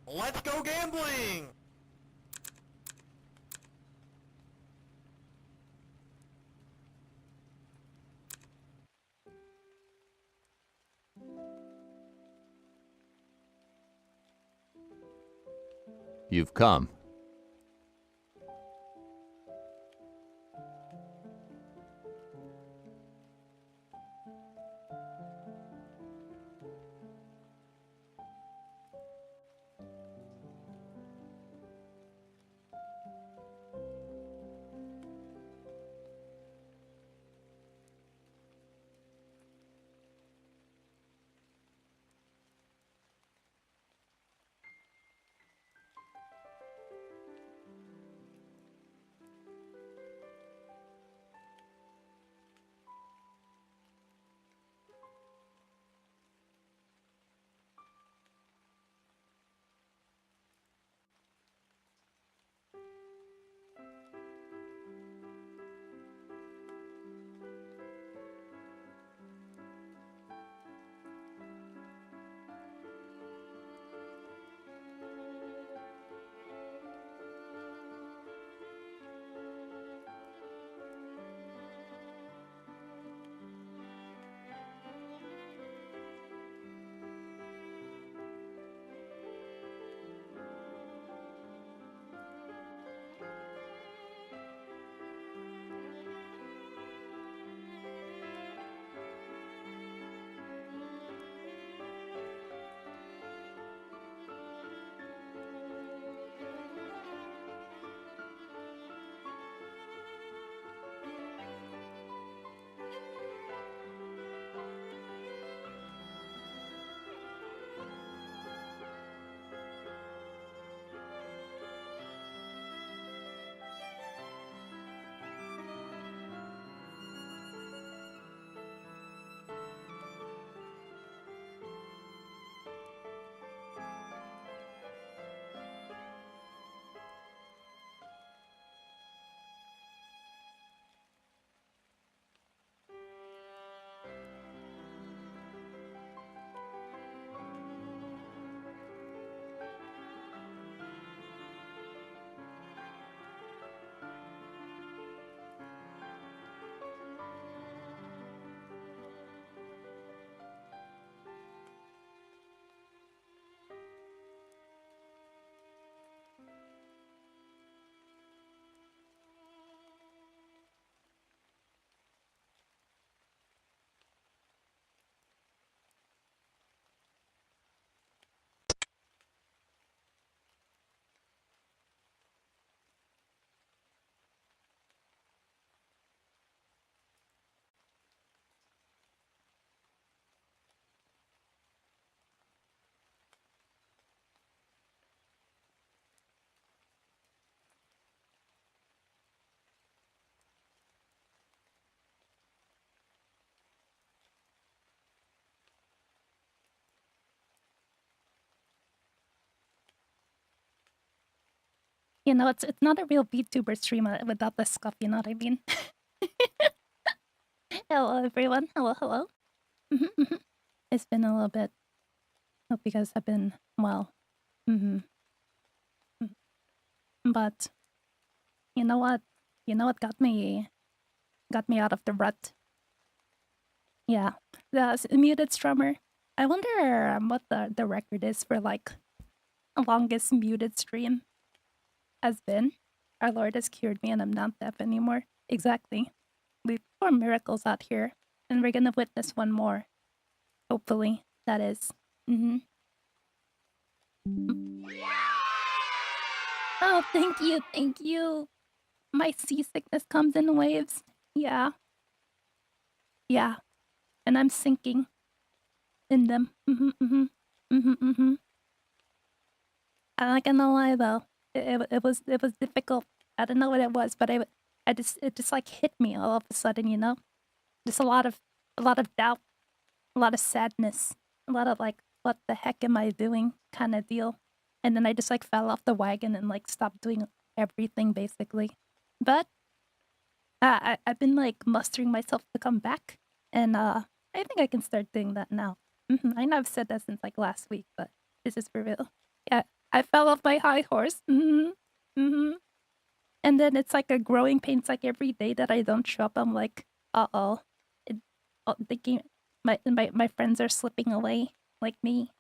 Let's go gambling! You've come. You know, it's not a real VTuber stream without the scuff, you know what I mean? Hello, everyone. Hello, hello. It's been a little bit. Hope you guys have been well. But you know what? You know what got me out of the rut? Yeah, the muted strummer. I wonder what the record is for like longest muted stream has been. Our Lord has cured me and I'm not deaf anymore. Exactly. We perform miracles out here, and we're gonna witness one more. Hopefully, that is. Oh, thank you, thank you. My seasickness comes in waves. Yeah. Yeah. And I'm sinking in them. I'm not gonna lie though. It was difficult. I don't know what it was, but it just like hit me all of a sudden, you know? Just a lot of doubt, a lot of sadness, a lot of like, what the heck am I doing kind of deal. And then I just like fell off the wagon and like stopped doing everything basically. But I've been like mustering myself to come back, and I think I can start doing that now. I know I've said that since like last week, but this is for real. Yeah, I fell off my high horse. And then it's like a growing pain. It's like every day that I don't show up, I'm like, uh-oh. The game, my friends are slipping away, like me.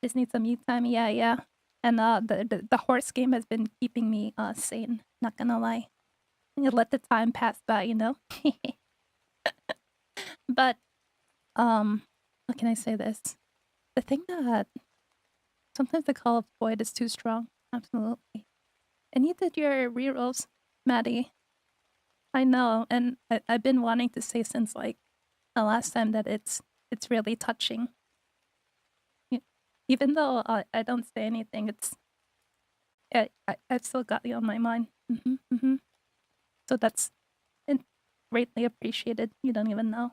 Just need some me time. Yeah. And the horse game has been keeping me sane. Not gonna lie. You let the time pass by, you know. But how can I say this? The thing that sometimes the call of void is too strong. Absolutely. And you did your rerolls, Maddie. I know, and I've been wanting to say since like the last time that it's really touching. Even though I don't say anything, it's I've still got you on my mind. So that's greatly appreciated. You don't even know.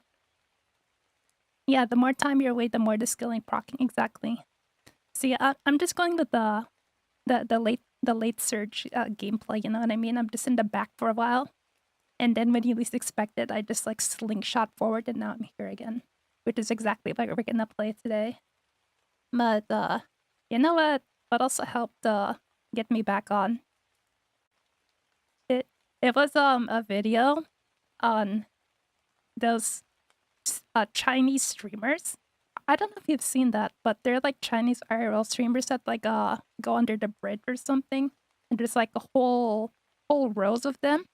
Yeah, the more time you're away, the more the skill ain't procking. Exactly. See, I'm just going with the late surge gameplay. You know what I mean? I'm just in the back for a while, and then when you least expect it, I just like slingshot forward, and now I'm here again, which is exactly what we're gonna play today. But you know what? What also helped get me back on? It was a video on those Chinese streamers. I don't know if you've seen that, but they're like Chinese IRL streamers that like go under the bridge or something, and there's like a whole rows of them,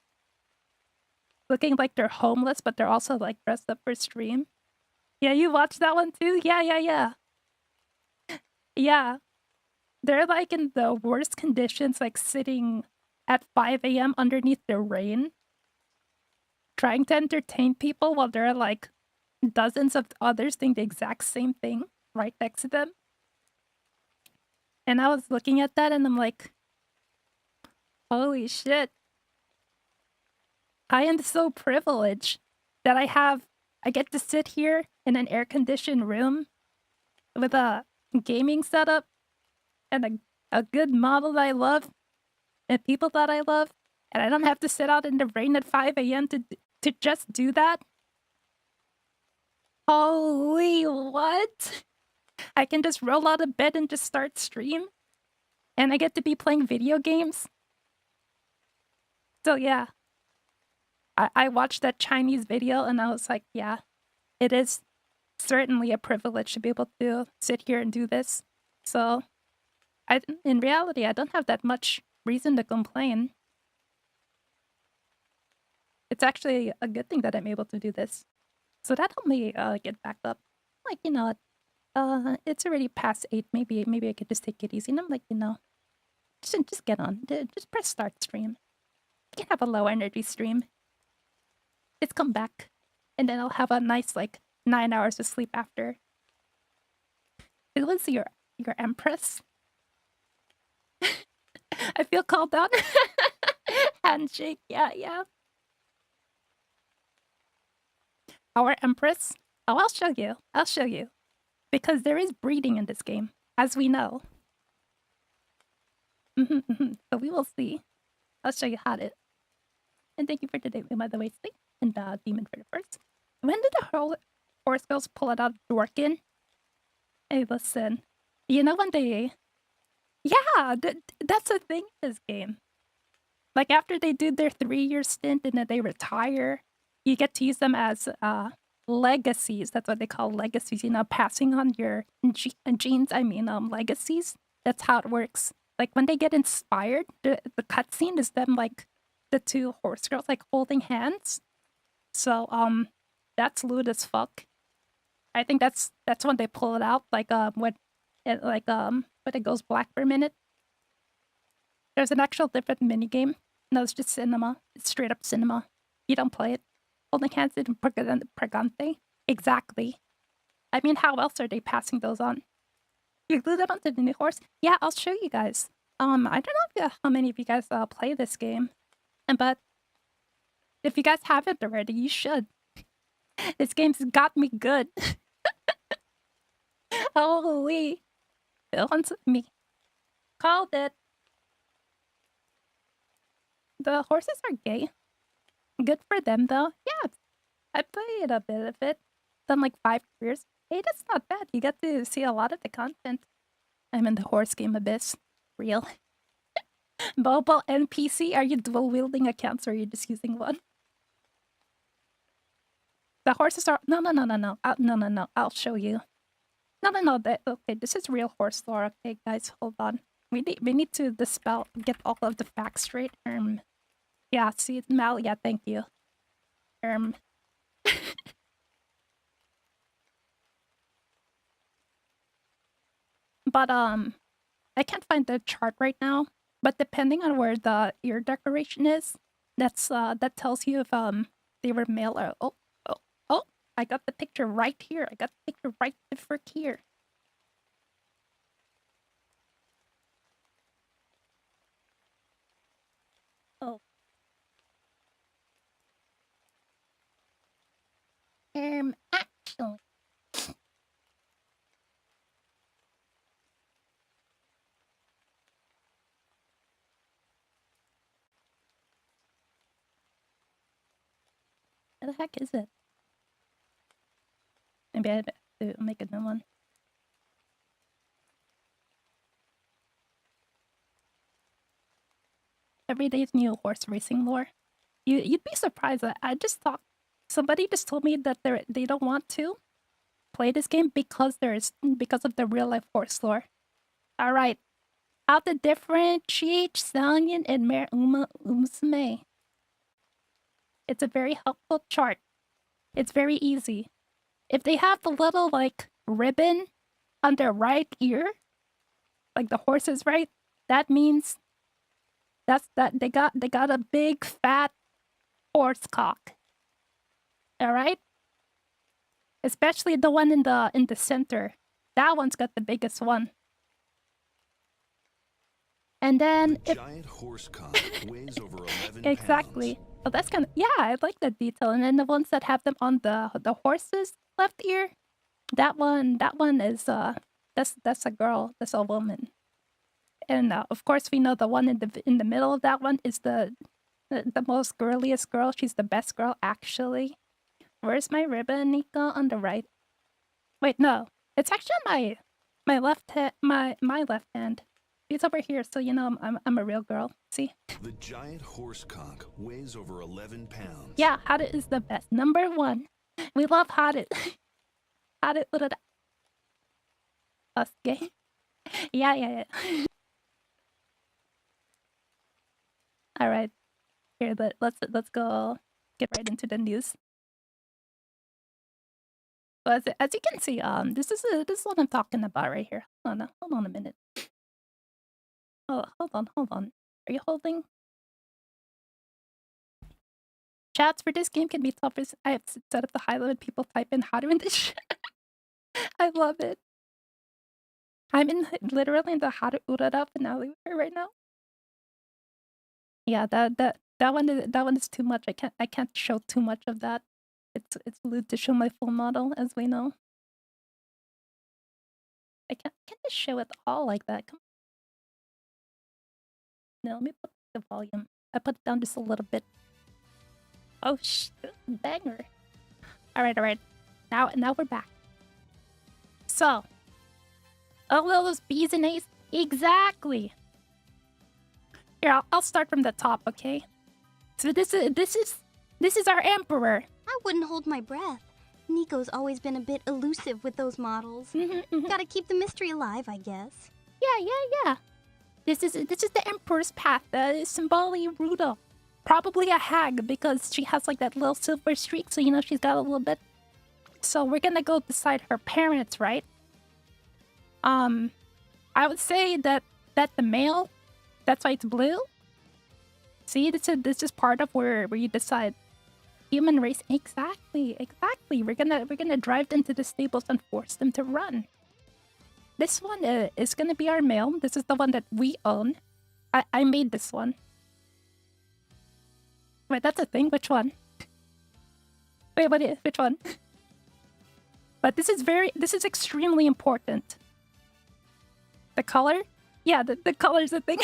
looking like they're homeless, but they're also like dressed up for stream. Yeah, you watched that one too? Yeah. Yeah, they're like in the worst conditions, like sitting at 5 a.m. underneath the rain, trying to entertain people while there are like dozens of others doing the exact same thing right next to them. And I was looking at that and I'm like, holy shit. I am so privileged that I get to sit here in an air-conditioned room with a gaming setup and a good model that I love and people that I love, and I don't have to sit out in the rain at 5 a.m. to just do that. Holy what? I can just roll out of bed and just start stream, and I get to be playing video games. So yeah, I watched that Chinese video and I was like, yeah, it is certainly a privilege to be able to sit here and do this. So in reality, I don't have that much reason to complain. It's actually a good thing that I'm able to do this. So that helped me get back up. Like, you know, it's already past 8. Maybe I could just take it easy. And I'm like, you know, just get on. Just press start stream. You can have a low energy stream. Just come back. And then I'll have a nice, like, 9 hours of sleep after. Who was your empress? I feel called out. Handshake. Yeah. Our empress? Oh, I'll show you. Because there is breeding in this game, as we know. So we will see. I'll show you how to. And thank you for today, by the way, Sleep and Demon for the first. When did the whole horse girls pull it out of Dworkin? Hey, listen. You know when they... Yeah, that's the thing in this game. Like, after they do their 3-year stint and then they retire, you get to use them as legacies. That's what they call legacies, you know, passing on your genes, legacies. That's how it works. Like, when they get inspired, the cutscene is them, like, the 2 horse girls, like, holding hands. So, that's lewd as fuck. I think that's when they pull it out, like, when it goes black for a minute. There's an actual different minigame. No, it's just cinema. It's straight up cinema. You don't play it. Holding hands in Pregante? Exactly. I mean, how else are they passing those on? You glue them onto the new horse? Yeah, I'll show you guys. I don't know how many of you guys play this game, but if you guys haven't already, you should. This game's got me good. Holy. It wants me. Called it. The horses are gay. Good for them, though. Yeah, I played a bit of it. Done like 5 careers. Hey, that's not bad. You get to see a lot of the content. I'm in the horse game abyss. real. Mobile and PC, are you dual wielding accounts or are you just using one? The horses are no. No. I'll show you. No. Okay, this is real horse lore. Okay, guys, hold on. We need to get all of the facts straight. Yeah. See, Mal. Yeah, thank you. But I can't find the chart right now. But depending on where the ear decoration is, that tells you if they were male or oh. I got the picture right here. I got the picture right the frick here. Oh. Actually. Where the heck is it? Maybe I have to make a new one. Every day's new horse racing lore. You'd be surprised. I just thought somebody just told me that they don't want to play this game because of the real life horse lore. All right, how to differentiate stallion and mare Umsume. It's a very helpful chart. It's very easy. If they have the little like ribbon on their right ear, like the horses, right? That means that they got a big fat horse cock. All right? Especially the one in the center. That one's got the biggest one. And then giant horse cock weighs over 11 exactly. pounds. Oh, that's kind of I like that detail. And then the ones that have them on the horse's left ear, that one is that's a girl, that's a woman. And of course we know the one in the middle of that one is the most girliest girl. She's the best girl actually. Where's my ribbon, Nico? On the right. Wait, no. It's actually on my left my left hand. It's over here, so you know I'm a real girl. See? The giant horse cock weighs over 11 pounds. Yeah, Haru is the best. Number 1. We love Haru. Haru Urara. Okay. Yeah. All right. Here, let's go get right into the news. So as you can see, this is what I'm talking about right here. Hold on a minute. Oh, hold on. Are you holding? Chats for this game can be tough. I have set up the high limit. People type in how to in this shit. I love it. I'm literally in the how to Urara finale right now. Yeah, that one is too much. I can't show too much of that. It's lewd to show my full model, as we know. I can't just show it all like that. Come on. No, let me put the volume. I put it down just a little bit. Oh banger. Alright. Now we're back. So all those B's and A's. Exactly. Here, I'll start from the top, okay? So this is our emperor. I wouldn't hold my breath. Nico's always been a bit elusive with those models. Gotta keep the mystery alive, I guess. Yeah. This is the emperor's path. Symboli Ruda. Probably a hag because she has like that little silver streak, so you know she's got a little bit. So we're gonna go beside her parents, right? I would say that the male, that's why it's blue. See, this is part of where you decide human race. Exactly. We're gonna drive them to the stables and force them to run. This one is gonna be our male. This is the one that we own. I made this one. Wait, that's a thing. Which one? Wait, which one? But this is extremely important. The color? Yeah, the color's a thing.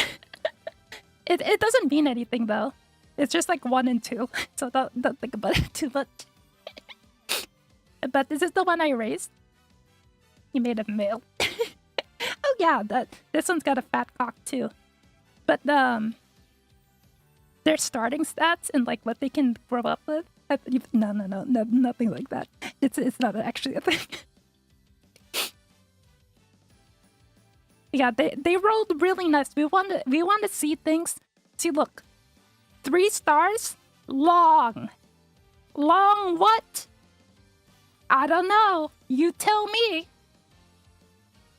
It doesn't mean anything though. It's just like 1 and 2. So don't think about it too much. But this is the one I raised. You made a male. yeah, this one's got a fat cock too. But their starting stats and like what they can grow up with. No, nothing like that. It's not actually a thing. Yeah, they rolled really nice. We want to see things. See, look, 3 stars, long what? I don't know. You tell me.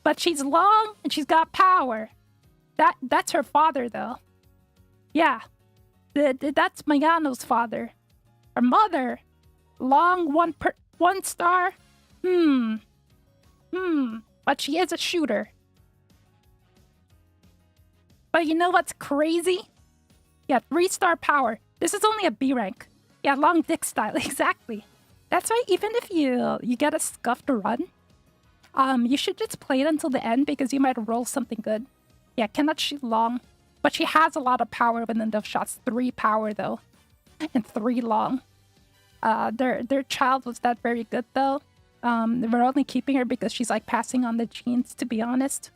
But she's long and she's got power. That's her father, though. Yeah, that's Mayano's father. Her mother, long 1 star. But she is a shooter. But you know what's crazy? Yeah, 3-star power. This is only a B rank. Yeah, long dick style, exactly. That's why even if you get a scuffed run, you should just play it until the end because you might roll something good. Yeah, cannot shoot long. But she has a lot of power within those shots. 3 power though. And 3 long. Their child was that very good though. We're only keeping her because she's like passing on the genes, to be honest.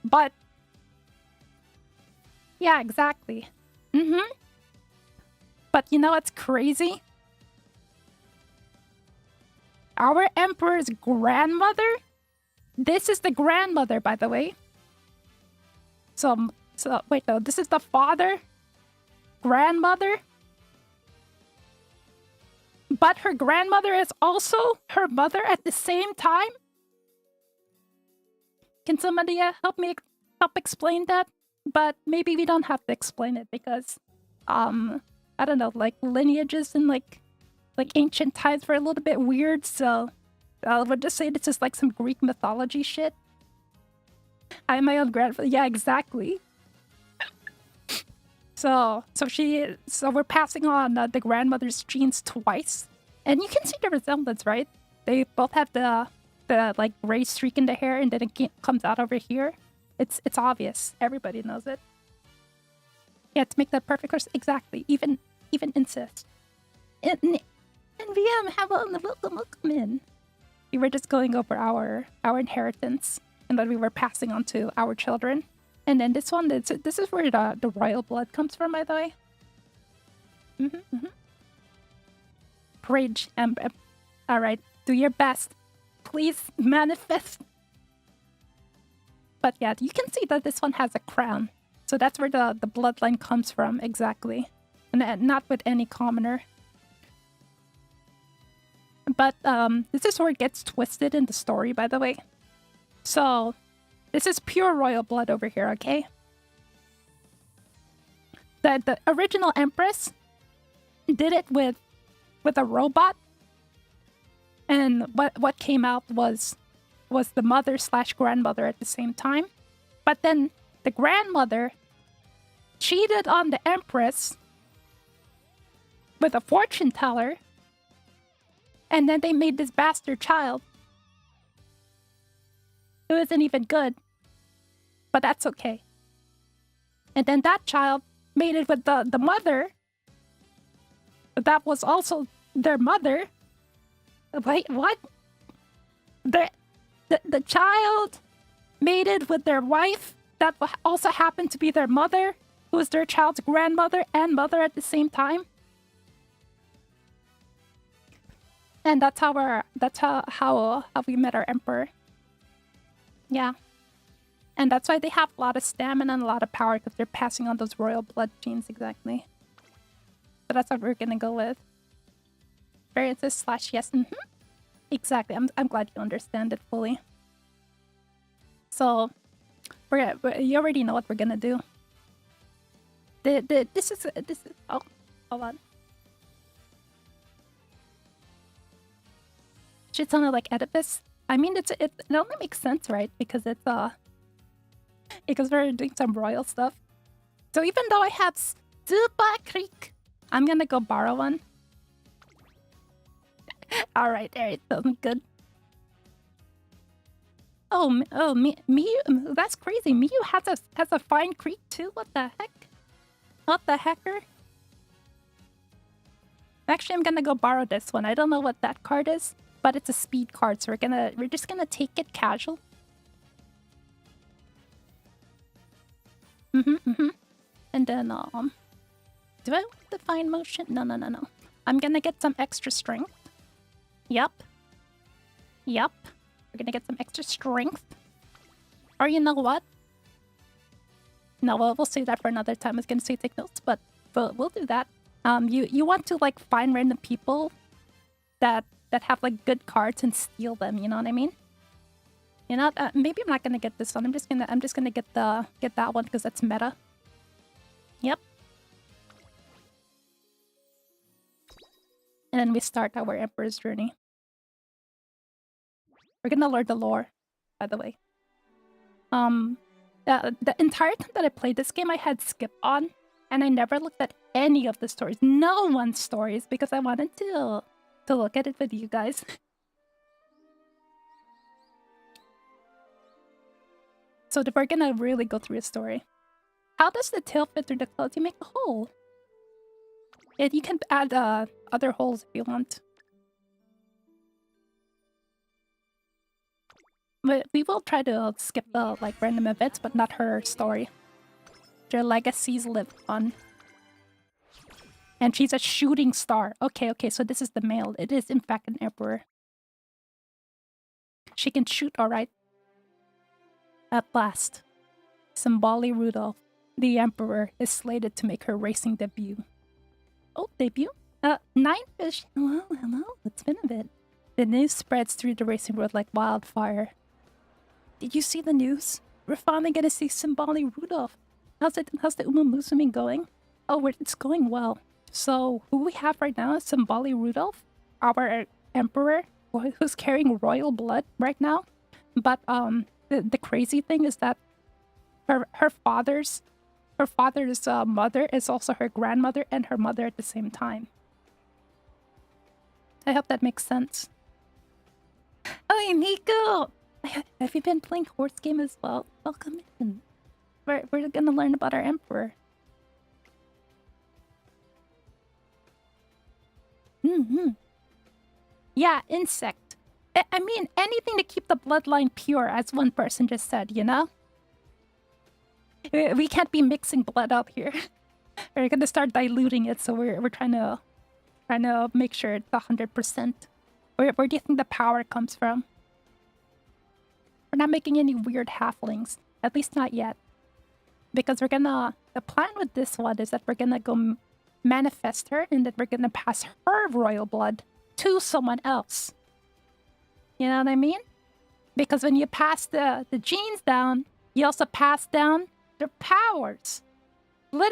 But yeah, exactly. But you know what's crazy? Our emperor's grandmother? This is the grandmother, by the way. So wait, no, this is the father? Grandmother? But her grandmother is also her mother at the same time? Can somebody help explain that? But maybe we don't have to explain it because, I don't know, like lineages and like ancient times were a little bit weird. So we'll just say this is like some Greek mythology shit. I'm my own grandfather. Yeah, exactly. So we're passing on the grandmother's genes twice, and you can see the resemblance, right? They both have the like gray streak in the hair, and then it comes out over here. It's obvious. Everybody knows it. Yeah, to make that perfect course, exactly. Even incest. And VM, welcome in. We were just going over our inheritance, and that we were passing on to our children. And then this one, this is where the royal blood comes from, by the way. Bridge, alright, do your best. Please manifest. But yeah, you can see that this one has a crown. So that's where the bloodline comes from, exactly. And not with any commoner. But this is where it gets twisted in the story, by the way. So this is pure royal blood over here, okay? The original Empress did it with a robot. And what came out was the mother / grandmother at the same time. But then the grandmother cheated on the Empress with a fortune teller. And then they made this bastard child. It wasn't even good. But that's okay. And then that child made it with the mother. That was also their mother. Wait, what? The child made it with their wife. That also happened to be their mother. Who was their child's grandmother and mother at the same time. And that's how we met our emperor. Yeah. And that's why they have a lot of stamina and a lot of power, because they're passing on those royal blood genes, exactly. So that's what we're gonna go with. Variances / yes. Exactly. I'm glad you understand it fully. So you already know what we're gonna do. This is oh, hold on. Should sound like Oedipus. I mean, it only makes sense, right? Because it's because we're doing some royal stuff. So even though I have Super Creek, I'm gonna go borrow one. All right, sounds good. Oh, Miyu, that's crazy. Miyu has a fine creek too. What the heck? What the hecker? Actually, I'm gonna go borrow this one. I don't know what that card is, but it's a speed card, so we're just gonna take it casual. And then, do I want Divine Motion? No. I'm gonna get some extra strength. Yup. We're gonna get some extra strength. Or you know what? No, we'll save that for another time. I was gonna say take notes, but we'll do that. You want to like find random people that have like good cards and steal them. You know what I mean? You know, maybe I'm not gonna get this one. I'm just gonna get that one because that's meta. Yep. And then we start our Emperor's journey. We're gonna learn the lore, by the way. The entire time that I played this game, I had skip on, and I never looked at any of the stories. No one's stories, because I wanted to look at it with you guys. So we're gonna really go through a story. How does the tail fit through the clouds? You make a hole. Yeah, you can add other holes if you want. But we will try to skip the like random events, but not her story. Their legacies live on. And she's a shooting star. Okay, so this is the male. It is in fact an emperor. She can shoot, alright. At last, Symboli Rudolph, the emperor, is slated to make her racing debut. Oh, debut? Ninefish. Hello. It's been a bit. The news spreads through the racing world like wildfire. Did you see the news? We're finally gonna see Symboli Rudolph. How's the Uma Musume going? Oh, it's going well. So, who we have right now is Symboli Rudolph, our emperor, who's carrying royal blood right now. But, the crazy thing is that her father's mother is also her grandmother and her mother at the same time. I hope that makes sense. Oh, hey, Nico! Have you been playing horse game as well? Welcome in. We're gonna learn about our emperor. Yeah, insect. I mean, anything to keep the bloodline pure, as one person just said, you know? We can't be mixing blood up here. We're gonna start diluting it, so we're trying to make sure it's 100%. Where do you think the power comes from? We're not making any weird halflings, at least not yet. Because the plan with this one is that we're gonna go manifest her and that we're gonna pass her royal blood to someone else. You know what I mean? Because when you pass the genes down, you also pass down their powers.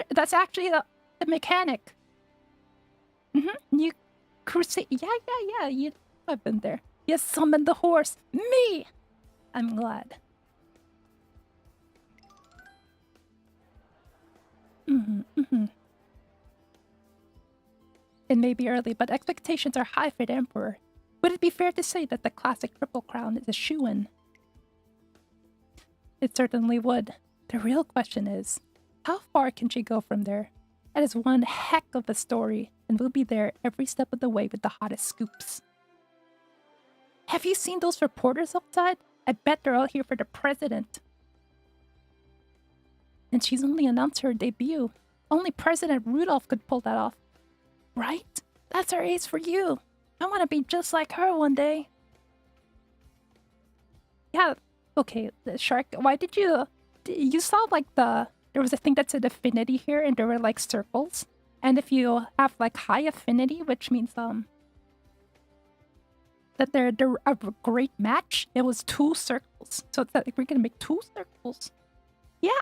That's actually the mechanic. You crusade. Yeah. I've been there. You summoned the horse. Me! I'm glad. It may be early, but expectations are high for the Emperor. Would it be fair to say that the classic Triple Crown is a shoo-in? It certainly would. The real question is, how far can she go from there? That is one heck of a story, and we'll be there every step of the way with the hottest scoops. Have you seen those reporters outside? I bet they're all here for the president. And she's only announced her debut. Only President Rudolph could pull that off. Right? That's our ace for you. I want to be just like her one day. Yeah, okay, the shark, why did you saw like there was a thing that said affinity here and there were like circles. And if you have like high affinity, which means that they're a great match, it was 2 circles. So it's like we're gonna make 2 circles. Yeah,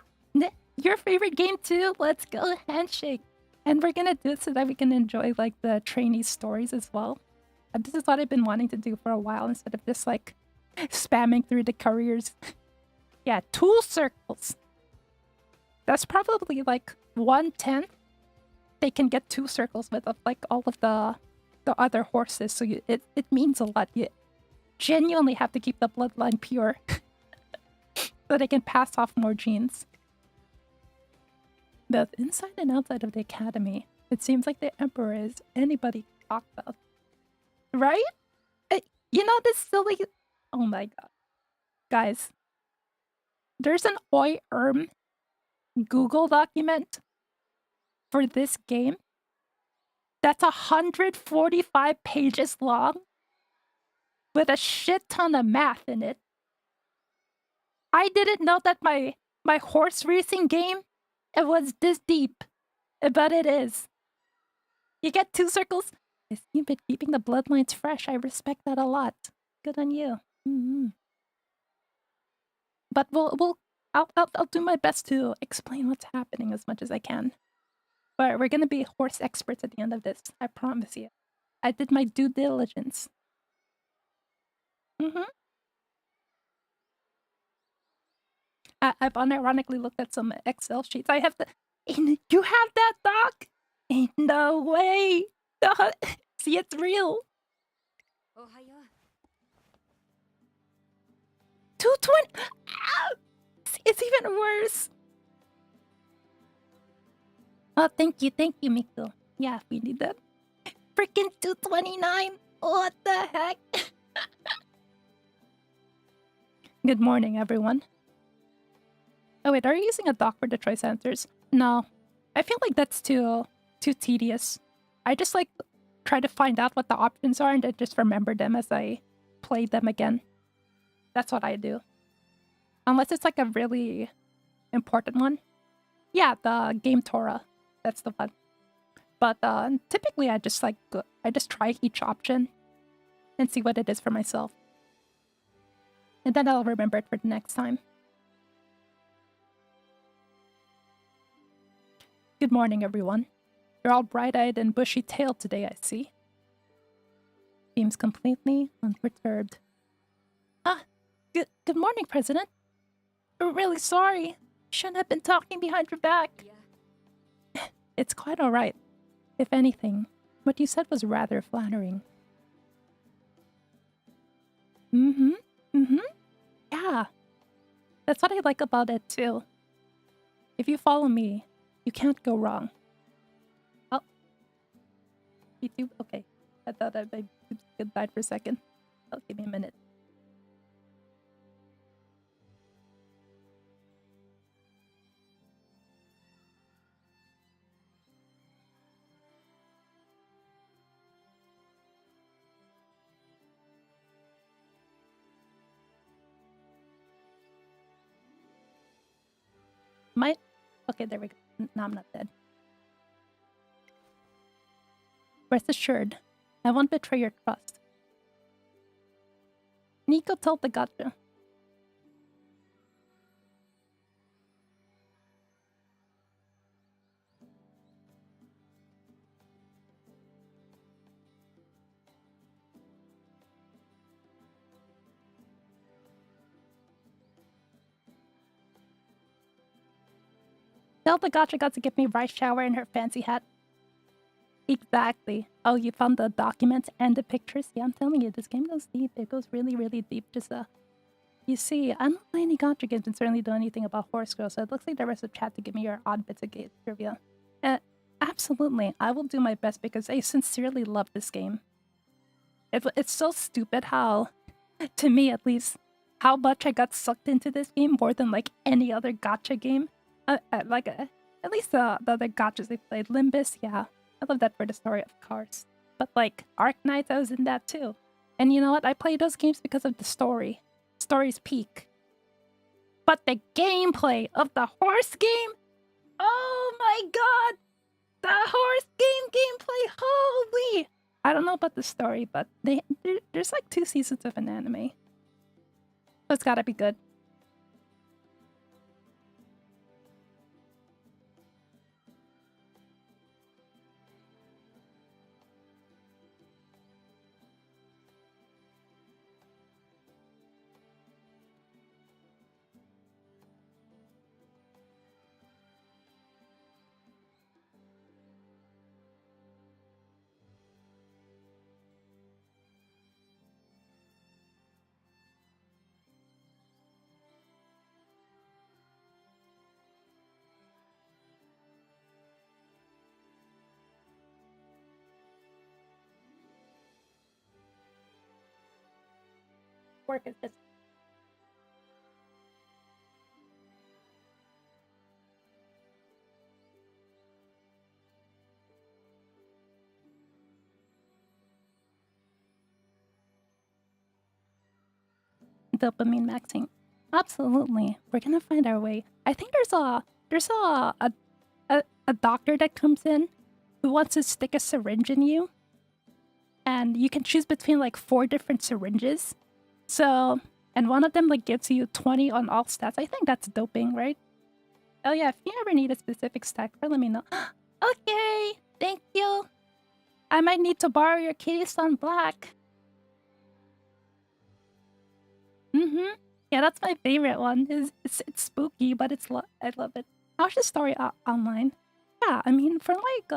your favorite game too? Let's go, handshake. And we're gonna do it so that we can enjoy like the trainee stories as well. And this is what I've been wanting to do for a while instead of just like spamming through the careers. Yeah, 2 circles. That's probably like 1/10. They can get 2 circles with like all of the other horses, so it means a lot. You genuinely have to keep the bloodline pure so they can pass off more genes. Both inside and outside of the academy, it seems like the Emperor is anybody to talk about. Right? You know this silly... Oh my god. Guys. There's an Oi Google document for this game that's 145 pages long with a shit ton of math in it. I didn't know that my horse racing game, it was this deep, but it is. You get 2 circles. Yes, you've been keeping the bloodlines fresh. I respect that a lot. Good on you. Mm-hmm. But I'll do my best to explain what's happening as much as I can. But we're gonna be horse experts at the end of this. I promise you. I did my due diligence. Mm-hmm. I've unironically looked at some Excel sheets. I have the. You have that, Doc? Ain't no way. See, it's real. 220. It's even worse. Oh, thank you, Miku. Yeah, we need that. Freaking 229. What the heck? Good morning, everyone. Oh wait, are you using a doc for the choice answers? No, I feel like that's too tedious. I just like try to find out what the options are and then just remember them as I play them again. That's what I do. Unless it's like a really important one. Yeah, the Game Torah. That's the one. But typically I just try each option and see what it is for myself. And then I'll remember it for the next time. Good morning, everyone. You're all bright-eyed and bushy-tailed today, I see. Seems completely unperturbed. Good morning, President. I'm really sorry. Shouldn't have been talking behind your back. It's quite all right. If anything, what you said was rather flattering. Yeah. That's what I like about it, too. If you follow me, you can't go wrong. Oh. YouTube? Okay. I thought my YouTube died for a second. Oh, give me a minute. Okay, there we go. No, I'm not dead. Rest assured, I won't betray your trust. Nico told the gotcha. Tell the gotcha got to give me rice shower in her fancy hat. Exactly. Oh, you found the documents and the pictures? Yeah, I'm telling you, this game goes deep. It goes really, really deep. Just, you see, I don't play any gotcha games and certainly do anything about Horse Girl, so it looks like the rest of the chat to give me your odd bits of game trivia. Absolutely. I will do my best because I sincerely love this game. It's so stupid how, to me at least, how much I got sucked into this game more than, like, any other gotcha game. At least the other gotchas they played. Limbus, yeah. I love that for the story, of course. But like, Arknights, I was in that too. And you know what? I play those games because of the story. Story's peak. But the gameplay of the horse game? Oh my god! The horse game gameplay, holy! I don't know about the story, but there's like 2 seasons of an anime. So it's gotta be good. Work is just dopamine maxing. Absolutely, we're gonna find our way. I think there's a doctor that comes in who wants to stick a syringe in you, and you can choose between like 4 different syringes. So, and one of them like gives you 20 on all stats. I think that's doping, right? Oh yeah, if you ever need a specific stack, let me know. Okay, thank you. I might need to borrow your Keystone Black. Yeah, that's my favorite one. It's spooky, but I love it. How's the story online? Yeah, I mean, for like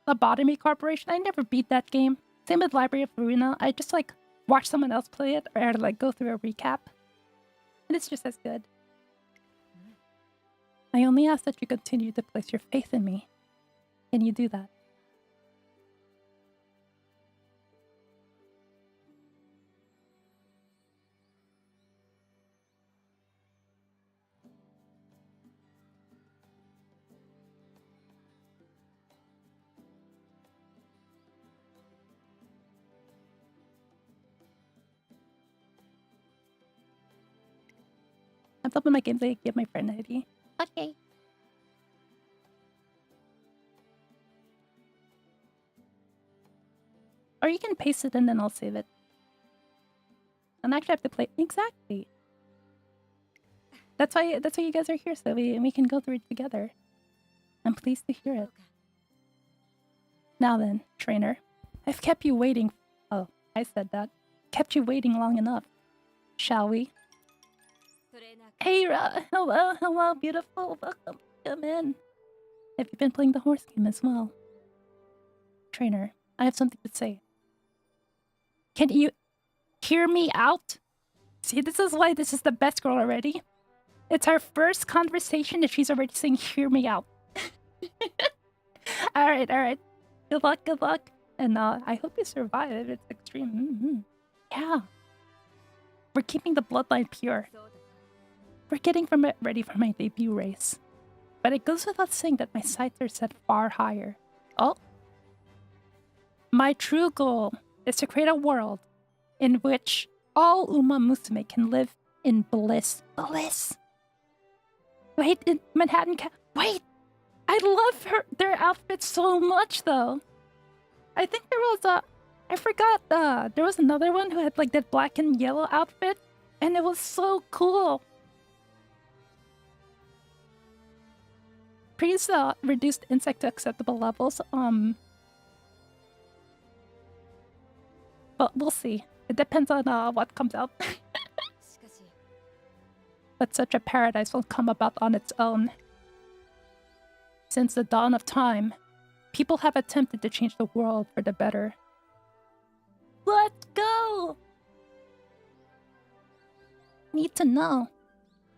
Lobotomy Corporation, I never beat that game. Same with Library of Ruina. I just like watch someone else play it or like go through a recap, and it's just as good. I only ask that you continue to place your faith in me. Can you do that? I'm stopping my games. I give my friend an ID. Okay. Or you can paste it in and I'll save it. And actually I have to play exactly. That's why you guys are here, so we can go through it together. I'm pleased to hear it. Now then, trainer. I've kept you waiting. Oh, I said that. Kept you waiting long enough. Shall we? Hey, hello, beautiful. Welcome. Come in. Have you been playing the horse game as well? Trainer, I have something to say. Can you hear me out? See, this is why this is the best girl already. It's our first conversation and she's already saying, hear me out. Alright. Good luck. And I hope you survive. It's extreme. Yeah. We're keeping the bloodline pure. We're getting ready for my debut race. But it goes without saying that my sights are set far higher. Oh. My true goal is to create a world in which all Uma Musume can live in bliss. Bliss! Wait, in Manhattan wait! I love their outfits so much, though. I think there was I forgot, there was another one who had like that black and yellow outfit, and it was so cool. Please reduced insect to acceptable levels. But we'll see. It depends on what comes out. But such a paradise will come about on its own. Since the dawn of time, people have attempted to change the world for the better. Let's go! Need to know.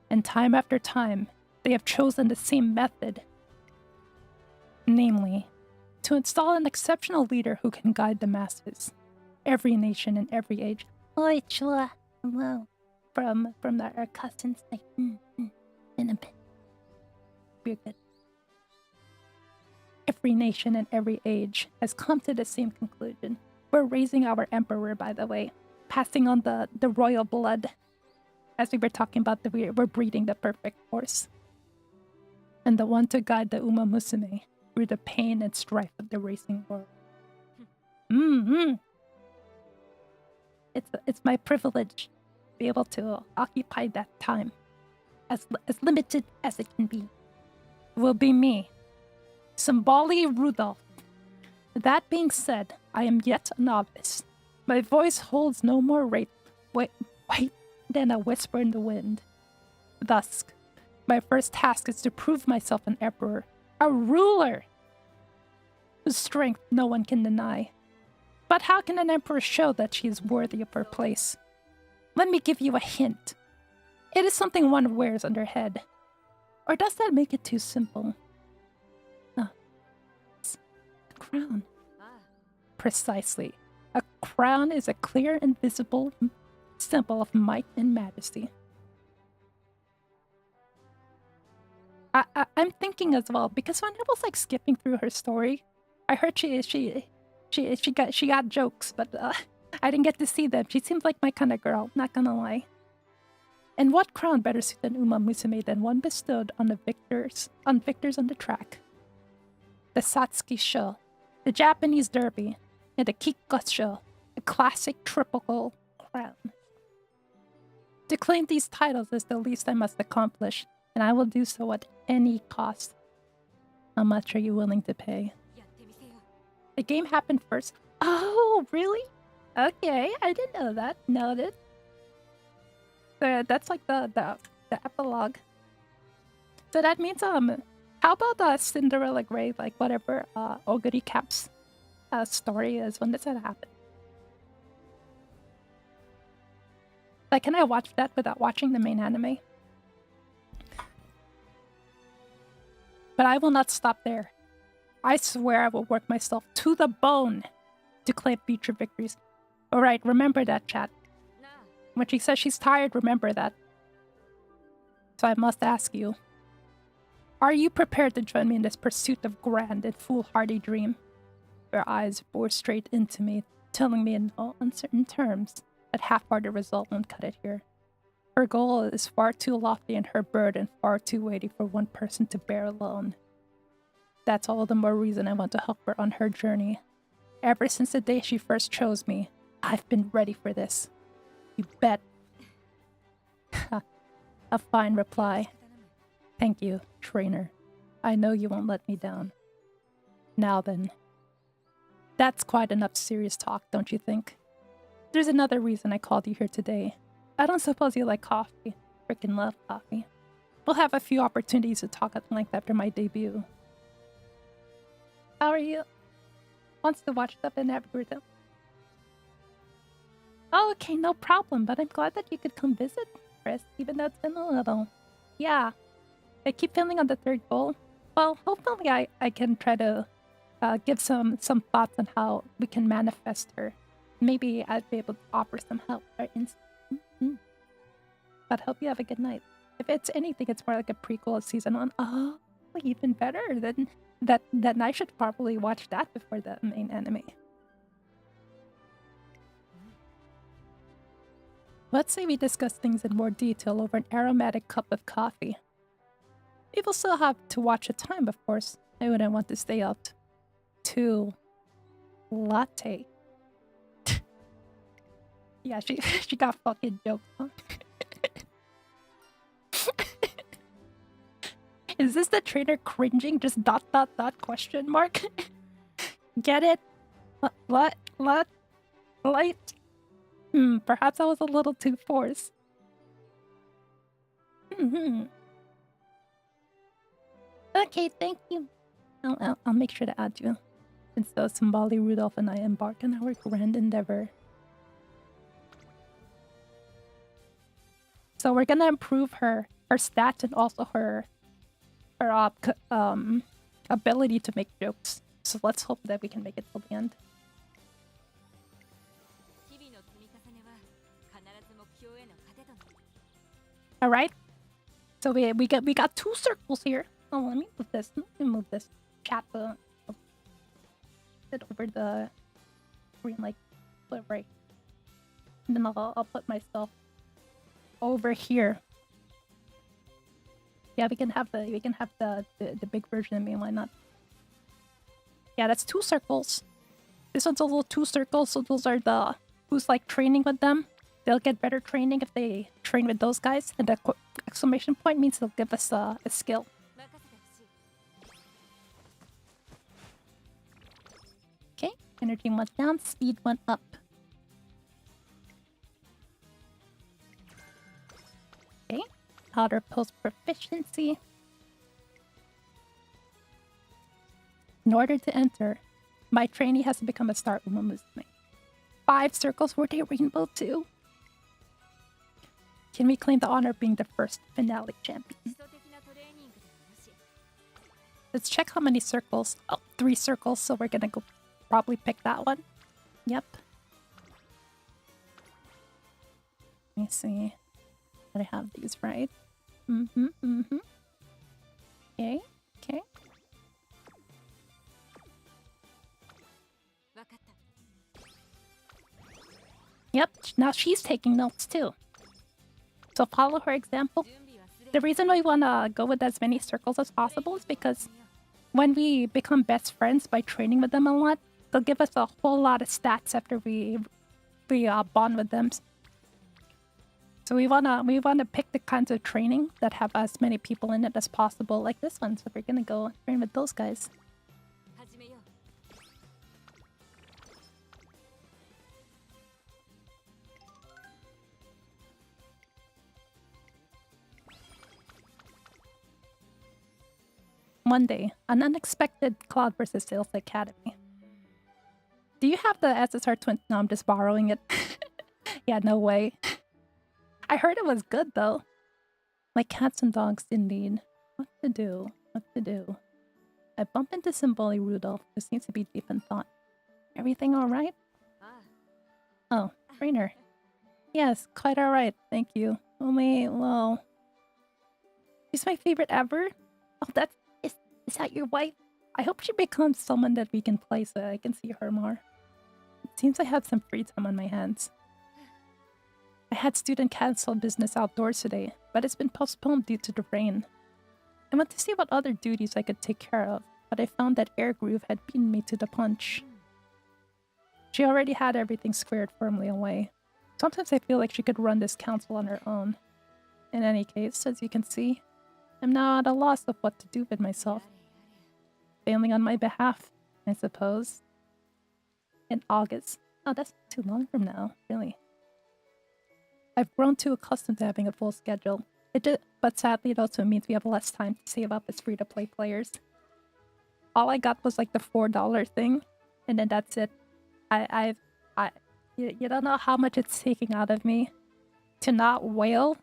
And time after time, they have chosen the same method. Namely, to install an exceptional leader who can guide the masses. Every nation and every age. Oi, chua. Hello. From our cousins, like, in a bit. We're good. Every nation and every age has come to the same conclusion. We're raising our emperor, by the way. Passing on the royal blood. As we were talking about, we're breeding the perfect horse. And the one to guide the Uma Musume through the pain and strife of the racing world. It's my privilege to be able to occupy that time, as limited as it can be. It will be me, Symboli Rudolph. That being said, I am yet a novice. My voice holds no more weight than a whisper in the wind. Thus, my first task is to prove myself an emperor, a ruler, whose strength no one can deny. But how can an emperor show that she is worthy of her place? Let me give you a hint. It is something one wears on their head. Or does that make it too simple? It's a crown. Precisely. A crown is a clear and visible symbol of might and majesty. I'm thinking as well, because when I was like skipping through her story, I heard she got jokes, but I didn't get to see them. She seems like my kind of girl, not gonna lie. And what crown better suited Uma Musume than one bestowed on the victors on the track? The Satsuki Sho, the Japanese Derby, and the Kikka Sho, a classic triple crown. To claim these titles is the least I must accomplish, and I will do so at any cost. How much are you willing to pay? The game happened first. Oh, really? Okay, I didn't know that. Noted. That's like the epilogue. So that means how about Cinderella Grey, like whatever Oguri Cap's story is? When does that happen? Like, can I watch that without watching the main anime? But I will not stop there. I swear I will work myself to the bone to claim future victories. Alright, remember that, chat. When she says she's tired, remember that. So I must ask you, are you prepared to join me in this pursuit of grand and foolhardy dream? Her eyes bore straight into me, telling me in no uncertain terms that half-hearted result won't cut it here. Her goal is far too lofty and her burden far too weighty for one person to bear alone. That's all the more reason I want to help her on her journey. Ever since the day she first chose me, I've been ready for this. You bet. A fine reply. Thank you, trainer. I know you won't let me down. Now then. That's quite enough serious talk, don't you think? There's another reason I called you here today. I don't suppose you like coffee. Frickin' love coffee. We'll have a few opportunities to talk at length after my debut. How are you? Wants to watch stuff in algorithm. Oh, okay, no problem, but I'm glad that you could come visit, Chris, even though it's been a little. Yeah. I keep feeling on the third goal. Well, hopefully I can try to give some thoughts on how we can manifest her. Maybe I'd be able to offer some help or But hope you have a good night. If it's anything, it's more like a prequel of season 1. Oh, even better. Then I should probably watch that before the main anime. Let's say we discuss things in more detail over an aromatic cup of coffee. We will still have to watch the time, of course. I wouldn't want to stay up too latte. Yeah, she got fucking jokes, huh? Is this the trainer cringing? Just ... question mark? Get it? What? Light? Perhaps I was a little too forced. Okay, thank you. I'll make sure to add you. Since though Simbali, Rudolph, and I embark on our grand endeavor. So we're gonna improve her stats and also her ability to make jokes. So let's hope that we can make it till the end. All right. So we got 2 circles here. Oh, let me move this. Let me move this chat sit over the screen like right. And then I'll put myself over here. Yeah, we can have the big version of me. Why not? Yeah, that's 2 circles. This one's a little 2 circles. So those are the who's like training with them. They'll get better training if they train with those guys. And the exclamation point means they'll give us a skill. Okay, energy went down, speed went up. Okay, powder post proficiency. In order to enter, my trainee has to become a star Uma Musume. 5 circles for the rainbow too. Can we claim the honor of being the first finale champion? Let's check how many circles. Oh, 3 circles, so we're gonna go probably pick that one. Yep. Let me see. Did I have these right? Okay, okay. Yep, now she's taking notes too. So follow her example. The reason we want to go with as many circles as possible is because when we become best friends by training with them a lot, they'll give us a whole lot of stats after we bond with them. So we wanna pick the kinds of training that have as many people in it as possible, like this one. So we're gonna go train with those guys. Monday, an unexpected Cloud vs. Sales Academy. Do you have the SSR twin? No, I'm just borrowing it. Yeah, no way. I heard it was good though. Like cats and dogs indeed. What to do? What to do? I bump into Symboli Rudolph, who seems to be deep in thought. Everything alright? Oh, trainer. Yes, quite alright, thank you. Only, well... She's my favorite ever? Oh, that's... Is that your wife? I hope she becomes someone that we can play so I can see her more. It seems I have some free time on my hands. I had student cancel business outdoors today, but it's been postponed due to the rain. I went to see what other duties I could take care of, but I found that Air Groove had beaten me to the punch. She already had everything squared firmly away. Sometimes I feel like she could run this council on her own. In any case, as you can see, I'm now at a loss of what to do with myself. Failing on my behalf, I suppose. In August. Oh, that's not too long from now, really. I've grown too accustomed to having a full schedule. But sadly, it also means we have less time to save up as free-to-play players. All I got was like the $4 thing, and then that's it. You don't know how much it's taking out of me to not wail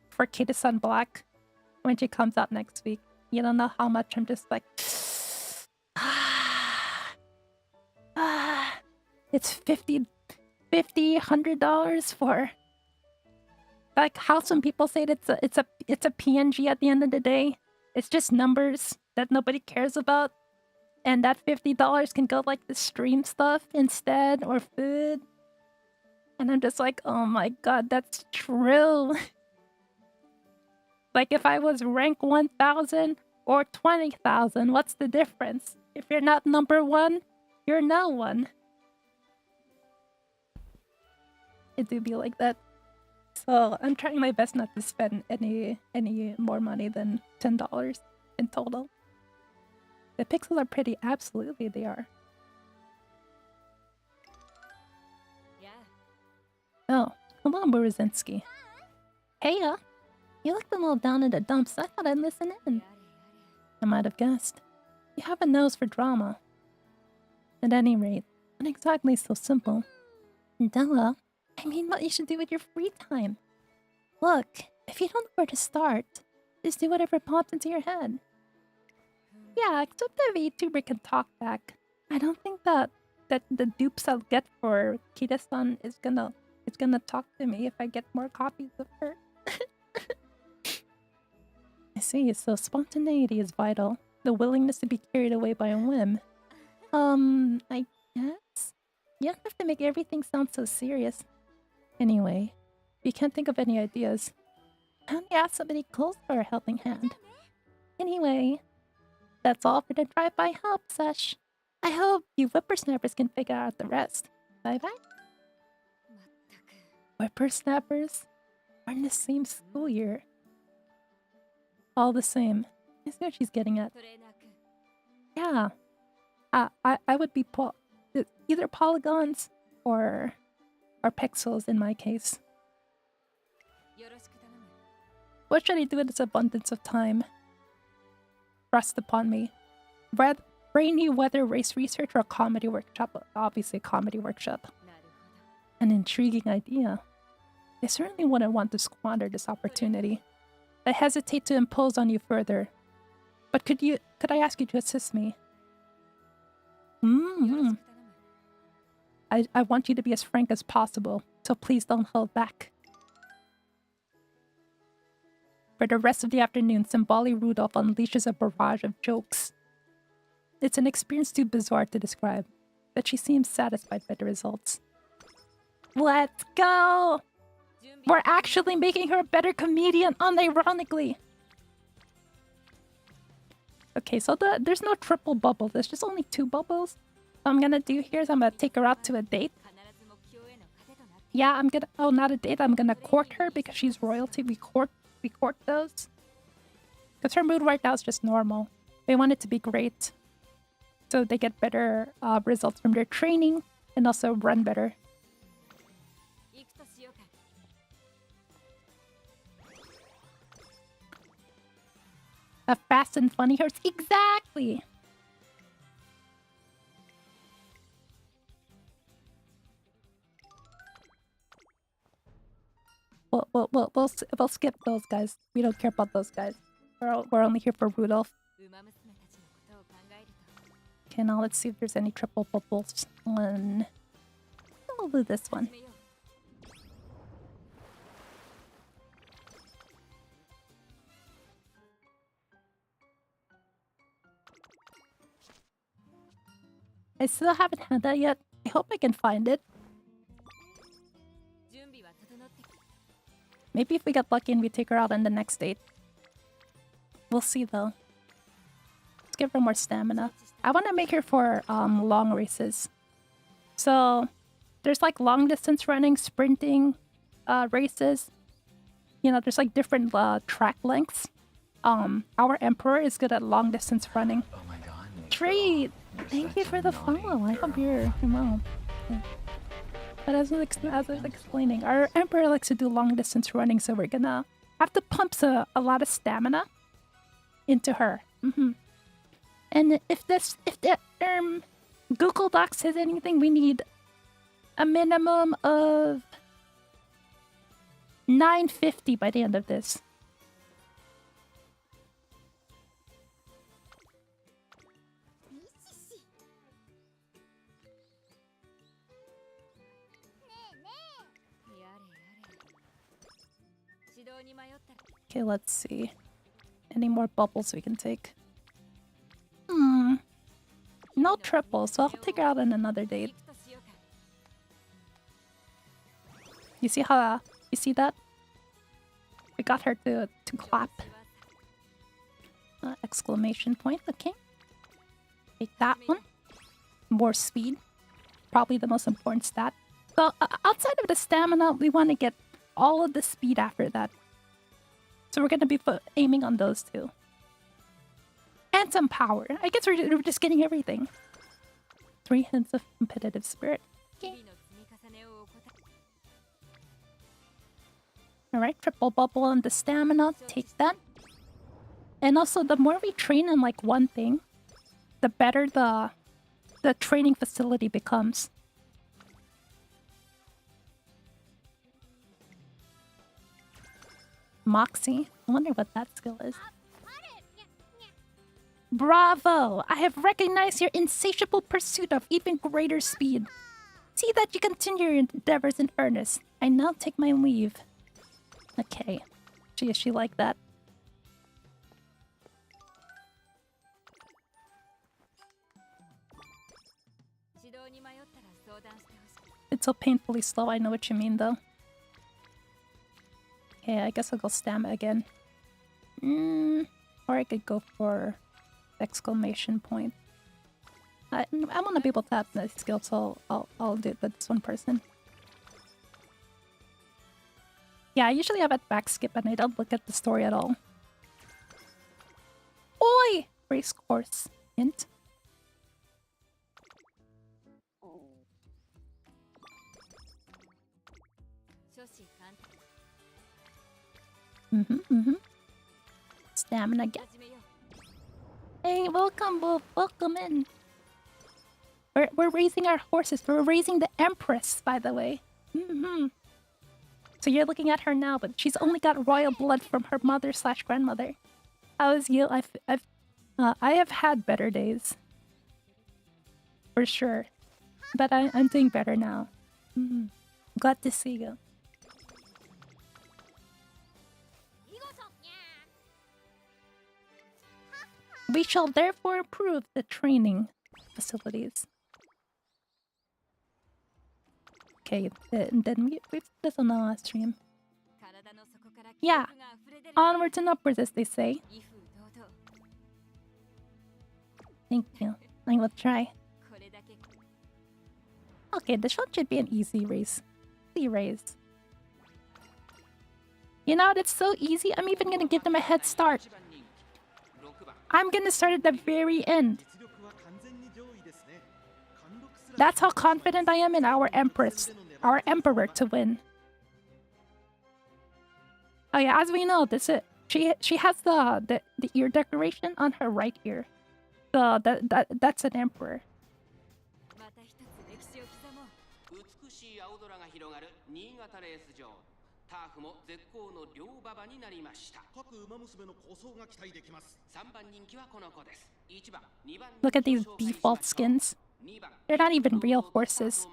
for Kitasan Black when she comes out next week. You don't know how much I'm just like... It's $100 for... Like how some people say it's a PNG at the end of the day. It's just numbers that nobody cares about. And that $50 can go like the stream stuff instead, or food. And I'm just like, oh my god, that's true. Like if I was rank 1000 or 20,000, what's the difference? If you're not number one, you're no one. It do be like that. So I'm trying my best not to spend any more money than $10 in total. The pixels are pretty, absolutely they are. Yeah. Oh, hello Burzynski. Hey you looked a little down in the dumps, I thought I'd listen in. I might have guessed. You have a nose for drama. At any rate, not exactly so simple. Della, I mean what you should do with your free time. Look, if you don't know where to start, just do whatever pops into your head. Yeah, except the VTuber can talk back. I don't think that the dupes I'll get for Kita-san is gonna talk to me if I get more copies of her. I see, so spontaneity is vital. The willingness to be carried away by a whim. I guess? You don't have to make everything sound so serious. Anyway, if you can't think of any ideas, how do you ask somebody close for a helping hand? Anyway, that's all for the drive-by help sesh. I hope you whippersnappers can figure out the rest. Bye-bye. Whippersnappers are in the same school year. All the same. I see what she's getting at. Yeah. I would be either polygons or pixels in my case. What should I do with this abundance of time? Thrust upon me. Rainy weather race research or a comedy workshop? Obviously a comedy workshop. An intriguing idea. I certainly wouldn't want to squander this opportunity. I hesitate to impose on you further. But could I ask you to assist me? I want you to be as frank as possible, so please don't hold back. For the rest of the afternoon, Symboli Rudolph unleashes a barrage of jokes. It's an experience too bizarre to describe, but she seems satisfied by the results. Let's go! We're actually making her a better comedian, unironically. Okay, so there's no triple bubble. There's just only 2 bubbles. What I'm gonna do here is I'm gonna take her out to a date. Yeah, I'm gonna... Oh, not a date. I'm gonna court her because she's royalty. We court those. Because her mood right now is just normal. We want it to be great. So they get better results from their training and also run better. A fast and funny horse. Exactly! We'll skip those guys. We don't care about those guys. We're only here for Rudolph. Okay, now let's see if there's any triple bubbles. We'll do this one. I still haven't had that yet. I hope I can find it. Maybe if we get lucky and we take her out on the next date. We'll see though. Let's give her more stamina. I want to make her for long races. So there's like long distance running, sprinting races. You know, there's like different track lengths. Our Emperor is good at long distance running. Oh my god. Treat! Thank you for the follow. I hope you're well. Yeah. But as I was explaining, our Emperor likes to do long distance running, so we're gonna have to pump a lot of stamina into her. And if the Google Docs says anything, we need a minimum of 950 by the end of this. Okay, let's see. Any more bubbles we can take? No triple, so I'll take her out on another date. You see how... You see that? We got her to clap. Exclamation point, okay. Take that one. More speed. Probably the most important stat. So, outside of the stamina, we want to get all of the speed after that. So we're going to be aiming on those two. And some power. I guess we're just getting everything. 3 hints of competitive spirit. Okay. Alright, triple bubble on the stamina. Take that. And also, the more we train in like one thing, the better the training facility becomes. Moxie. I wonder what that skill is. Bravo! I have recognized your insatiable pursuit of even greater speed. See that you continue your endeavors in earnest. I now take my leave. Okay. Gee, is she like that? It's so painfully slow, I know what you mean though. Okay, I guess I'll go stamina again. Or I could go for exclamation point. I want to be able to tap the skill, so I'll do it with this one person. Yeah, I usually have it back skip and I don't look at the story at all. Oi! Race course. Hint. Stamina again. Hey, welcome, Wolf. Welcome in. We're raising our horses. We're raising the Empress, by the way. So you're looking at her now, but she's only got royal blood from her mother/grandmother. How is you? I have had better days, for sure, but I'm doing better now. Glad to see you. We shall therefore improve the training facilities. Okay, then we've said this on the last stream. Yeah, onwards and upwards, as they say. Thank you. I will try. Okay, this one should be an easy race. Easy race. You know, it's so easy, I'm even gonna give them a head start. I'm gonna start at the very end. That's how confident I am in our Empress, our Emperor, to win. Oh yeah, as we know, she has the ear decoration on her right ear. That's an Emperor. Look at these default skins. They're not even real horses.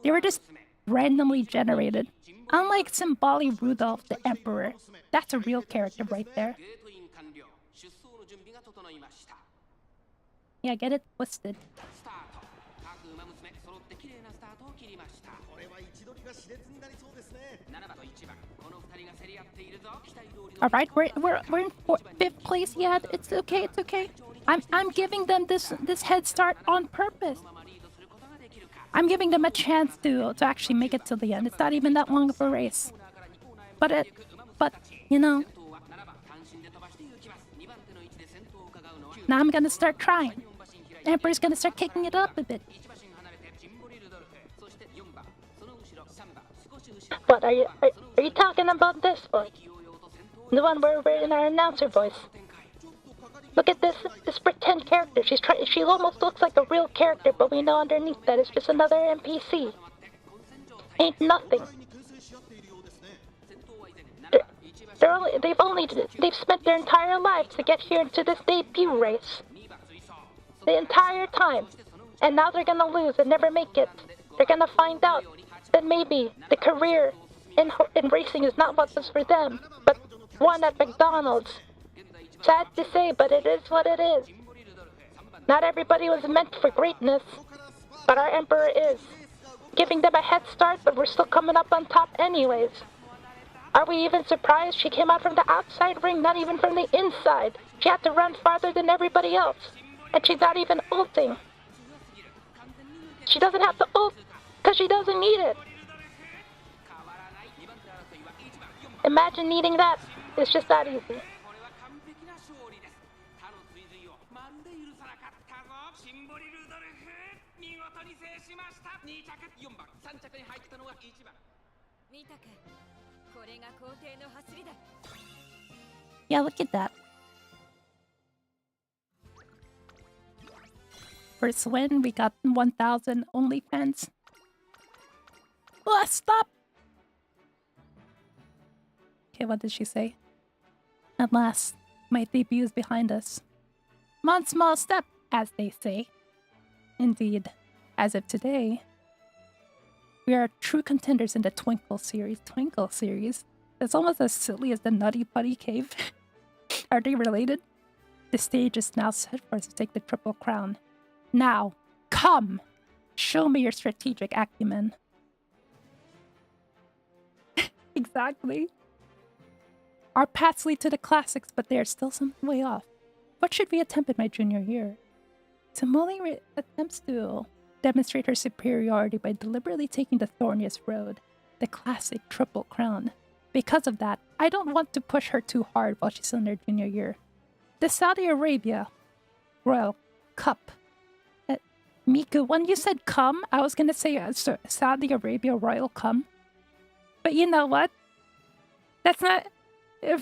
They were just randomly generated. Unlike Symboli Rudolph the Emperor. That's a real character right there. Yeah, get it twisted. Alright, we're in 5th place yet. It's okay, it's okay. I'm giving them this head start on purpose. I'm giving them a chance to actually make it to the end. It's not even that long of a race. But you know. Now I'm gonna start trying. Emperor's gonna start kicking it up a bit. What are you talking about this one? The one where we're in our announcer voice. Look at this pretend character. She almost looks like a real character, but we know underneath that it's just another NPC. Ain't nothing. They've spent their entire lives to get here into this debut race. The entire time. And now they're gonna lose and never make it. They're gonna find out that maybe the career in racing is not what was for them, but one at McDonald's. Sad to say, but it is what it is. Not everybody was meant for greatness, but our Emperor is. Giving them a head start, but we're still coming up on top anyways. Are we even surprised she came out from the outside ring, not even from the inside? She had to run farther than everybody else, and she's not even ulting. She doesn't have to ult, because she doesn't need it. Imagine needing that. It's just that easy. Yeah, look at that. First win, we got 1,000 OnlyFans. Oh, stop! Okay, what did she say? At last, my debut is behind us. One small step, as they say. Indeed, as of today, we are true contenders in the Twinkle series. Twinkle series? That's almost as silly as the Nutty Putty Cave. Are they related? The stage is now set for us to take the Triple Crown. Now, come! Show me your strategic acumen. Exactly. Our paths lead to the classics, but they are still some way off. What should we attempt in my junior year? Tamuli attempts to demonstrate her superiority by deliberately taking the thorniest road, the classic Triple Crown. Because of that, I don't want to push her too hard while she's in her junior year. The Saudi Arabia Royal Cup. Miku, when you said come, I was gonna say Saudi Arabia Royal Come. But you know what? That's not...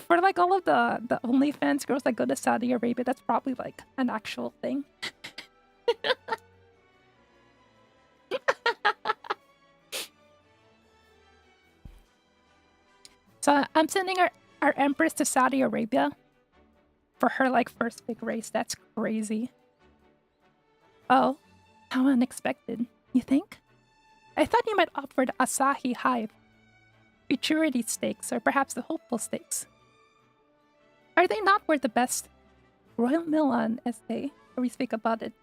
For like all of the OnlyFans girls that go to Saudi Arabia, that's probably like an actual thing. So I'm sending our Empress to Saudi Arabia for her like first big race. That's crazy. Oh, how unexpected. You think? I thought you might opt for the Asahi Hive, Futurity Stakes, or perhaps the Hopeful Stakes. Are they not worth the best? Royal Milan essay, where we speak about it.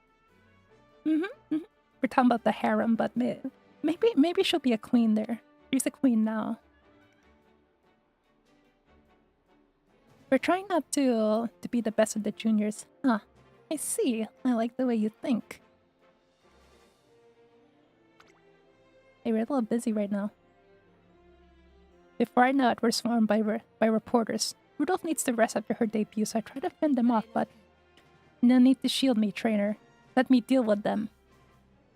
We're talking about the harem, but Maybe she'll be a queen there. She's a queen now. We're trying not to be the best of the juniors. Huh. I see. I like the way you think. Hey, we're a little busy right now. Before I know it, we're swarmed by reporters. Rudolph needs to rest after her debut, so I try to fend them off, but no need to shield me, trainer. Let me deal with them.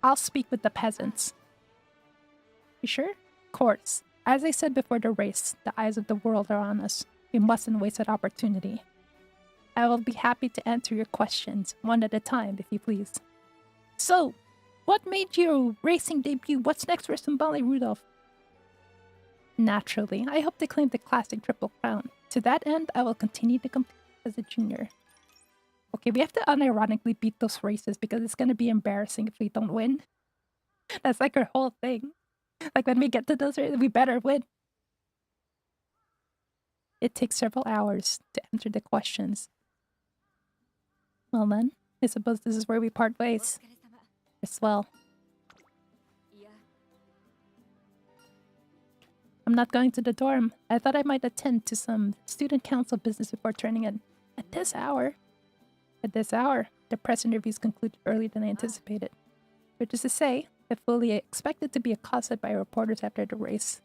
I'll speak with the peasants. You sure? Of course. As I said before the race, the eyes of the world are on us. We mustn't waste that opportunity. I will be happy to answer your questions, one at a time, if you please. So, what made your racing debut? What's next for Simbali Rudolph? Naturally, I hope to claim the classic Triple Crown. To that end, I will continue to compete as a junior. Okay, we have to unironically beat those races because it's going to be embarrassing if we don't win. That's like our whole thing. Like when we get to those races, we better win. It takes several hours to answer the questions. Well then, I suppose this is where we part ways. As well. I'm not going to the dorm. I thought I might attend to some student council business before turning in. At this hour, the press interviews concluded earlier than I anticipated. Which is to say, I fully expected to be accosted by reporters after the race.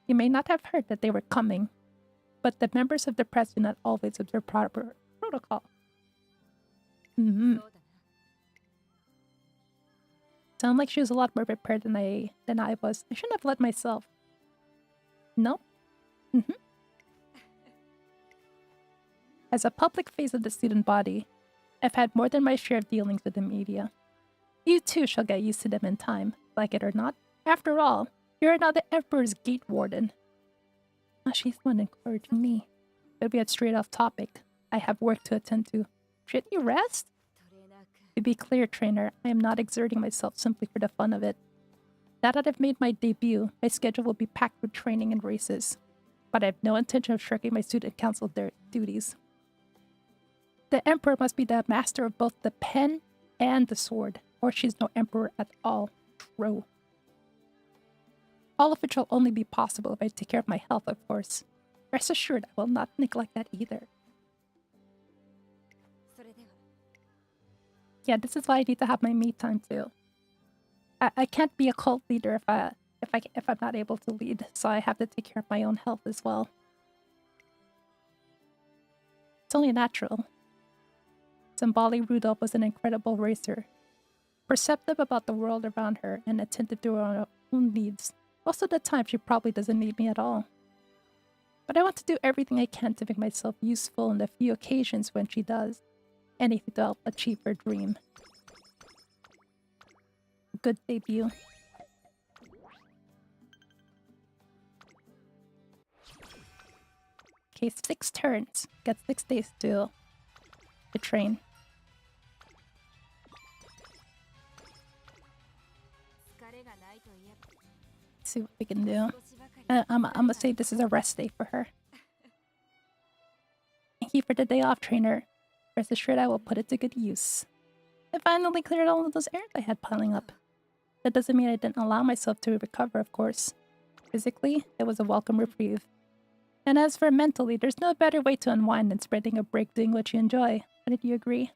You may not have heard that they were coming, but the members of the press do not always observe proper protocol. Sound like she was a lot more prepared than I was. I shouldn't have let myself. Nope. As a public face of the student body, I've had more than my share of dealings with the media. You too shall get used to them in time, like it or not. After all, you're now the Emperor's gate warden. Oh, she's the one encouraging me. But we had straight off topic. I have work to attend to. Shouldn't you rest? To be clear, trainer, I am not exerting myself simply for the fun of it. Now that I've made my debut, my schedule will be packed with training and races. But I have no intention of shirking my student council duties. The Emperor must be the master of both the pen and the sword, or she's no Emperor at all. True. All of which will only be possible if I take care of my health, of course. Rest assured, I will not neglect that either. Yeah, this is why I need to have my me time too. I can't be a cult leader if I'm not able to lead, so I have to take care of my own health as well. It's only natural. Simbali Rudolph was an incredible racer, perceptive about the world around her and attentive to her own needs. Most of the time, she probably doesn't need me at all. But I want to do everything I can to make myself useful in the few occasions when she does. Anything to help achieve her dream. Good debut. Okay, 6 turns. Got 6 days to train. Let's see what we can do. I'm gonna say this is a rest day for her. Thank you for the day off, trainer. Rest assured I will put it to good use. I finally cleared all of those errands I had piling up. That doesn't mean I didn't allow myself to recover, of course. Physically, it was a welcome reprieve. And as for mentally, there's no better way to unwind than spreading a break doing what you enjoy. Wouldn't you agree?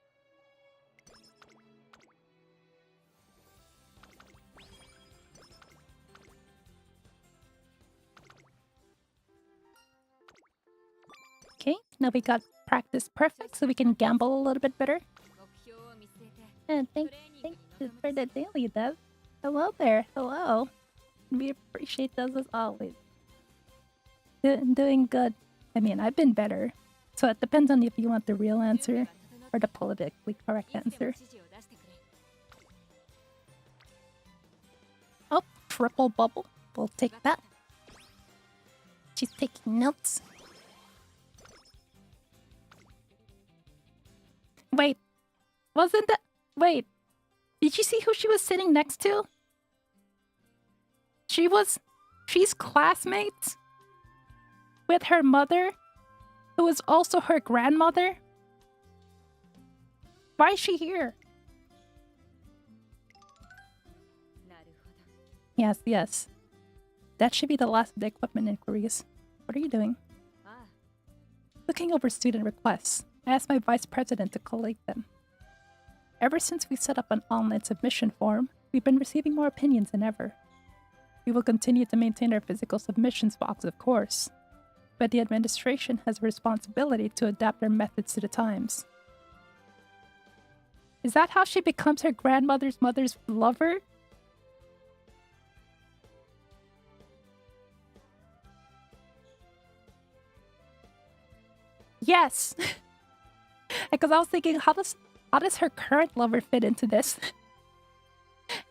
Okay, now we got practice perfect so we can gamble a little bit better. And thank you for the daily, Dev. Hello there, hello. We appreciate those as always. Doing good. I mean, I've been better. So it depends on if you want the real answer or the politically correct answer. Oh, triple bubble. We'll take that. She's taking notes. Wait, wasn't that... Wait, did you see who she was sitting next to? She's classmates with her mother, who is also her grandmother? Why is she here? Yes, yes. That should be the last of the equipment inquiries. What are you doing? Ah. Looking over student requests. I asked my vice president to collate them. Ever since we set up an online submission form, we've been receiving more opinions than ever. We will continue to maintain our physical submissions box, of course, but the administration has a responsibility to adapt their methods to the times. Is that how she becomes her grandmother's mother's lover? Yes! Because I was thinking, how does her current lover fit into this?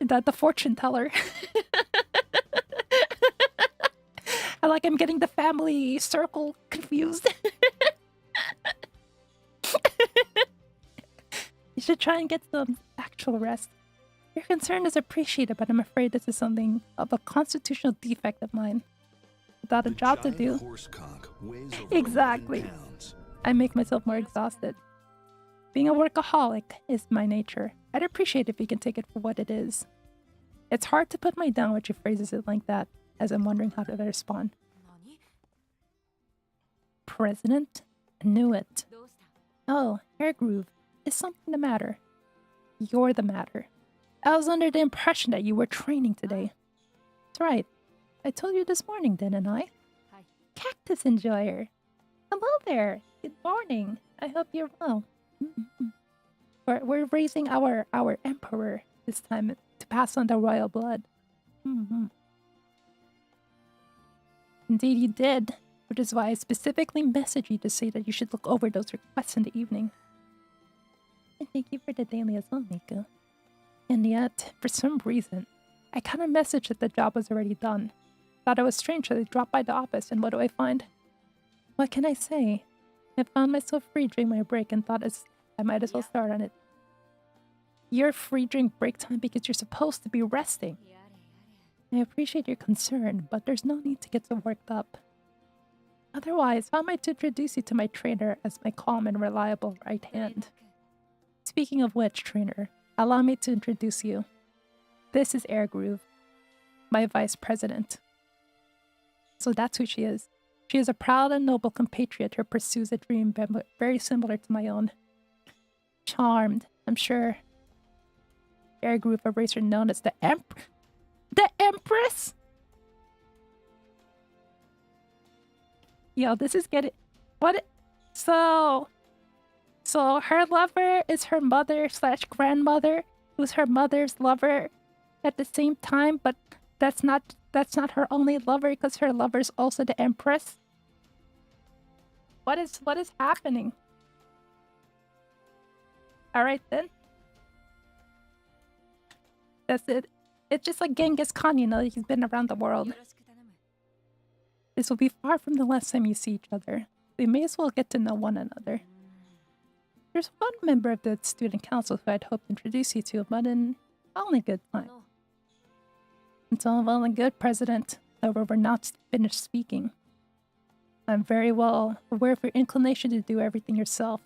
The fortune teller. I'm getting the family circle confused. You should try and get some actual rest. Your concern is appreciated, but I'm afraid this is something of a constitutional defect of mine. Without a job to do, exactly, I make myself more exhausted. Being a workaholic is my nature. I'd appreciate if you can take it for what it is. It's hard to put my down when she phrases it like that, as I'm wondering how to respond. President? I knew it. Oh, Hair Groove. Is something the matter? You're the matter. I was under the impression that you were training today. That's right. I told you this morning, didn't I? Hi. Cactus Enjoyer. Hello there. Good morning. I hope you're well. We're raising our emperor this time to pass on the royal blood. Indeed you did, which is why I specifically messaged you to say that you should look over those requests in the evening. And thank you for the daily as well, Miku. And yet, for some reason, I kind of messaged that the job was already done. Thought it was strange that I dropped by the office, and what do I find? What can I say? I found myself free during my break and thought I might as well start on it. You're free during break time because you're supposed to be resting. I appreciate your concern, but there's no need to get so worked up. Otherwise, how am I to introduce you to my trainer as my calm and reliable right hand? Speaking of which, trainer, allow me to introduce you. This is Air Groove, my vice president. So that's who she is. She is a proud and noble compatriot who pursues a dream very similar to my own. Charmed, I'm sure. Air Groove Eraser known as the Empress? Yo, this is getting... What? So her lover is her mother/grandmother, who's her mother's lover at the same time, but that's not her only lover because her lover's also the Empress. What is happening? Alright then. That's it. It's just like Genghis Khan, you know, he's been around the world. This will be far from the last time you see each other. We may as well get to know one another. There's one member of the student council who I'd hoped to introduce you to, but in only good time. It's all well and good, President. However, we're not finished speaking. I'm very well aware of your inclination to do everything yourself.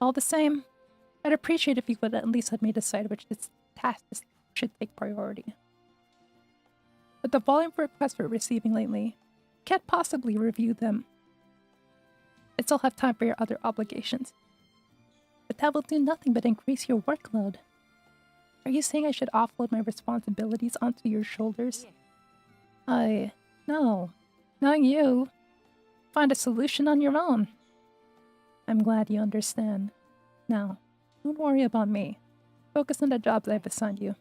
All the same, I'd appreciate if you would at least let me decide which tasks should take priority. With the volume of requests we're receiving lately, can't possibly review them. I still have time for your other obligations. But that will do nothing but increase your workload. Are you saying I should offload my responsibilities onto your shoulders? No. Not you. Find a solution on your own. I'm glad you understand. Now, don't worry about me. Focus on the jobs I've assigned you.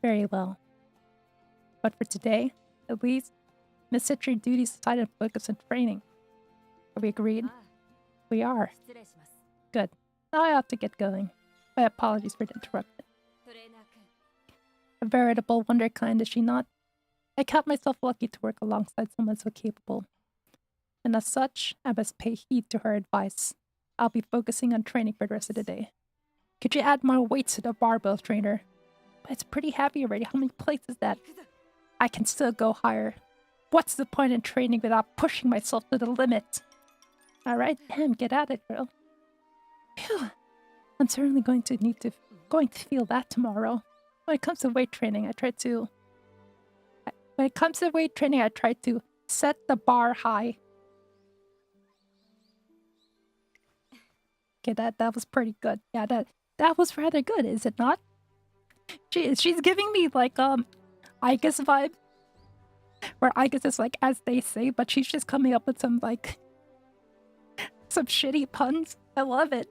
Very well. But for today, at least, let's set your duties aside and focus on training. Are we agreed? We are. Good. Now I ought to get going. My apologies for the interruption. A veritable wonderkind, is she not? I count myself lucky to work alongside someone so capable. And as such, I must pay heed to her advice. I'll be focusing on training for the rest of the day. Could you add more weights to the barbell, trainer? But it's pretty heavy already. How many plates is that? I can still go higher. What's the point in training without pushing myself to the limit? Alright, damn, get at it, girl. Phew. I'm certainly going to feel that tomorrow. When it comes to weight training, I try to When it comes to weight training, I try to set the bar high. Okay, that was pretty good. Yeah, that was rather good, is it not? She's giving me like Igus vibe, where Igus is like as they say, but she's just coming up with some like some shitty puns. I love it.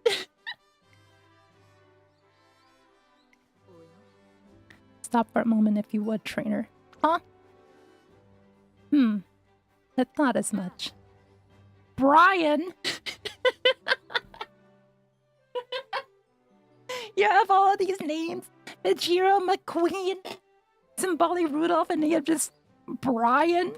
Stop for a moment if you would, trainer. Huh? That's not as much. Brian! You have all of these names. Majiro McQueen, Zimbali Rudolph, and you have just Brian.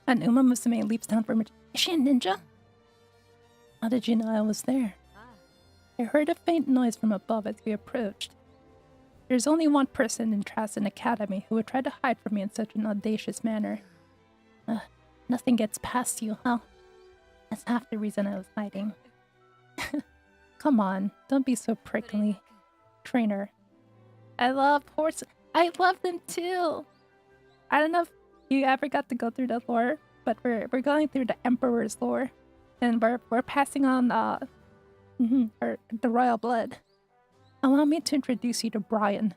And Uma Musume leaps down from her. Is she a ninja? How did you know I was there? I heard a faint noise from above as we approached. There's only one person in Trasen Academy who would try to hide from me in such an audacious manner. Nothing gets past you, huh? That's half the reason I was hiding. Come on, don't be so prickly. Trainer. I love horses. I love them too. I don't know if you ever got to go through the lore, but we're going through the Emperor's lore. And we're passing on the royal blood. Allow me to introduce you to Brian.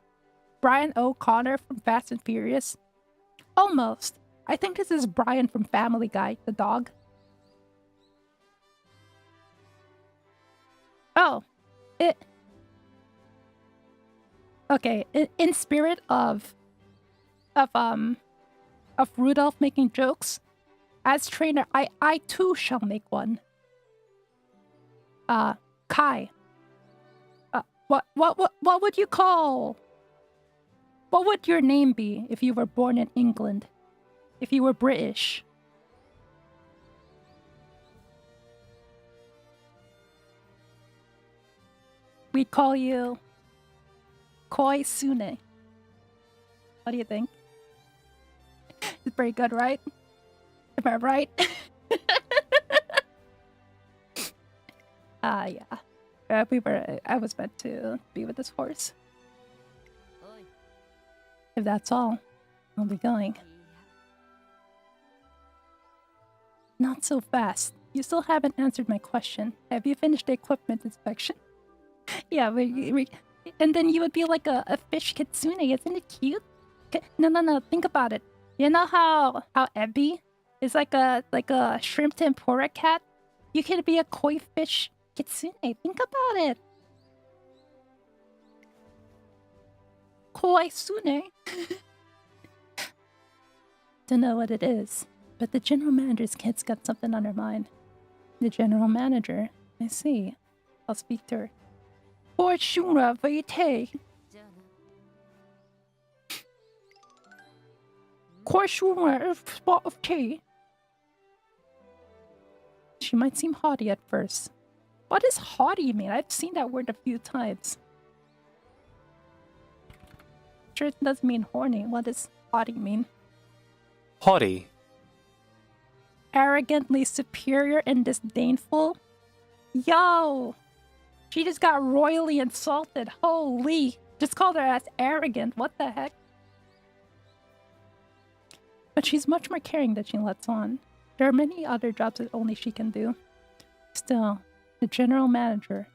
Brian O'Connor from Fast and Furious. Almost. I think this is Brian from Family Guy, the dog. Oh. Okay, in spirit of Rudolph making jokes, as trainer, I too shall make one. Kai. What would you call? What would your name be if you were born in England? If you were British? We'd call you Koisune. What do you think? It's pretty good, right? Am I right? Yeah. I was meant to be with this horse. If that's all, I'll be going. Not so fast. You still haven't answered my question. Have you finished the equipment inspection? Yeah, and then you would be like a fish kitsune. Isn't it cute? No. Think about it. You know how Ebby is like a shrimp tempura cat? You could be a koi fish kitsune. Think about it. Koisune. Don't know what it is, but the general manager's kid's got something on her mind. The general manager? I see. I'll speak to her. Fortuna Vitae. Fortuna spot of tea. She might seem haughty at first. What does haughty mean? I've seen that word a few times. Sure, it doesn't mean horny. What does haughty mean? Haughty. Arrogantly superior and disdainful? Yo! She just got royally insulted. Holy! Just called her ass arrogant. What the heck? But she's much more caring than she lets on. There are many other jobs that only she can do. Still, the general manager.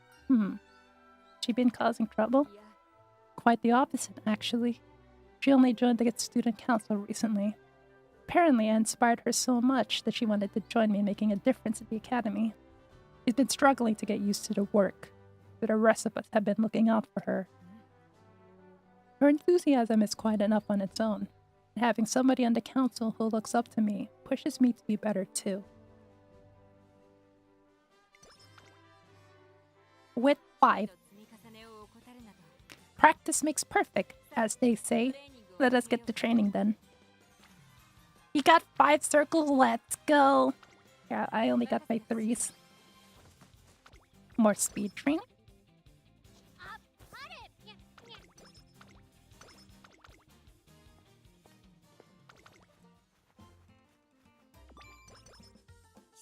She been causing trouble? Quite the opposite, actually. She only joined the student council recently. Apparently, I inspired her so much that she wanted to join me in making a difference at the academy. She's been struggling to get used to the work, but the rest of us have been looking out for her. Her enthusiasm is quite enough on its own, and having somebody on the council who looks up to me pushes me to be better too. With 5. Practice makes perfect, as they say. Let us get to training then. You got 5 circles, let's go! Yeah, I only got my 3s. More speed training.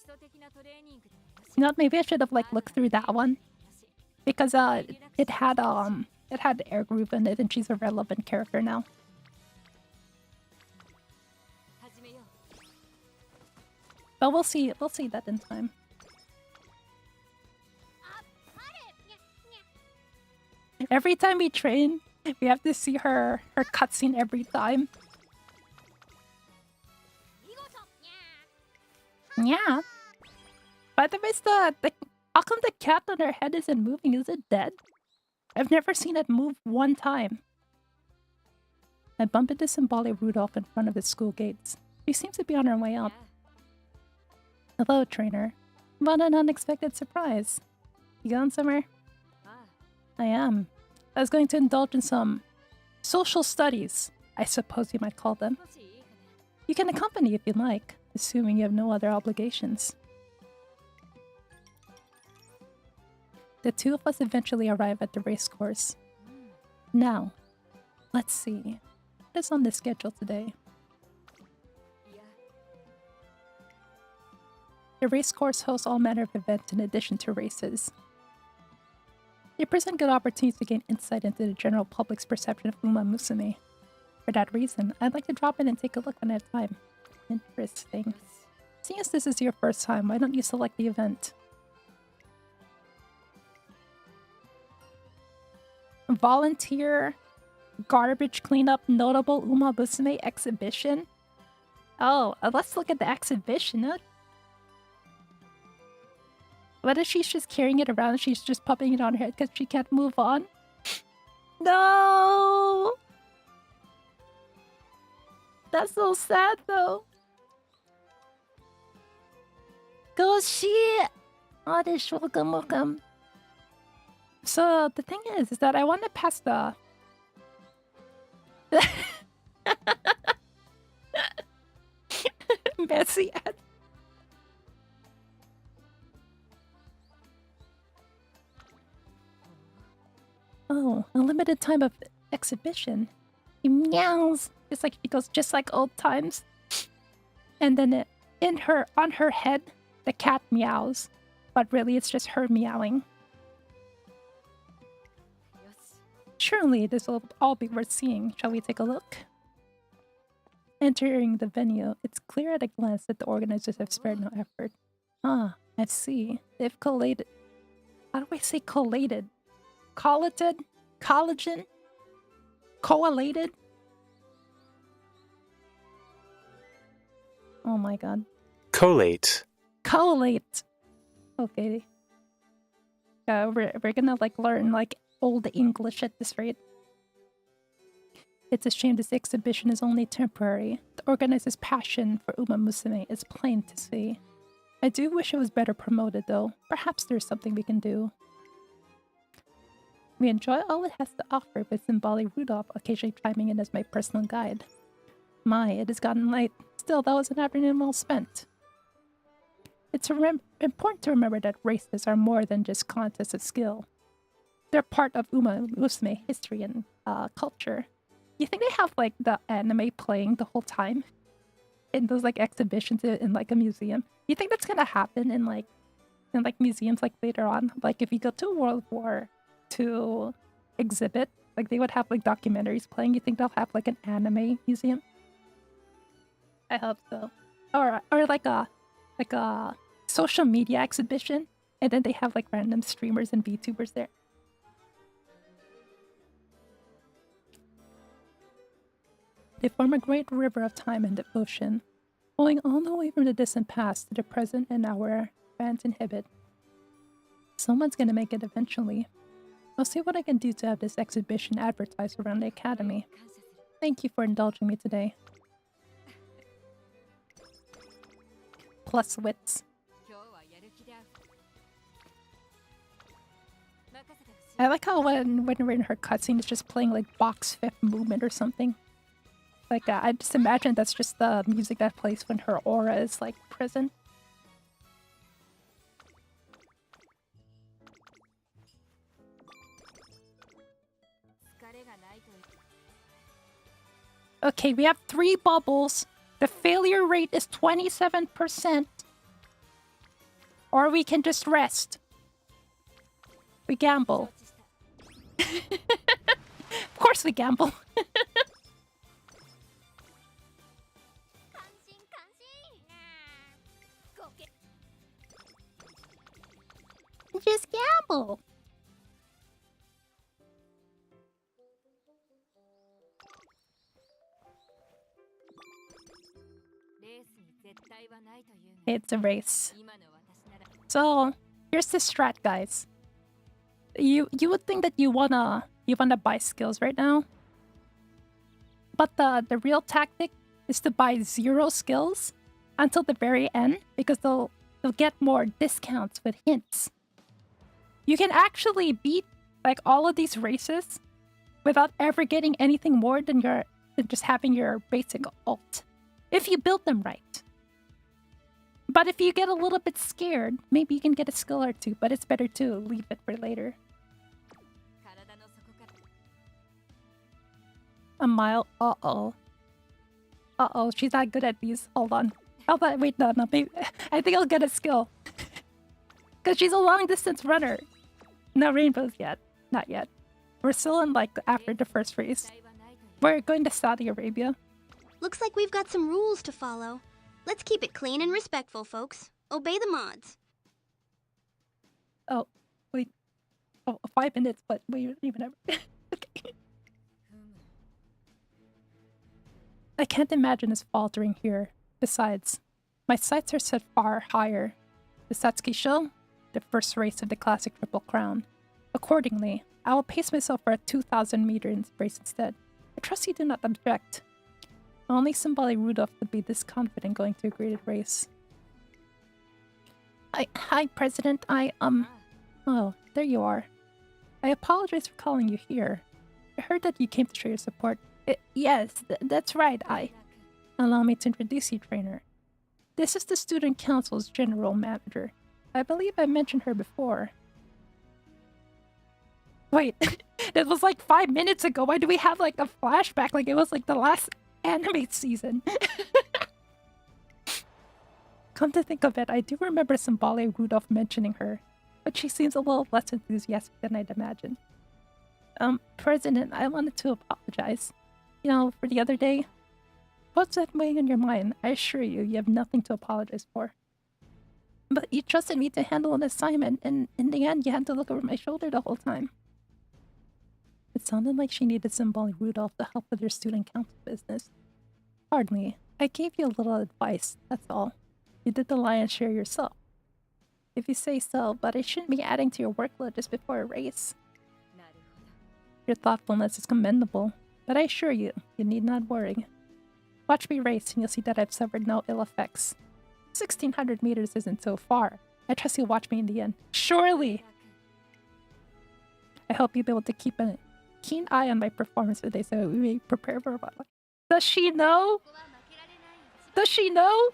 You know what, maybe I should have like looked through that one. Because it had Air Groove in it and she's a relevant character now. But we'll see that in time. Every time we train, we have to see her cutscene every time. Yeah. By the way, how come the cat on her head isn't moving? Is it dead? I've never seen it move one time. I bump into Symbolic Rudolph in front of his school gates. She seems to be on her way up. Hello, trainer. What an unexpected surprise. You going somewhere? I am. I was going to indulge in some social studies, I suppose you might call them. You can accompany if you'd like, assuming you have no other obligations. The two of us eventually arrive at the racecourse. Now, let's see. What is on the schedule today? The racecourse hosts all manner of events in addition to races. They present good opportunities to gain insight into the general public's perception of Uma Musume. For that reason, I'd like to drop in and take a look on at a time. Interesting. Seeing as this is your first time, why don't you select the event? Volunteer garbage cleanup notable Uma Musume exhibition? Oh, let's look at the exhibition. What if she's just carrying it around and she's just popping it on her head because she can't move on? No! That's so sad though. Go shit! Oh, this welcome. So the thing is that I want to pass the... Messy ad. Oh, a limited time of exhibition. He meows. It's like she goes just like old times. And then on her head, the cat meows. But really it's just her meowing. Surely this will all be worth seeing. Shall we take a look? Entering the venue, it's clear at a glance that the organizers have spared no effort. Ah, I see. They've collated... How do I say collated? Collated? Collagen? Collated? Oh my god. Collate. Collate! Okay. We're gonna like learn like old English at this rate. It's a shame this exhibition is only temporary. The organizer's passion for Uma Musume is plain to see. I do wish it was better promoted though. Perhaps there's something we can do. We enjoy all it has to offer, with Symbolic Rudolph occasionally chiming in as my personal guide. My, it has gotten late. Still, that was an afternoon well spent. It's important to remember that races are more than just contests of skill. They're part of Uma Musume history and culture. You think they have like the anime playing the whole time in those like exhibitions in like a museum? You think that's gonna happen in like museums like later on? Like if you go to World War II exhibit, like they would have like documentaries playing. You think they'll have like an anime museum? I hope so. Or like a social media exhibition, and then they have like random streamers and VTubers there. They form a great river of time and devotion, flowing all the way from the distant past to the present and our fans inhibit. Someone's gonna make it eventually. I'll see what I can do to have this exhibition advertised around the academy. Thank you for indulging me today. Plus wits. I like how when we're in her cutscene, it's just playing like Box Fifth Movement or something. Like, I just imagine that's just the music that plays when her aura is, like, present. Okay, we have 3 bubbles. The failure rate is 27%. Or we can just rest. We gamble. Of course we gamble. Just gamble. It's a race. So here's the strat, guys. You would think that you wanna buy skills right now, but the real tactic is to buy 0 skills until the very end, because they'll get more discounts with hints. You can actually beat like all of these races without ever getting anything more than just having your basic ult, if you build them right. But if you get a little bit scared, maybe you can get a skill or 2, but it's better to leave it for later. A mile. Uh-oh. Uh-oh, she's not good at these. Hold on. How about, wait, no, maybe, I think I'll get a skill. Because she's a long-distance runner. No rainbows yet. Not yet. We're still in, like, after the first race. We're going to Saudi Arabia. Looks like we've got some rules to follow. Let's keep it clean and respectful, folks. Obey the mods. Oh, wait. Oh, 5 minutes, but we don't even have... Okay. I can't imagine us faltering here. Besides, my sights are set far higher. The Satsuki Show, the first race of the classic Triple Crown. Accordingly, I will pace myself for a 2,000 meter race instead. I trust you do not object. Only Symbolic Rudolph would be this confident going to a graded race. Hi, President. Oh, there you are. I apologize for calling you here. I heard that you came to show your support. Yes, that's right, Allow me to introduce you, trainer. This is the Student Council's General Manager. I believe I mentioned her before. Wait, that was like 5 minutes ago. Why do we have like a flashback like it was like the last anime season? Come to think of it, I do remember Symbolic Rudolph mentioning her, but she seems a little less enthusiastic than I'd imagined. President, I wanted to apologize. You know, for the other day. What's that weighing on your mind? I assure you, you have nothing to apologize for. But you trusted me to handle an assignment, and in the end, you had to look over my shoulder the whole time. It sounded like she needed Symbolic Rudolph to help with your student council business. Pardon me, I gave you a little advice, that's all. You did the lion's share yourself. If you say so, but I shouldn't be adding to your workload just before a race. Your thoughtfulness is commendable, but I assure you, you need not worry. Watch me race and you'll see that I've suffered no ill effects. 1,600 meters isn't so far. I trust you'll watch me in the end. Surely! I hope you'll be able to keep a keen eye on my performance today so we may prepare for what. Does she know? Does she know?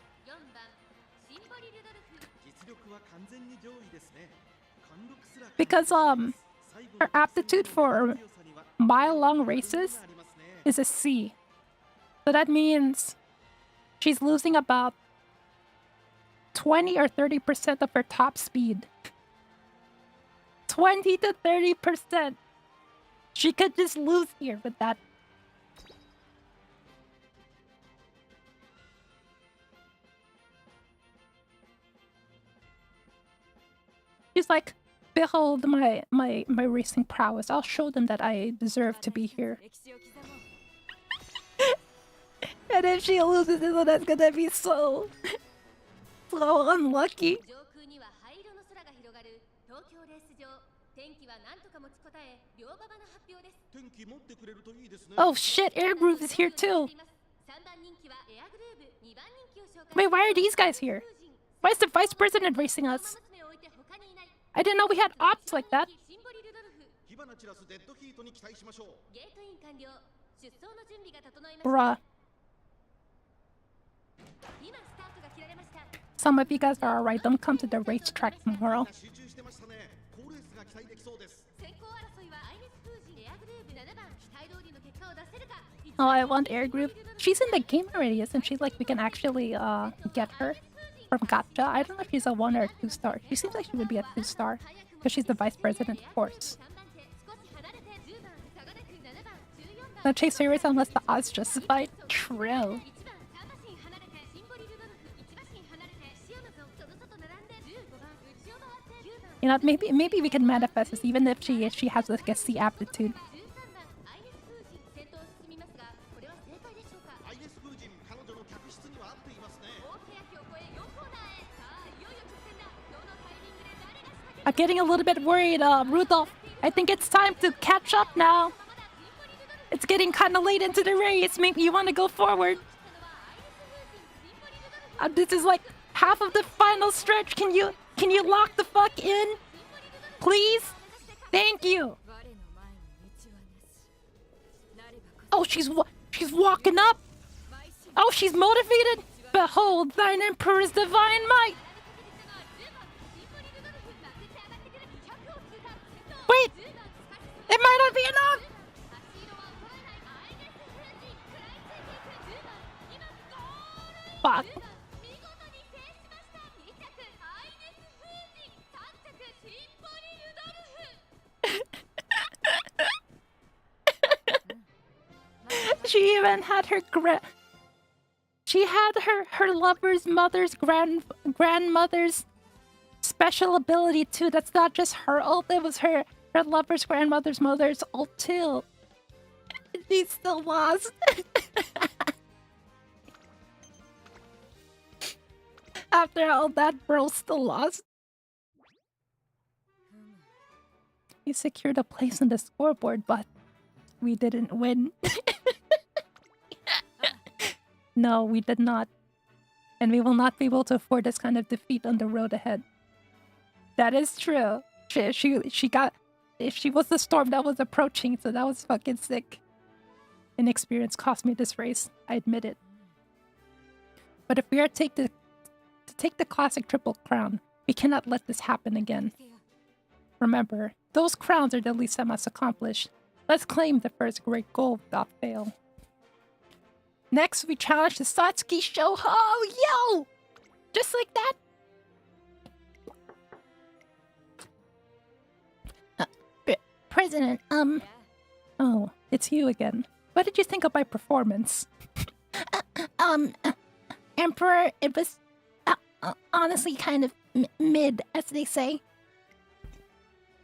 Because, her aptitude for mile-long races is a C. So that means she's losing about 20 or 30% of her top speed. 20 to 30%. She could just lose here with that. She's like, behold my racing prowess. I'll show them that I deserve to be here. And if she loses, then that's gonna be so unlucky. Oh shit, Air Groove is here too. Wait, why are these guys here? Why is the Vice President racing us? I didn't know we had ops like that. Bruh. Some of you guys are alright, don't come to the racetrack tomorrow. Oh, I want Air Group. She's in the game already, isn't she? Like, we can actually, get her. from Gotcha. I don't know if she's a 1 or a 2-star. She seems like she would be a 2-star. Because she's the vice president, of course. No chase favorites unless the odds justify. True. You know, maybe we can manifest this even if she has like a C aptitude. I'm getting a little bit worried, Rudolph. I think it's time to catch up now. It's getting kind of late into the race. Maybe you want to go forward. This is like half of the final stretch. Can you lock the fuck in? Please? Thank you. Oh, she's walking up. Oh, she's motivated. Behold, thine emperor's divine might. Wait! It might not be enough! Fuck. She even had her her lover's mother's grandmother's special ability too. That's not just her ult, it was her lover's grandmother's mother's ult too. She still lost. After all that, bro still lost. We secured a place on the scoreboard, but we didn't win. No, we did not. And we will not be able to afford this kind of defeat on the road ahead. That is true. She got... If she was the storm that was approaching, so that was fucking sick. Inexperience cost me this race, I admit it. But if we are to take the classic triple crown, we cannot let this happen again. Remember, those crowns are the least I must accomplish. Let's claim the first great goal without fail. Next, we challenge the Satsuki Shouho! Yo! Just like that? President, Oh, it's you again. What did you think of my performance? Emperor, it was honestly kind of mid, as they say.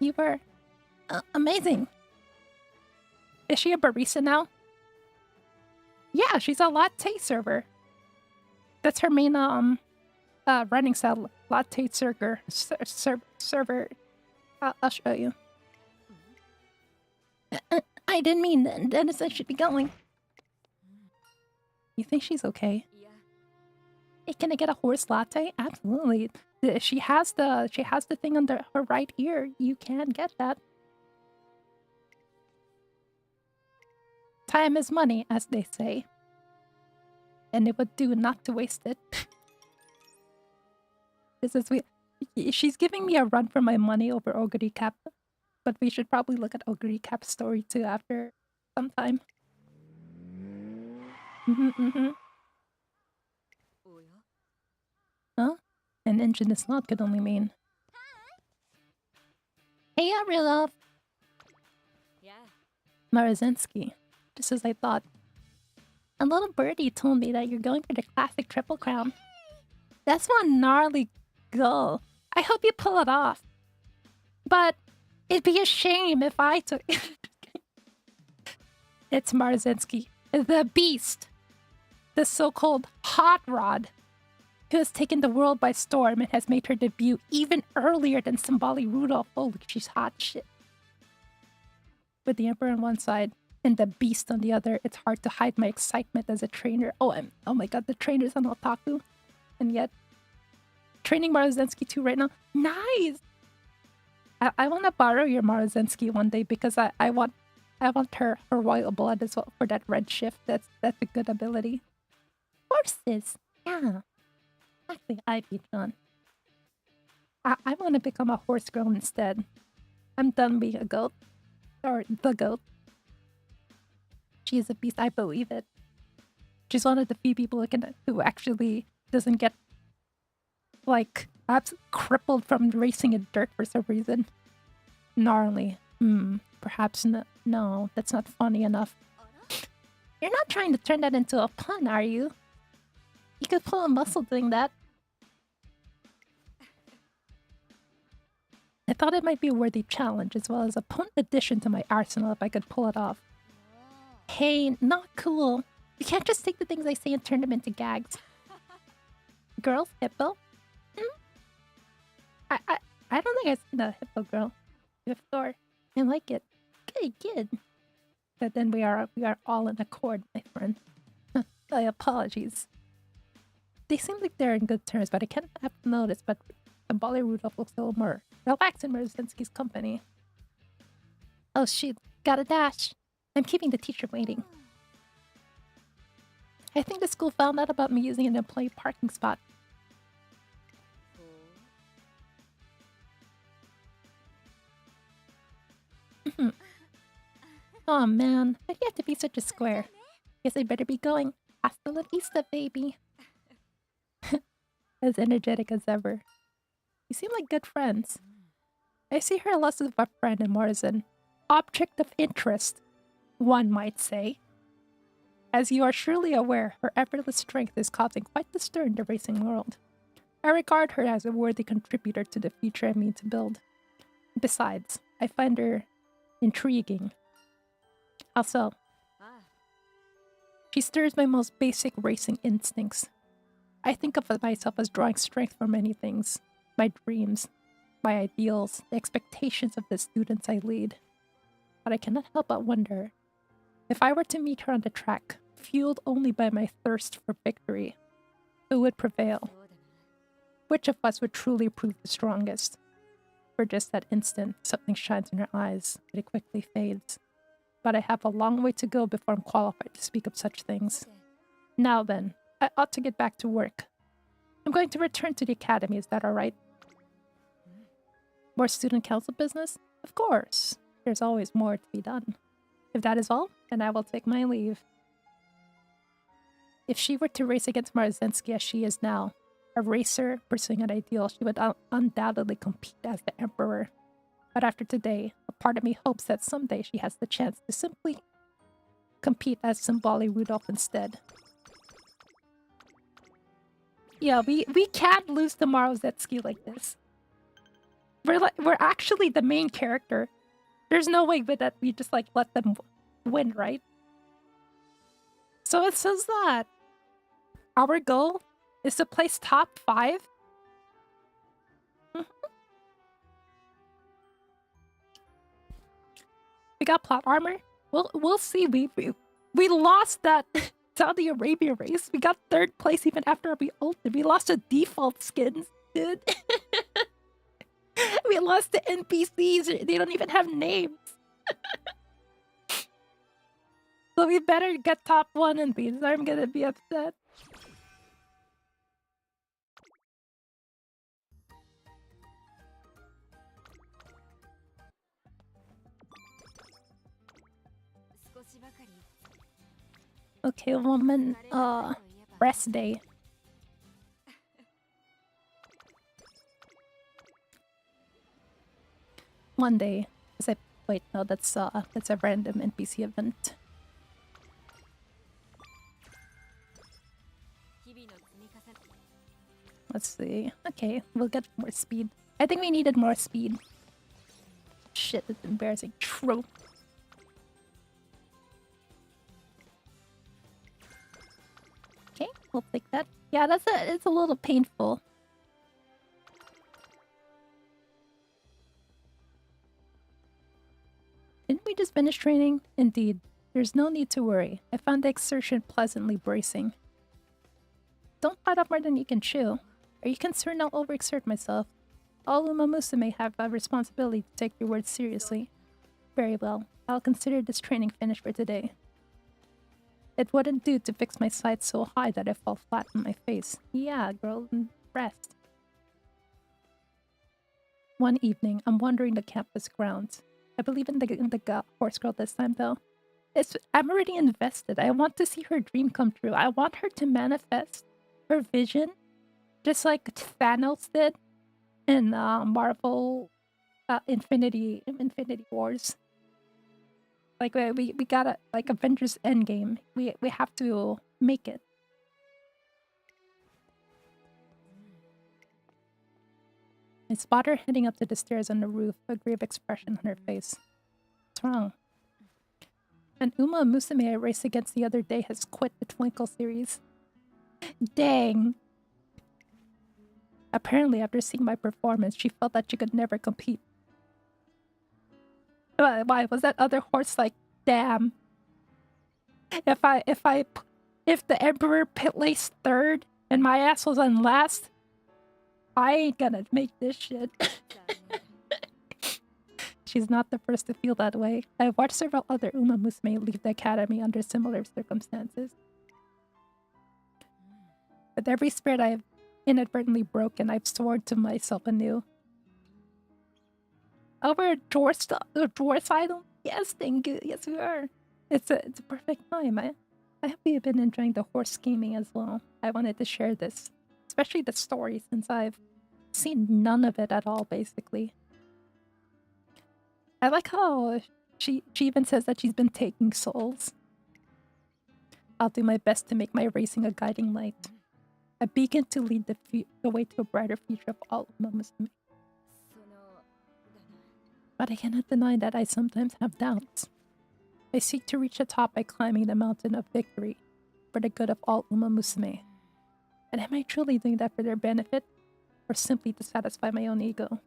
You were amazing. Is she a barista now? Yeah, she's a latte server. That's her main running style. Latte server. I'll show you. I didn't mean that. Dennis, I should be going. You think she's okay? Yeah. Hey, can I get a horse latte? Absolutely. She has the thing under her right ear. You can get that. Time is money, as they say. And it would do not to waste it. This is she's giving me a run for my money over Ogre Cap. But we should probably look at Ogre Cap's story too after some time. Huh? An engine is not could only mean. Hey, Rudolph! Yeah. Marazinski. Just as I thought. A little birdie told me that you're going for the classic triple crown. That's one gnarly goal. I hope you pull it off. But it'd be a shame if I took... It's Marzinski, the beast. The so-called Hot Rod, who has taken the world by storm and has made her debut even earlier than Symboli Rudolph. Oh, look, she's hot shit. With the Emperor on one side and the beast on the other, it's hard to hide my excitement as a trainer. Oh my god, the trainer's on Otaku. And yet, training Marzinski too right now. Nice! I want to borrow your Marzinski one day because I want her royal blood as well for that red shift. That's a good ability. Horses, yeah. Actually, I'd be done. I want to become a horse girl instead. I'm done being a goat, or the goat. She is a beast. I believe it. She's one of the few people who actually doesn't get like crippled from racing in dirt for some reason. Gnarly. Perhaps no, that's not funny enough. You're not trying to turn that into a pun, are you? You could pull a muscle doing that. I thought it might be a worthy challenge as well as a potent addition to my arsenal if I could pull it off. Hey, not cool. You can't just take the things I say and turn them into gags. Girls, hippo? I don't think I've seen a hippo girl before. I like it. Good. But then we are all in accord, my friend. My apologies. They seem like they're in good terms, but I can't have noticed. But Bolly Rudolph looks a little more relaxed in Mrozinski's company. Oh shoot, gotta dash. I'm keeping the teacher waiting. I think the school found out about me using an employee parking spot. Oh man, why do you have to be such a square? Guess I better be going. Hasta la vista, baby. As energetic as ever. You seem like good friends. I see her less of a friend and more as an object of interest, one might say. As you are surely aware, her effortless strength is causing quite the stir in the racing world. I regard her as a worthy contributor to the future I mean to build. Besides, I find her intriguing. How so? She stirs my most basic racing instincts. I think of myself as drawing strength from many things. My dreams, my ideals, the expectations of the students I lead. But I cannot help but wonder, if I were to meet her on the track, fueled only by my thirst for victory, who would prevail? Which of us would truly prove the strongest? For just that instant, something shines in her eyes, but it quickly fades. But I have a long way to go before I'm qualified to speak of such things. Now then, I ought to get back to work. I'm going to return to the academy, is that alright? More student council business? Of course. There's always more to be done. If that is all, then I will take my leave. If she were to race against Mrozinski as she is now, a racer pursuing an ideal, she would undoubtedly compete as the Emperor. But after today, a part of me hopes that someday she has the chance to simply compete as Symboli Rudolph instead. Yeah, we can't lose to Mrozinski like this. We're actually the main character. There's no way that we just like let them win, right? So it says that our goal is to place top 5. We got plot armor. We'll see. We lost that Saudi Arabia race. We got 3rd place even after we ulted. We lost to default skins, dude. We lost to NPCs. They don't even have names. So we better get top 1 and beat. I'm gonna be upset. Okay, woman, rest day. One day. Wait, no, that's a random NPC event. Let's see. Okay, we'll get more speed. I think we needed more speed. Shit, that's embarrassing. True. Okay, we'll take that. Yeah, it's a little painful. Didn't we just finish training? Indeed. There's no need to worry. I found the exertion pleasantly bracing. Don't bite off more than you can chew. Are you concerned I'll overexert myself? All Umamusu may have a responsibility to take your words seriously. Very well. I'll consider this training finished for today. It wouldn't do to fix my sights so high that I fall flat on my face. Yeah, girl, rest. One evening, I'm wandering the campus grounds. I believe in the horse girl this time, though. I'm already invested. I want to see her dream come true. I want her to manifest her vision just like Thanos did in Marvel Infinity Wars. Like we gotta, like Avengers Endgame. We have to make it. I spot her heading up to the stairs on the roof, a grave expression on her face. What's wrong? And Uma Musume I raced against the other day has quit the Twinkle series. Dang. Apparently, after seeing my performance, she felt that she could never compete. Why was that other horse like, damn? If the Emperor placed third and my ass was on last, I ain't gonna make this shit. She's not the first to feel that way. I've watched several other Uma Musume leave the academy under similar circumstances. With every spirit I've inadvertently broken, I've sworn to myself anew. Over a Dwarf's idol? Yes, thank you. Yes, we are. It's a perfect time. I hope you've been enjoying the horse scheming as well. I wanted to share this, especially the story, since I've seen none of it at all, basically. I like how she even says that she's been taking souls. I'll do my best to make my racing a guiding light, a beacon to lead the way to a brighter future of all Uma Musume. But I cannot deny that I sometimes have doubts. I seek to reach the top by climbing the mountain of victory for the good of all Uma Musume. And am I truly doing that for their benefit, or simply to satisfy my own ego?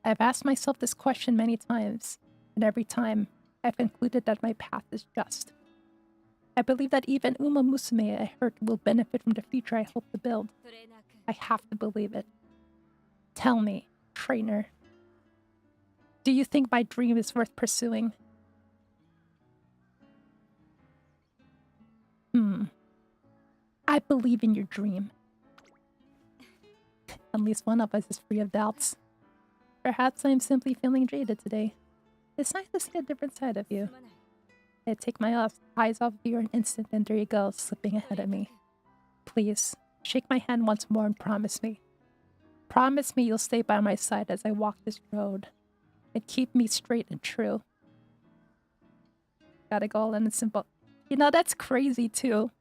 I've asked myself this question many times, and every time I've concluded that my path is just. I believe that even Uma Musume I hurt will benefit from the future I hope to build. I have to believe it. Tell me, trainer. Do you think my dream is worth pursuing? I believe in your dream. At least one of us is free of doubts. Perhaps I'm simply feeling jaded today. It's nice to see a different side of you. I take my eyes off you an instant and there you go, slipping ahead of me. Please, shake my hand once more and promise me. Promise me you'll stay by my side as I walk this road. And keep me straight and true. Gotta go all in and simple. You know, that's crazy too.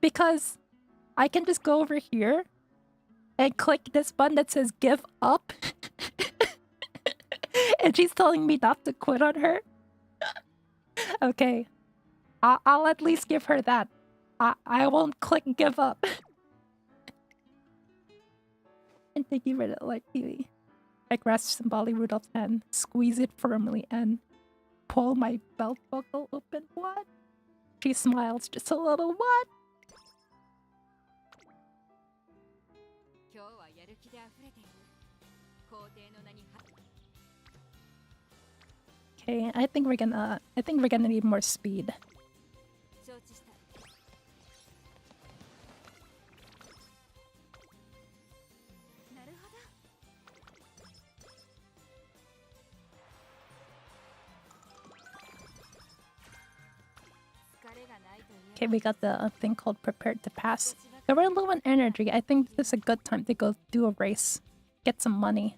Because I can just go over here and click this button that says give up. And she's telling me not to quit on her. Okay. I'll at least give her that. I won't click give up. And thank you for the like, Kiwi. I grasp Symboli Rudolph's hand, squeeze it firmly, and pull my belt buckle open. What? She smiles just a little. What? Okay, I think we're gonna need more speed. Okay, we got the thing called Prepared to Pass. So we're low on energy. I think this is a good time to go do a race. Get some money.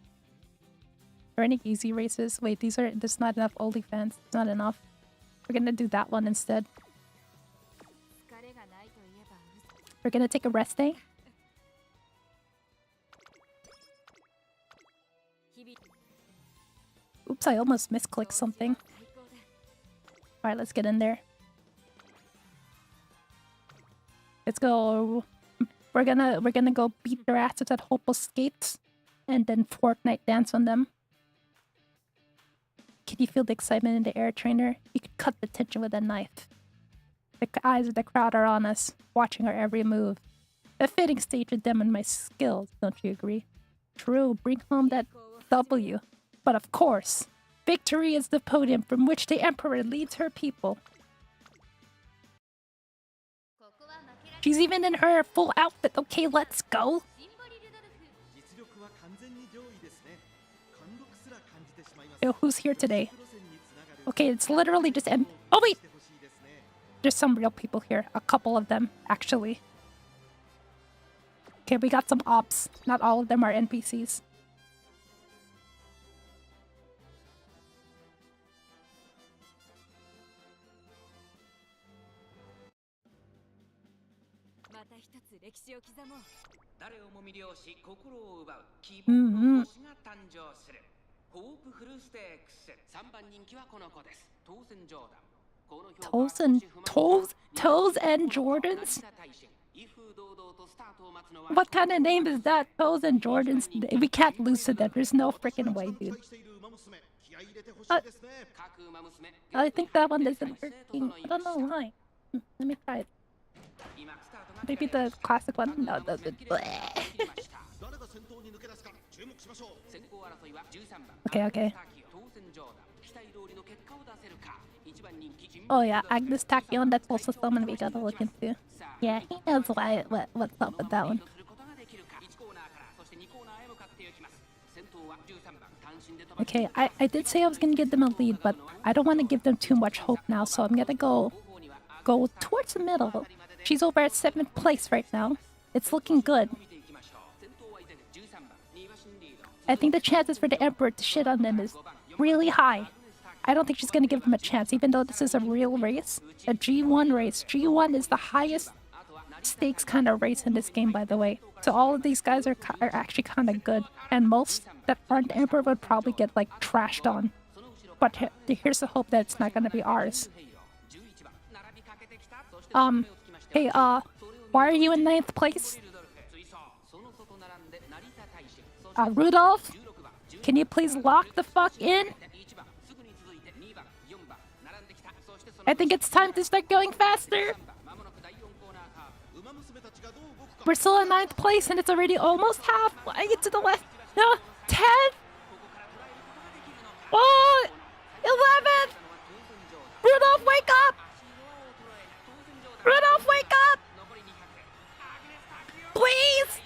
Are there any easy races? Wait, there's not enough OnlyFans. It's not enough. We're gonna do that one instead. We're gonna take a rest day. Oops, I almost misclicked something. Alright, let's get in there. Let's go. We're gonna go beat their asses at Hoppo Skates and then Fortnite dance on them. Can you feel the excitement in the air, trainer? You could cut the tension with a knife. The eyes of the crowd are on us, watching our every move. A fitting stage to demonstrate my skills, don't you agree? True, bring home that W. But of course, victory is the podium from which the Emperor leads her people. She's even in her full outfit. Okay, let's go. Yo, who's here today? Okay, it's literally just oh wait! There's some real people here. A couple of them, actually. Okay, we got some ops. Not all of them are NPCs. Toes and Jordans? What kind of name is that? Toes and Jordans? We can't lose to them. There's no freaking way, dude. I think that one isn't working. I don't know why. Let me try it. Maybe the classic one? No, it doesn't. Okay. Oh yeah, Agnes Tachyon, that's also someone we gotta look into. Yeah, he knows what's up with that one. Okay, I did say I was gonna give them a lead, but I don't want to give them too much hope now, so I'm gonna go towards the middle. She's over at 7th place right now. It's looking good. I think the chances for the Emperor to shit on them is really high. I don't think she's gonna give them a chance, even though this is a real race. A G1 race. G1 is the highest stakes kind of race in this game, by the way. So all of these guys are actually kind of good. And most that aren't Emperor would probably get, like, trashed on. But here's the hope that it's not gonna be ours. Hey, why are you in 9th place? Rudolph? Can you please lock the fuck in? I think it's time to start going faster. We're still in 9th place and it's already almost halfway to the left. No, 10? Oh, 11th! Rudolph, wake up! Rudolph, wake up! Please!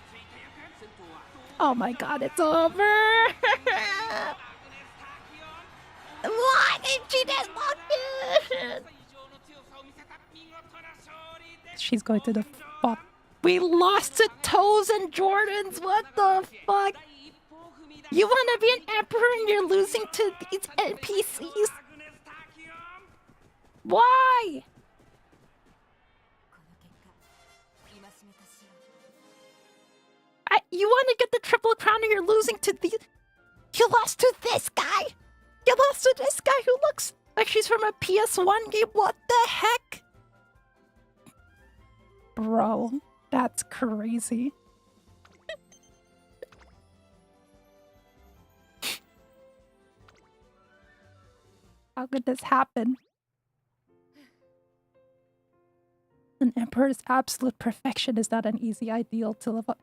Oh my god, it's over! Why did she just lock in? She's going to the fuck. We lost to Toes and Jordans. What the fuck? You want to be an emperor and you're losing to these NPCs? Why? You want to get the triple crown and you're losing to these... You lost to this guy! You lost to this guy who looks like she's from a PS1 game. What the heck? Bro, that's crazy. How could this happen? An emperor's absolute perfection is not an easy ideal to live up.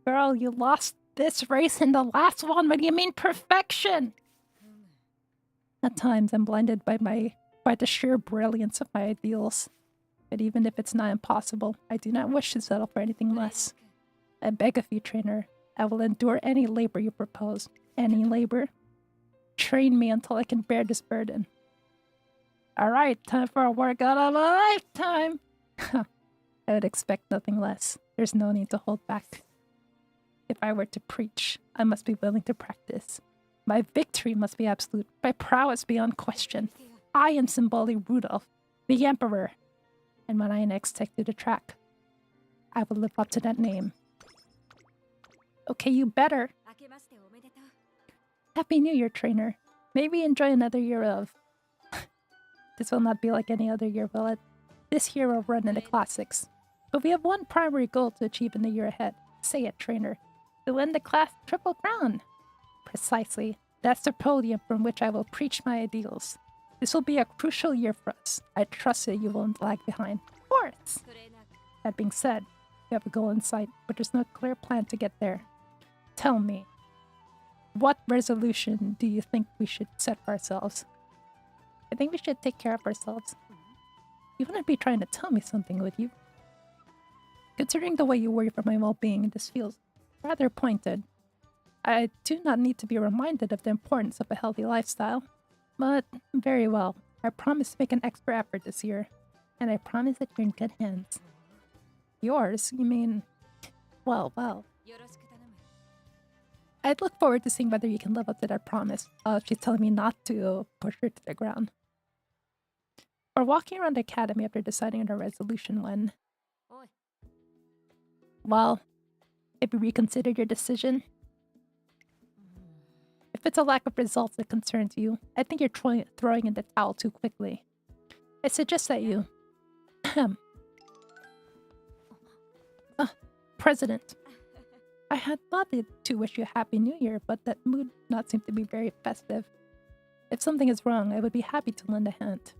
Girl, you lost this race in the last one. What do you mean perfection? At times, I'm blinded by the sheer brilliance of my ideals. But even if it's not impossible, I do not wish to settle for anything less. I beg of you, trainer, I will endure any labor you propose. Any labor. Train me until I can bear this burden. Alright, time for a workout of a lifetime! I would expect nothing less. There's no need to hold back. If I were to preach, I must be willing to practice. My victory must be absolute, my prowess beyond question. I am Symboli Rudolph, the Emperor. And when I next take to the track, I will live up to that name. Okay, you better. Happy New Year, trainer. Maybe enjoy another year of... This will not be like any other year, will it? This year will run in the classics. But we have one primary goal to achieve in the year ahead. Say it, trainer. To win the class Triple Crown. Precisely. That's the podium from which I will preach my ideals. This will be a crucial year for us. I trust that you won't lag behind. Of course! That being said, you have a goal in sight, but there's no clear plan to get there. Tell me, what resolution do you think we should set for ourselves? I think we should take care of ourselves. You wouldn't be trying to tell me something, would you? Considering the way you worry for my well-being, this feels rather pointed. I do not need to be reminded of the importance of a healthy lifestyle. But, very well. I promise to make an extra effort this year. And I promise that you're in good hands. Yours? You mean... Well, well. よろしく頼む。 I'd look forward to seeing whether you can live up to that promise. Oh, she's telling me not to push her to the ground. We're walking around the academy after deciding on a resolution when... おい、 Well, have you reconsidered your decision? If it's a lack of results that concerns you, I think you're throwing in the towel too quickly. I suggest that you... President. I had thought to wish you a happy new year, but that mood did not seem to be very festive. If something is wrong, I would be happy to lend a hand.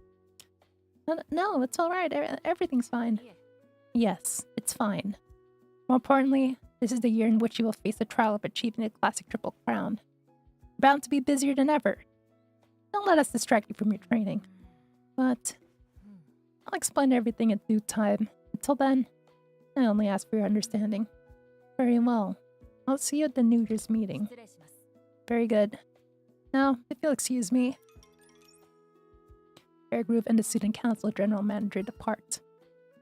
No, it's alright. Everything's fine. いえ、 Yes, it's fine. More importantly, this is the year in which you will face the trial of achieving the classic Triple Crown. Bound to be busier than ever. Don't let us distract you from your training. But I'll explain everything in due time. Until then, I only ask for your understanding. Very well. I'll see you at the New Year's meeting. 失礼します。 Very good. Now, if you'll excuse me. Fairgroove and the student council general manager depart.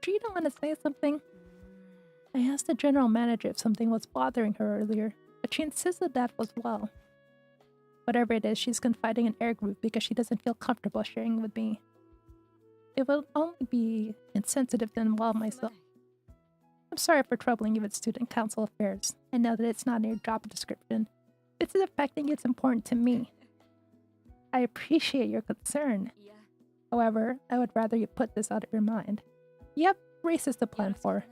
You don't want to say something? I asked the general manager if something was bothering her earlier, but she insisted that was well. Whatever it is, she's confiding in Airgroup because she doesn't feel comfortable sharing with me. It will only be insensitive to involve myself. I'm sorry for troubling you with student council affairs. I know that it's not in your job description. If this is affecting you, it's important to me. I appreciate your concern. いや、 However, I would rather you put this out of your mind. You have races to plan for.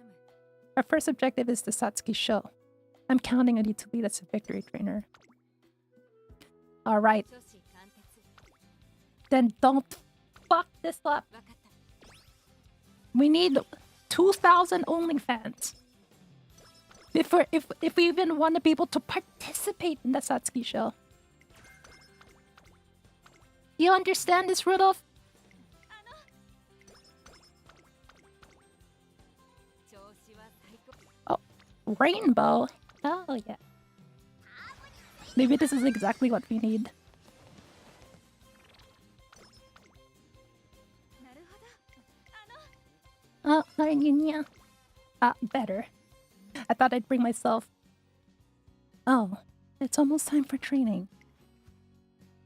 Our first objective is the Satsuki show. I'm counting on you to lead us to victory, trainer. Alright, 調子貫徹。 then don't fuck this up. わかった。 We need 2,000 OnlyFans. If we even want to be able to participate in the Satsuki show. You understand this, Rudolph? 調子は最高。 Rainbow? Oh, yeah. Maybe this is exactly what we need. なるほど。 Better. I thought I'd bring myself. Oh, it's almost time for training.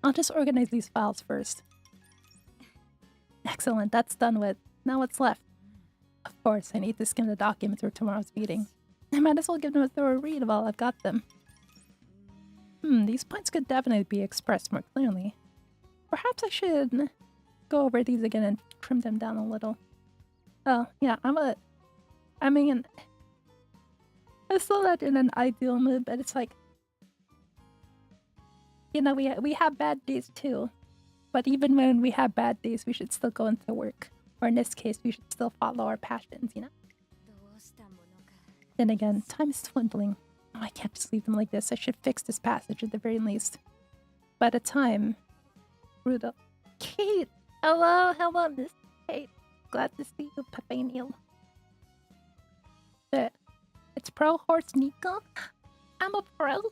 I'll just organize these files first. Excellent, that's done with. Now what's left? Of course, I need to skim the documents for tomorrow's meeting. I might as well give them a thorough read while I've got them. These points could definitely be expressed more clearly. Perhaps I should go over these again and trim them down a little. Oh, yeah, I mean, I saw that in an ideal mood, but it's like, you know, we have bad days too. But even when we have bad days, we should still go into work. Or in this case, we should still follow our passions, you know? どうしたものか。 Then again, time is dwindling. Oh, I can't just leave them like this. I should fix this passage at the very least. By the time... Rudolph... Kate! Hello, Miss Kate. Glad to see you, Pepe Neil. It's Pro Horse Nico? I'm a pro?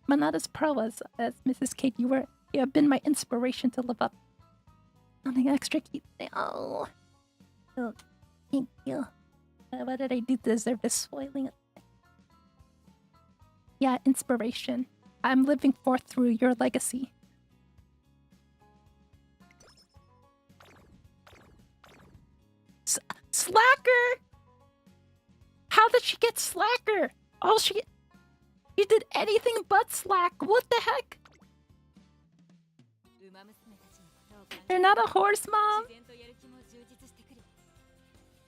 But not as pro as Mrs. Kate. You have been my inspiration to live up. Something extra cute. Oh, thank you. What did I do to deserve this spoiling? Yeah, inspiration. I'm living forth through your legacy. Slacker! How did she get slacker? Oh, you did anything but slack. What the heck? 馬娘たちのことを考 You're え not a horse, mom. 自然とやる気も充実してくる。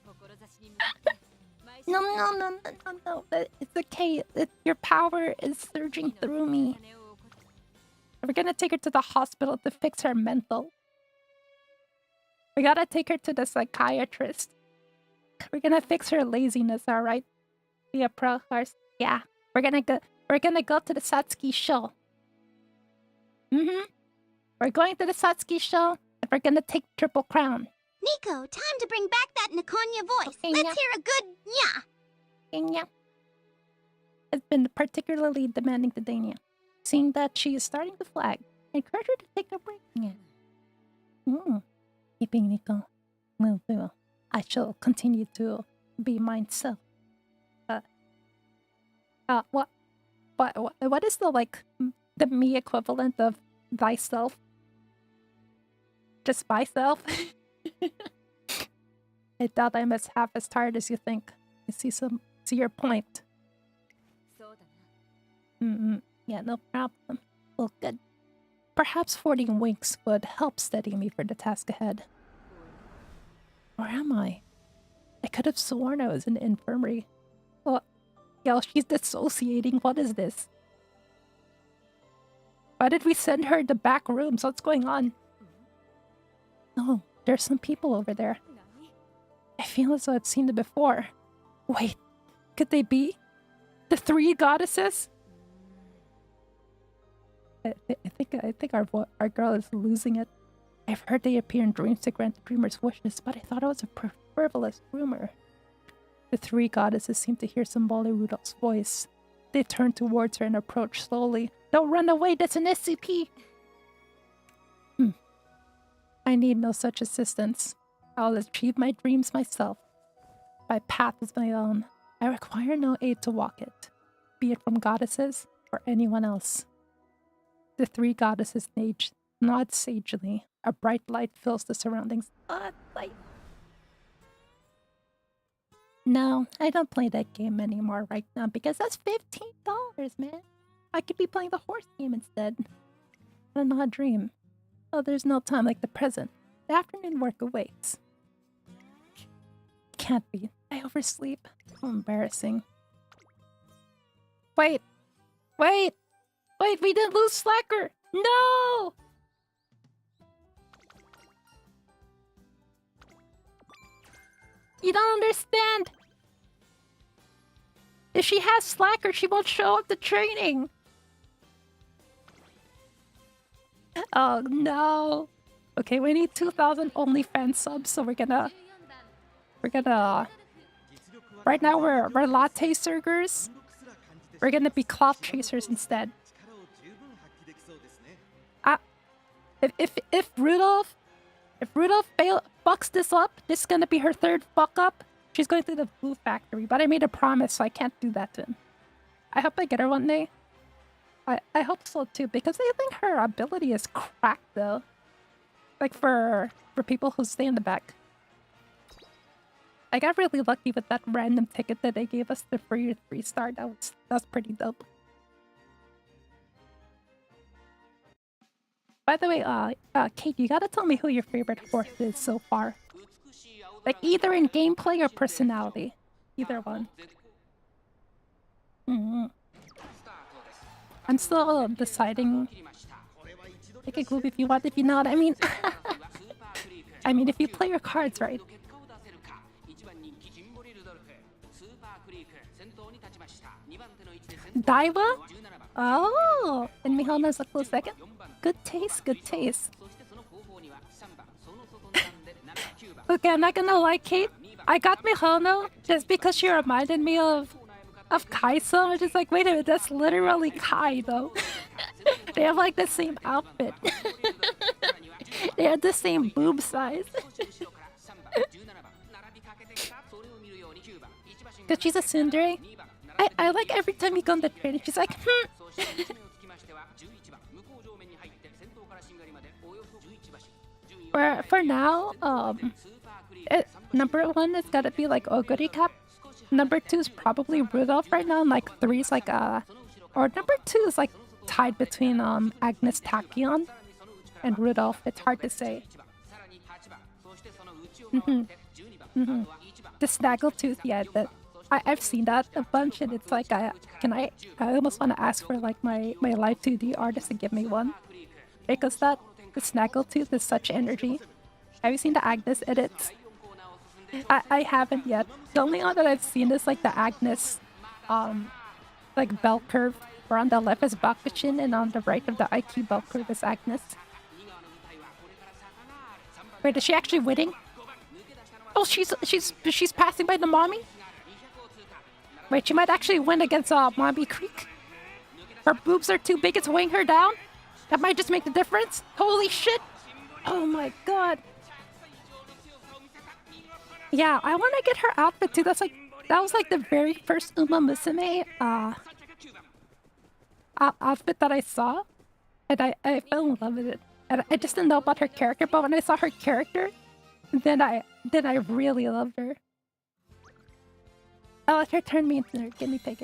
志に向かって毎週 No. But it's okay. Your power is surging through me. 金を起こす We're gonna take her to the hospital to fix her mental. We gotta take her to the psychiatrist. We're gonna fix her laziness, alright? Be a pro horse. Yeah. We're gonna go to the Satsuki show. We're going to the Satsuki show and we're gonna take Triple Crown. Nico, time to bring back that Nikonya voice. Okay, Let's yeah. hear a good yeah. Dania has been particularly demanding to Dania. Seeing that she is starting to flag, I encourage her to take a break again. Keeping Nico will do. I shall continue to be myself. What is the like the me equivalent of thyself? Just myself? I doubt I'm as half as tired as you think. I see your point. そうだな。 Yeah, no problem. Well, good. Perhaps 40 winks would help steady me for the task ahead. Where am I? I could have sworn I was in the infirmary. Well, yo, she's dissociating. What is this? Why did we send her to back rooms? What's going on? No, there's some people over there. 何？ I feel as though I've seen them before. Wait, could they be? The three goddesses? I think our girl is losing it. I've heard they appear in dreams to grant the dreamer's wishes, but I thought it was a frivolous rumor. The three goddesses seemed to hear Symbole Rudolph's voice. They turned towards her and approached slowly. Don't run away, that's an SCP! I need no such assistance. I'll achieve my dreams myself. My path is my own. I require no aid to walk it, be it from goddesses or anyone else. The three goddesses nod sagely. A bright light fills the surroundings. Light. No, I don't play that game anymore right now because that's $15, man. I could be playing the horse game instead. I don't know how to dream. Oh, there's no time like the present. The afternoon work awaits. Can't be. I oversleep. How embarrassing. Wait, we didn't lose Slacker! No! You don't understand! If she has Slacker, she won't show up to training! Oh no! Okay, we need 2,000 OnlyFans subs, so we're gonna... Right now we're latte surgers. We're gonna be cloth chasers instead. If Rudolph fucks this up, this is gonna be her third fuck up. She's going through the Blue Factory, but I made a promise, so I can't do that to him. I hope I get her one day. I hope so too, because I think her ability is cracked though. Like for people who stay in the back. I got really lucky with that random ticket that they gave us, the free 3-star. That's pretty dope. By the way, Kate, you gotta tell me who your favorite horse is so far. Like either in gameplay or personality. Either one. I'm still deciding. Take a gloop if you want, if you not. I mean, I mean, if you play your cards right. Daiwa? Oh, and Mihona's a close second. Good taste, good taste. Okay, I'm not gonna lie, Kate. I got Mihono just because she reminded me of Kai-so. I'm just like, wait a minute, that's literally Kai though. They have like the same outfit. They have the same boob size. Cause she's a tsundere. I like every time you go on the train, she's like, For now, number 1 is gotta be like Oguri Cap. Number 2 is probably Rudolph right now, and like 3 is like or number 2 is like tied between Agnes Tachyon and Rudolph. It's hard to say. The Snaggletooth, yeah, I've seen that a bunch, and it's like I almost want to ask for like my live 2D artist to give me one, because the Snaggletooth is such energy. Have you seen the Agnes edits? I haven't yet. The only one that I've seen is like the Agnes like bell curve, where on the left is Bakuchin and on the right of the IQ bell curve is Agnes. Wait, is she actually winning? Oh, she's passing by the mommy? Wait, she might actually win against Mommy Creek. Her boobs are too big, it's weighing her down. That might just make the difference. Holy shit! Oh my god. Yeah, I want to get her outfit too. That was like the very first Uma Musume outfit that I saw, and I fell in love with it. And I just didn't know about her character, but when I saw her character, then I really loved her. I let her turn me into her guinea pig.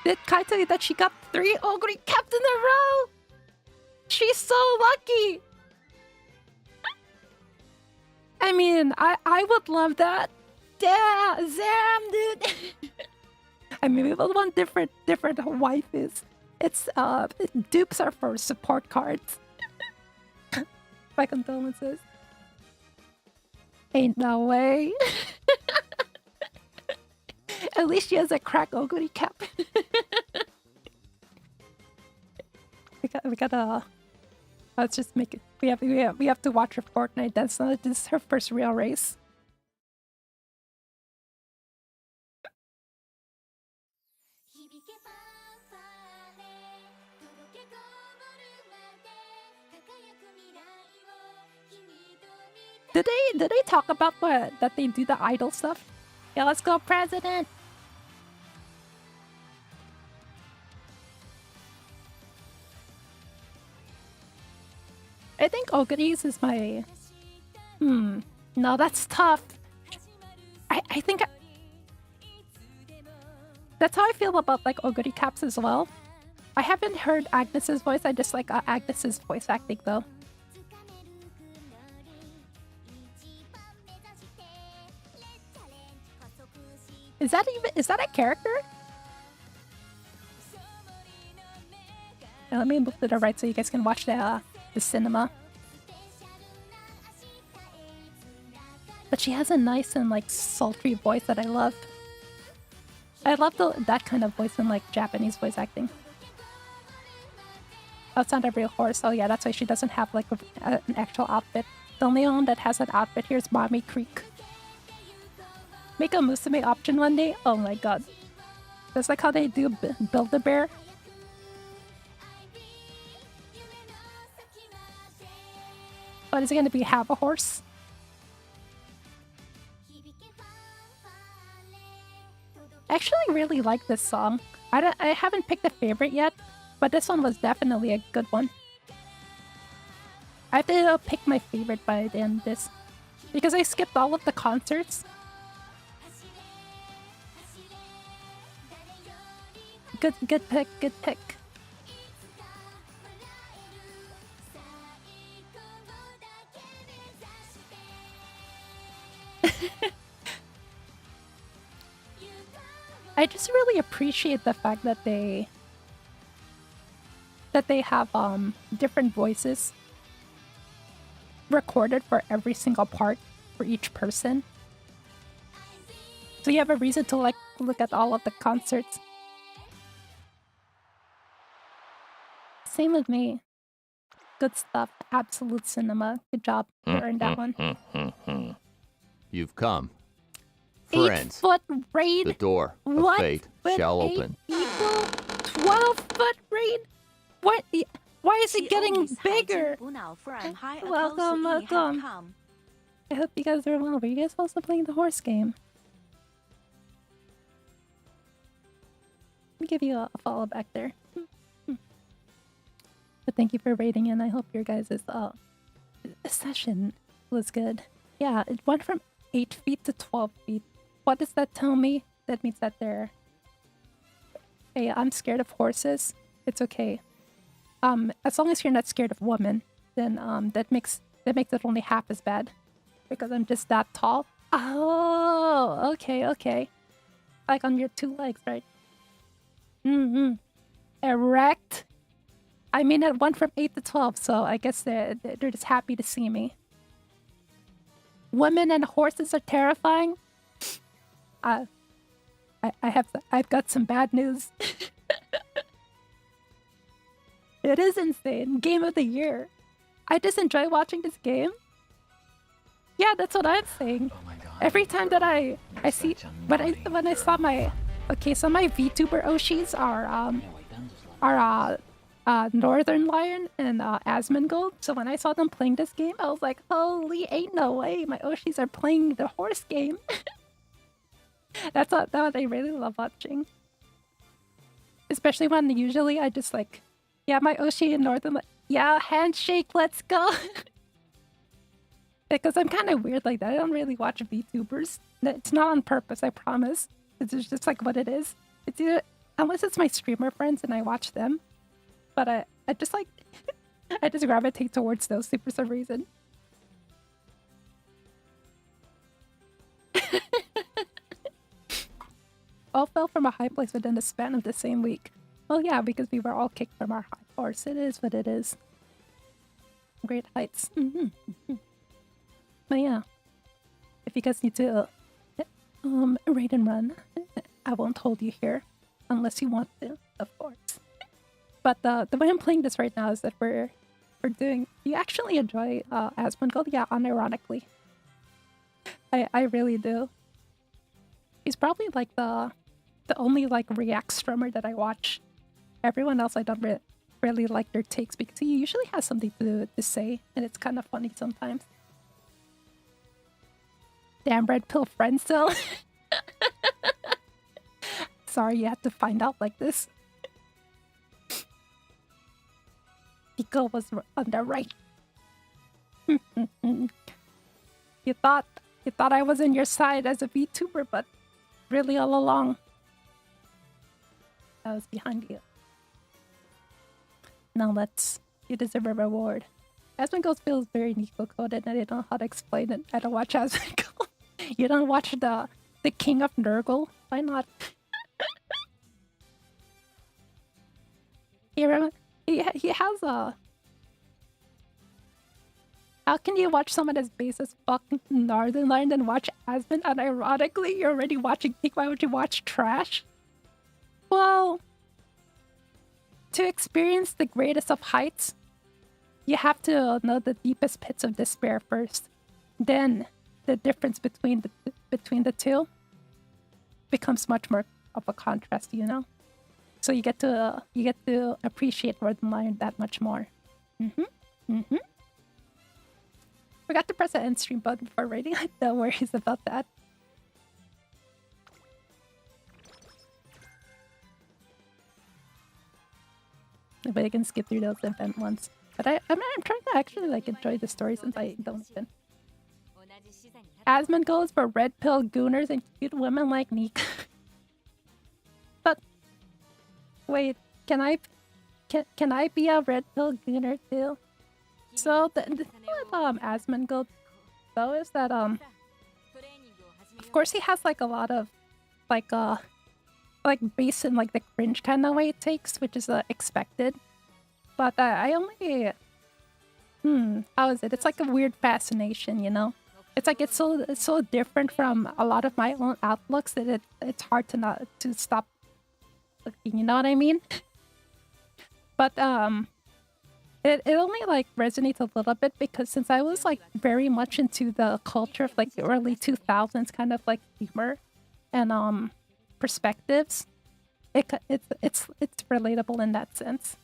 Did Kai tell you that she got 3 Ogre caps in a row? She's so lucky! I mean, I would love that. Yeah, Zam, dude! I mean, we will want different wifes. It's, dupes are for support cards. My condolences. Ain't no way. At least she has a crack Ogre cap. we gotta let's just make it. We have to watch her Fortnite. This is her first real race. Did they talk about that they do the idol stuff? Yeah, let's go, President! I think Ogres is my... No, that's tough. I think... That's how I feel about, like, Ogre caps as well. I haven't heard Agnes's voice, I just like Agnes's voice acting, though. Is that a character? Now, let me move to the right so you guys can watch the cinema. But she has a nice and like sultry voice that I love. I love that kind of voice in like Japanese voice acting. That's not a real horse. Oh yeah, that's why she doesn't have like an actual outfit. The only one that has an outfit here is Mommy Creek. Make a Musume option one day? Oh my god. That's like how they do Build-A-Bear. What is it gonna be? Have a horse? I actually really like this song. I haven't picked a favorite yet, but this one was definitely a good one. I have to pick my favorite by the end of this. Because I skipped all of the concerts. Good pick, good pick. I just really appreciate the fact that they have different voices recorded for every single part for each person. So you have a reason to like look at all of the concerts. Same with me. Good stuff. Absolute cinema. Good job. You earned that one. You've come. 8 foot raid. The door of what? fate shall open. People? 12-foot raid? What? Why is it getting bigger? Welcome. I hope you guys are well. Were you guys also playing the horse game? Let me give you a follow back there. But thank you for raiding in. I hope your guys' session was good. Yeah, it went from 8 feet to 12 feet. What does that tell me? That means that they're... Hey, I'm scared of horses. It's okay. As long as you're not scared of women, then that makes it only half as bad. Because I'm just that tall. Oh, okay. Like on your 2 legs, right? Erect. I mean, it went from 8 to 12, so I guess they're just happy to see me. Women and horses are terrifying. I've got some bad news. It is insane. Game of the year. I just enjoy watching this game. Yeah, that's what I'm saying. Oh my god. Every time that I see when I saw my so my VTuber Oshis are Northern Lion and Asmongold. So when I saw them playing this game, I was like, holy, ain't no way my Oshis are playing the horse game. That's what I really love watching. Especially when usually I just like, yeah, my Oshi in Northern, like, yeah, handshake, let's go. Because I'm kind of weird like that. I don't really watch VTubers. It's not on purpose, I promise. It's just like what it is. It's either, unless it's my streamer friends and I watch them. But I just like, I just gravitate towards those for some reason. All fell from a high place within the span of the same week. Well, yeah, because we were all kicked from our high horse. It is what it is. Great heights. But yeah, if you guys need to raid and run, I won't hold you here unless you want to, of course. But the way I'm playing this right now is that we're doing. You actually enjoy Asmongold? Yeah, unironically. I really do. He's probably like the only like React streamer that I watch. Everyone else I don't really like their takes because he usually has something to say and it's kind of funny sometimes. Damn red pill friend still. Sorry you had to find out like this. Pico was on the right. You thought I was on your side as a VTuber, but really all along I was behind you. Now you deserve a reward. Asmongold feels very Nico coded and I don't know how to explain it. I don't watch Asmongold. You don't watch the King of Nurgle? Why not? He has a... How can you watch someone as base as fucking Northernlion and watch Asmon? And ironically, you're already watching Pink. Why would you watch trash? Well, to experience the greatest of heights, you have to know the deepest pits of despair first. Then, the difference between the two becomes much more of a contrast, you know? So you get to appreciate Northernlion that much more. Forgot to press the end stream button before rating. No worries about that. But I can skip through those event ones. But I'm trying to actually like enjoy the story since I don't even. Asmongold for red pill gooners and cute women like Nick. But wait, can I be a red pill gooner too? So the thing with Asmongold though is that of course he has like a lot of like base in like the cringe kind of way it takes, which is expected. But I only how is it? It's like a weird fascination, you know? It's like it's so different from a lot of my own outlooks that it's hard to stop looking, you know what I mean? But it only like resonates a little bit because since I was like very much into the culture of like the early 2000s kind of like humor and perspectives, it's relatable in that sense.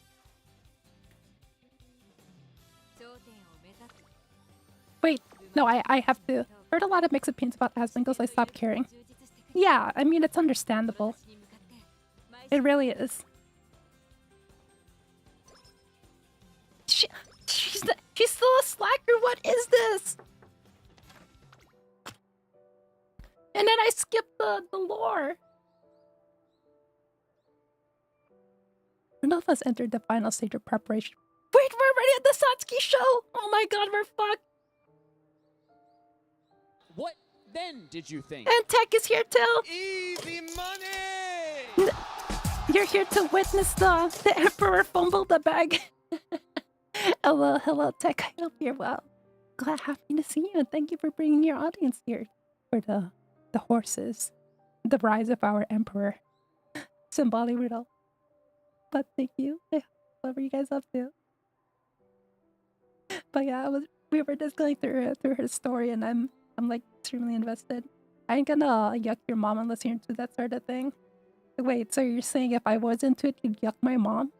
Wait, no, I have to. Heard a lot of mixed opinions about Asmongold, so I stopped caring. Yeah, I mean it's understandable. It really is. She's still a slacker. What is this? And then I skipped the lore. Enough has entered the final stage of preparation. Wait, we're already at the Satsuki show! Oh my god, we're fucked. What then did you think? And Tech is here too. Easy money! You're here to witness the Emperor fumble the bag. Hello, Tech. I hope you're well. Happy to see you, and thank you for bringing your audience here for the horses, the rise of our Emperor, Symbolic Riddle. But thank you. What were you guys up to? But yeah, we were just going through her story, and I'm like extremely invested. I ain't gonna yuck your mom unless you're into that sort of thing. Wait, so you're saying if I was into it, you'd yuck my mom?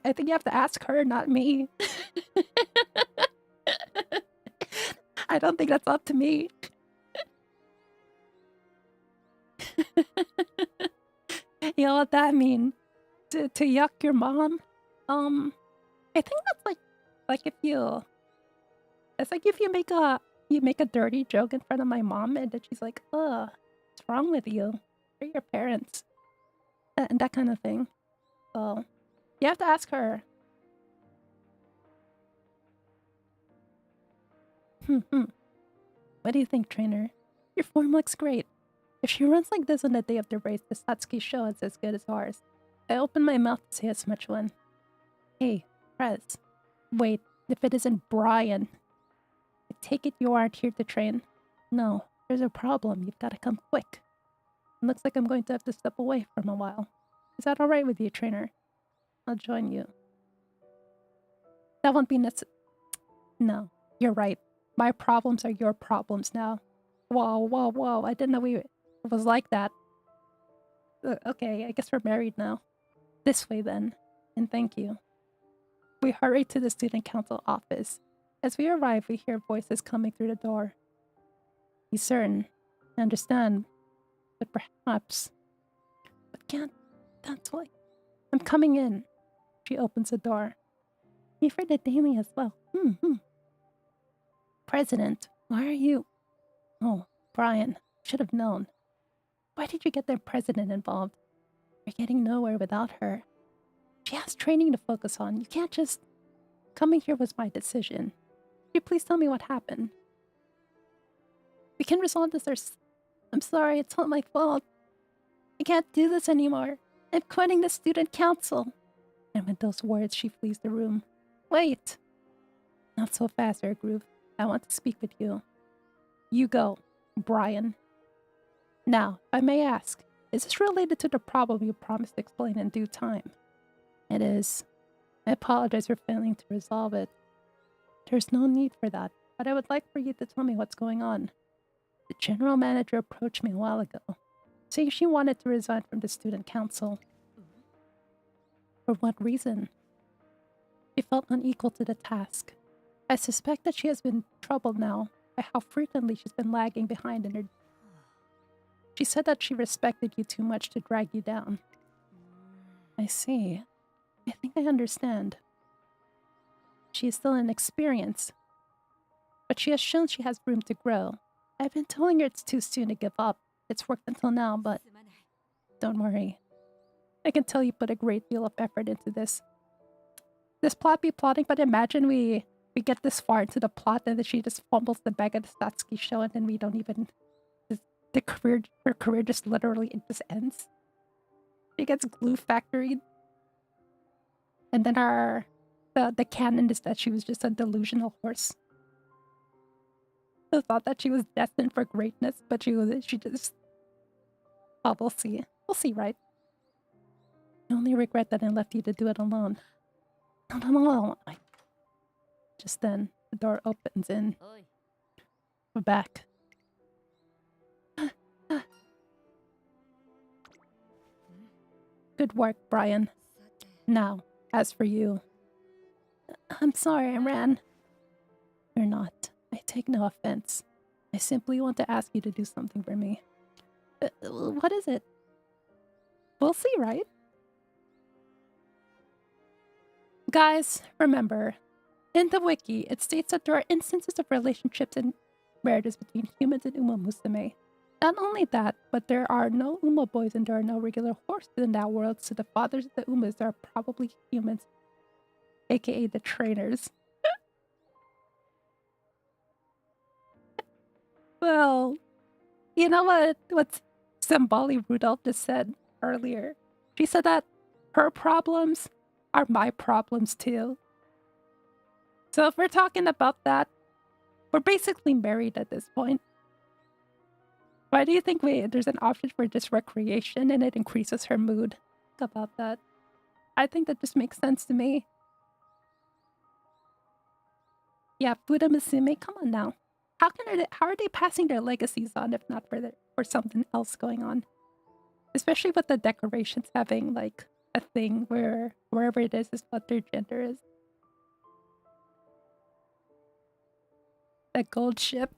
I think you have to ask her, not me. I don't think that's up to me. You know what that mean? To yuck your mom? I think that's like if you, it's like if you make a dirty joke in front of my mom and then she's like, ugh, what's wrong with you? Or your parents. And that kind of thing. So you have to ask her. What do you think, trainer? Your form looks great. If she runs like this on the day of the race, the Satsuki show is as good as ours. I open my mouth to say as much one. Hey, Prez. Wait, if it isn't Brian. I take it you aren't here to train. No, there's a problem. You've got to come quick. It looks like I'm going to have to step away for a while. Is that alright with you, trainer? I'll join you. That won't be necessary. No, you're right. My problems are your problems now. Whoa. I didn't know it was like that. Okay, I guess we're married now. This way then, and thank you. We hurry to the student council office. As we arrive, we hear voices coming through the door. He's certain. I understand. But perhaps... But can't... That's why... I'm coming in. She opens the door. He for the daily as well. President, why are you... Oh, Brian. Should have known. Why did you get the president involved? You're getting nowhere without her. She has training to focus on. You can't just... Coming here was my decision. Could you please tell me what happened? We can resolve this. I'm sorry, it's not my fault. I can't do this anymore. I'm quitting the student council. And with those words, she flees the room. Wait! Not so fast, Airgroove. I want to speak with you. You go, Brian. Now, if I may ask, is this related to the problem you promised to explain in due time? It is. I apologize for failing to resolve it. There's no need for that, but I would like for you to tell me what's going on. The general manager approached me a while ago, saying she wanted to resign from the student council. For what reason? She felt unequal to the task. I suspect that she has been troubled now by how frequently she's been lagging behind in her... She said that she respected you too much to drag you down. I see. I think I understand. She is still inexperienced, but she has shown she has room to grow. I've been telling her it's too soon to give up. It's worked until now, but don't worry. I can tell you put a great deal of effort into this. This plot be plotting, but imagine we get this far into the plot and then she just fumbles the bag at the Satsuki show and then we don't even... her career just literally it just ends. She gets glue factoried. And then the canon is that she was just a delusional horse. I thought that she was destined for greatness, but she just... Oh, we'll see. We'll see, right? I only regret that I left you to do it alone. No. Just then, the door opens and... We're back. Good work, Brian. Now, as for you... I'm sorry I ran. You're not. I take no offense. I simply want to ask you to do something for me. What is it? We'll see, right? Guys, remember, in the wiki, it states that there are instances of relationships and marriages between humans and Uma Musume. Not only that, but there are no Uma boys and there are no regular horses in that world, so the fathers of the Umas are probably humans, aka the trainers. Well, you know what Zambali Rudolph just said earlier? She said that her problems are my problems too. So if we're talking about that, we're basically married at this point. Why do you think there's an option for just recreation and it increases her mood? Think about that. I think that just makes sense to me. Yeah, Buddha Musume, come on now. How are they passing their legacies on if not for something else going on? Especially with the decorations having like a thing where wherever it is what their gender is. That gold ship.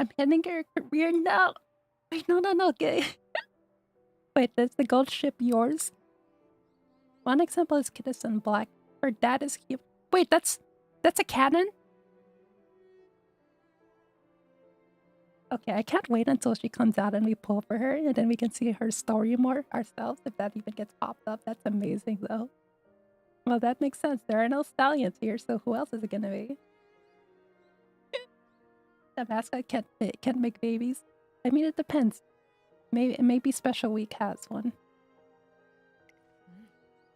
I'm ending your career now. Wait, no, okay. Wait, is the gold ship yours? One example is Kittison Black. Her dad is here. Wait, that's a canon? Okay, I can't wait until she comes out and we pull for her, and then we can see her story more ourselves, if that even gets popped up. That's amazing, though. Well, that makes sense. There are no stallions here, so who else is it gonna be? The mascot can't make babies. I mean, it depends. Maybe Special Week has one.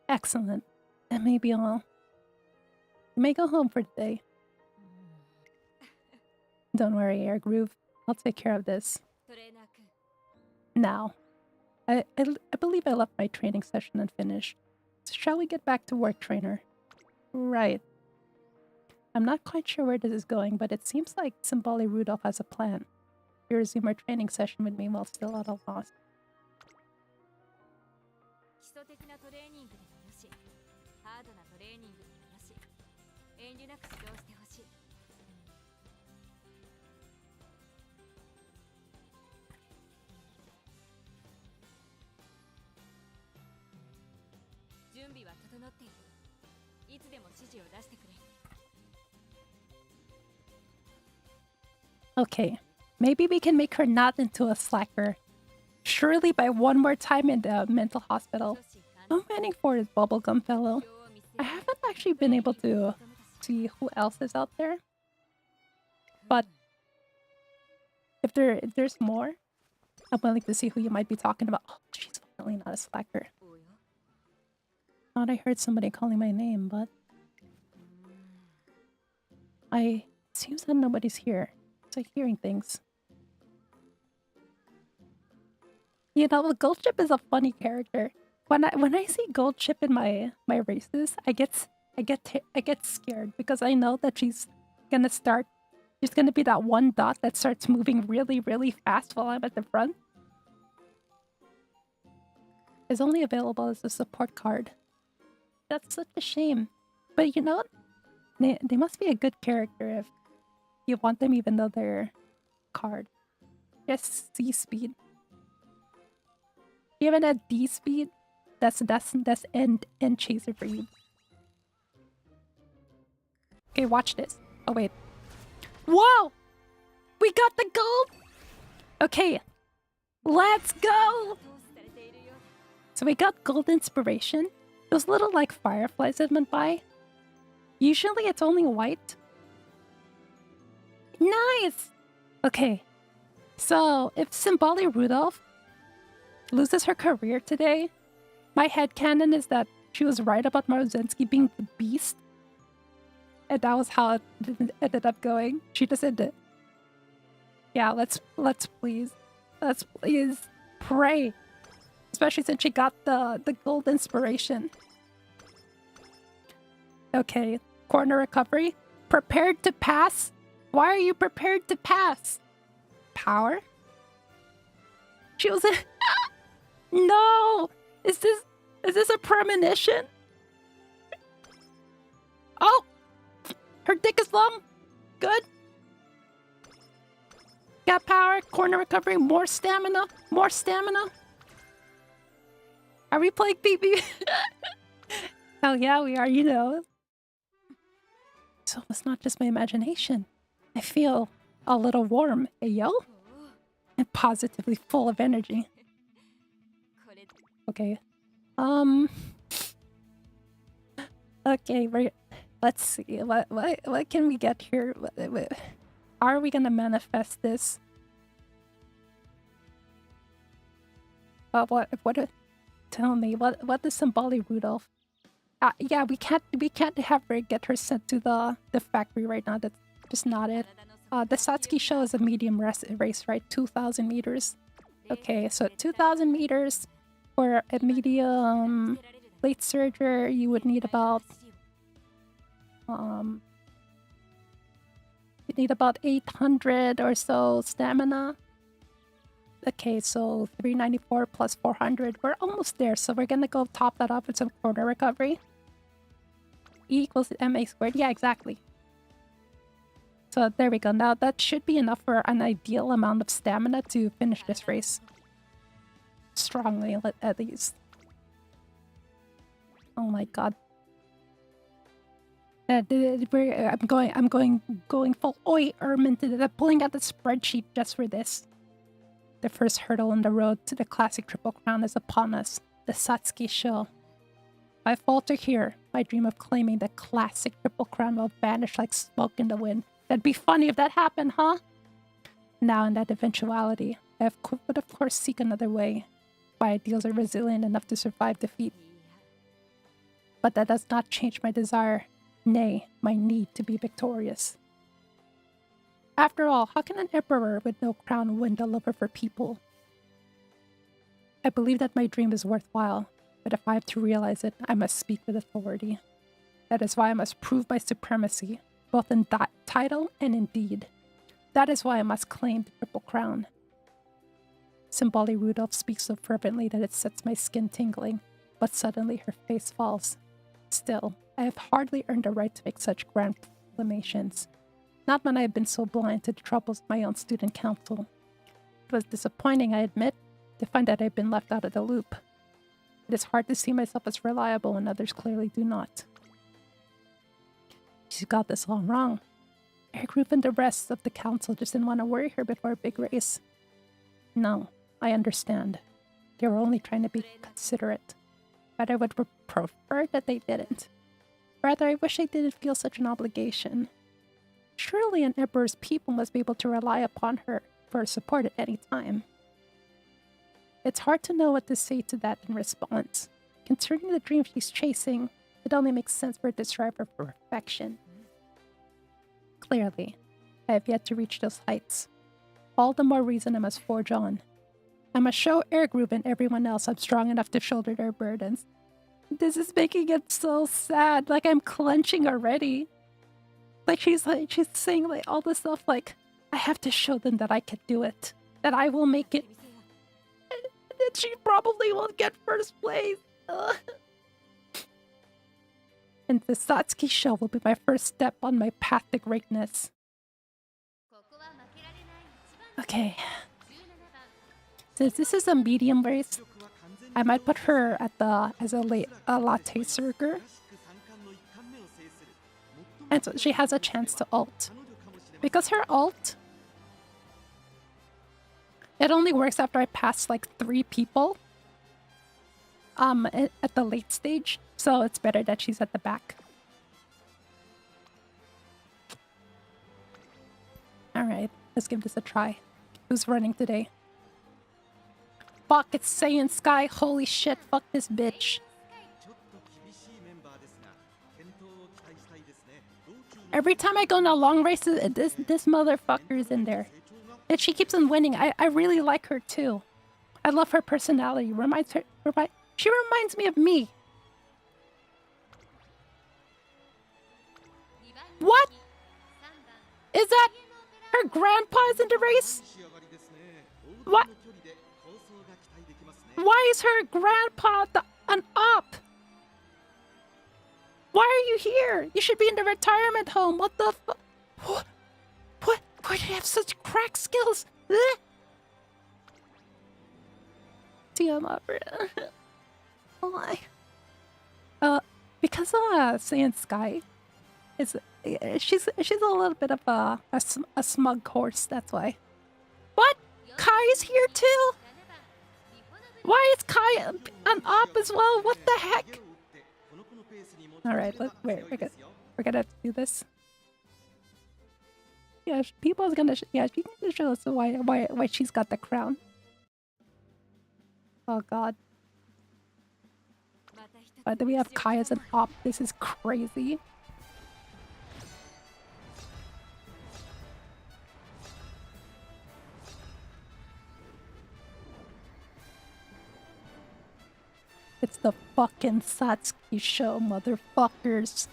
Excellent. That may be all. You may go home for the day. Don't worry, Air Groove. I'll take care of this. トレーナー君 Now. I believe I left my training session unfinished. So shall we get back to work, trainer? Right. I'm not quite sure where this is going, but it seems like Symboli Rudolph has a plan. You resume our training session with me while still at a loss. 基礎的なトレーニングでもよしハードなトレーニングでもよし遠慮なく指導してほしい準備は整っているいつでも指示を出してくれ Okay, maybe we can make her not into a slacker. Surely by one more time in the mental hospital. I'm waiting for his bubblegum fellow. I haven't actually been able to see who else is out there. But if there's more, I'm willing to see who you might be talking about. Oh, she's definitely not a slacker. Thought I heard somebody calling my name, but seems that nobody's here. It's like hearing things. You know, Goldship is a funny character. When I see Goldship in my races, I get scared because I know that she's gonna be that one dot that starts moving really, really fast while I'm at the front. It's only available as a support card. That's such a shame. But you know, they must be a good character if you want them even though they're card. Yes, C speed. Even at D speed, that's end chaser for you. Okay, watch this. Oh wait. Whoa! We got the gold! Okay. Let's go! So we got gold inspiration. Those little like fireflies that went by. Usually it's only white. Nice! Okay. So if Symboli Rudolph loses her career today, my headcanon is that she was right about Maruzensky being the beast. And that was how it ended up going. She just ended. Yeah, let's please pray. Especially since she got the gold inspiration. Okay, corner recovery. Prepared to pass? Why are you prepared to pass? Power? She was No! Is this a premonition? Oh! Her dick is long. Good. Got power, corner recovery, more stamina, more stamina. Are we playing BB? Hell yeah, we are, you know. So it's not just my imagination. I feel a little warm, hey yo? And positively full of energy. Okay. Okay, let's see. What can we get here? How are we gonna manifest this? Tell me, what is Symboli Rudolph? Yeah, we can't have her get her sent to the factory right now. That's just not it. The Satsuki show is a medium race, right? 2,000 meters. Okay, so 2,000 meters for a medium late surger, you would need about 800 or so stamina. Okay, so 394 plus 400. We're almost there, so we're gonna go top that up with some corner recovery. E equals MA squared. Yeah, exactly. So there we go. Now that should be enough for an ideal amount of stamina to finish this race. Strongly, at least. Oh my god. I'm going full oi Ermin to the pulling out the spreadsheet just for this. The first hurdle on the road to the classic Triple Crown is upon us. The Satsuki Show. If I falter here, my dream of claiming the classic Triple Crown will vanish like smoke in the wind. That'd be funny if that happened, huh? Now in that eventuality, I would of course seek another way. My ideals are resilient enough to survive defeat. But that does not change my desire, nay, my need to be victorious. After all, how can an emperor with no crown win the love for people? I believe that my dream is worthwhile, but if I have to realize it, I must speak with authority. That is why I must prove my supremacy, both in title and in deed. That is why I must claim the Triple Crown. Symboli Rudolph speaks so fervently that it sets my skin tingling, but suddenly her face falls. Still, I have hardly earned the right to make such grand proclamations. Not when I have been so blind to the troubles of my own student council. It was disappointing, I admit, to find that I had been left out of the loop. It is hard to see myself as reliable when others clearly do not. She's got this all wrong. Eric Group and the rest of the council just didn't want to worry her before a big race. No, I understand. They were only trying to be considerate. But I would prefer that they didn't. Rather, I wish I didn't feel such an obligation. Surely an emperor's people must be able to rely upon her for support at any time. It's hard to know what to say to that in response. Concerning the dream she's chasing, it only makes sense for her to strive for perfection. Clearly, I have yet to reach those heights. All the more reason I must forge on. I must show Ergruv and everyone else I'm strong enough to shoulder their burdens. This is making it so sad, like I'm clenching already. She's saying like all this stuff like, I have to show them that I can do it. That I will make it. That she probably won't get first place. And the Satsuki Show will be my first step on my path to greatness. Okay. Since this is a medium race, I might put her at as a latte circer. And so she has a chance to ult. Because her ult, it only works after I pass like 3 people at the late stage, so it's better that she's at the back. Alright, let's give this a try. Who's running today? Fuck, it's Saiyan Sky. Holy shit, fuck this bitch. Every time I go in a long race, this motherfucker is in there. And she keeps on winning. I really like her too. I love her personality. She reminds me of me. What? Is that her grandpa is in the race? What? Why is her grandpa an op? Why are you here? You should be in the retirement home. What the fuck? What? Why do you have such crack skills? Damn, why? Because Saiyan Sky is she's a little bit of a smug horse. That's why. What? Kai is here too. Why is Kai an op as well? What the heck? Alright, we're gonna have to do this. Yeah, people's gonna she can show us why she's got the crown. Oh god. Why do we have Kai as an op? This is crazy. It's the fucking Satsuki Show, motherfuckers.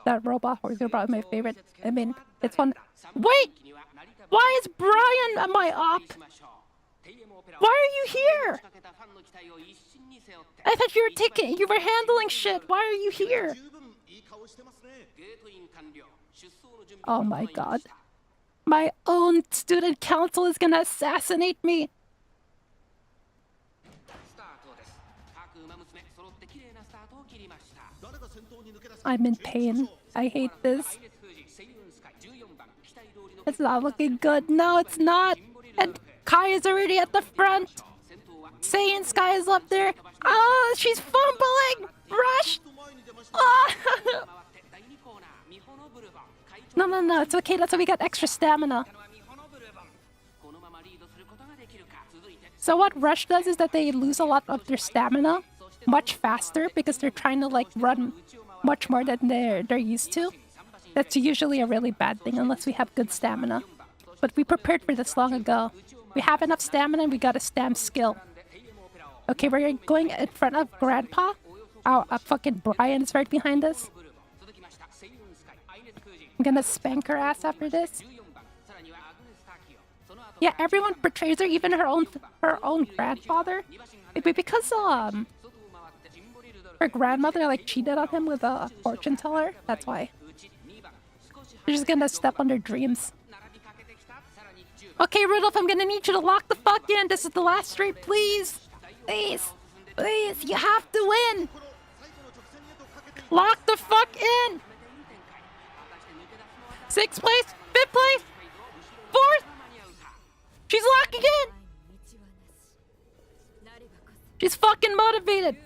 That robot horse is probably my favorite. I mean, it's fun. Wait! Why is Brian my op? Why are you here? I thought you were handling shit. Why are you here? Oh my god. My own student council is gonna assassinate me. I'm in pain. I hate this. It's not looking good. No, it's not. And Kai is already at the front. Saiyan Sky is up there. Oh, she's fumbling. Rush. Oh. No, it's okay. That's why we got extra stamina. So what Rush does is that they lose a lot of their stamina much faster because they're trying to like run much more than they're used to. That's usually a really bad thing unless we have good stamina. But we prepared for this long ago. We have enough stamina and we got a stam skill. Okay, we're going in front of Grandpa. Oh, fucking Brian is right behind us. I'm gonna spank her ass after this. Yeah, everyone portrays her, even her own grandfather. Maybe because her grandmother like cheated on him with a fortune teller. That's why. They're just gonna step on their dreams. Okay, Rudolph, I'm gonna need you to lock the fuck in. This is the last street, please. Please. Please, you have to win. Lock the fuck in. 6th place, 5th place, 4th. She's locking in. She's fucking motivated.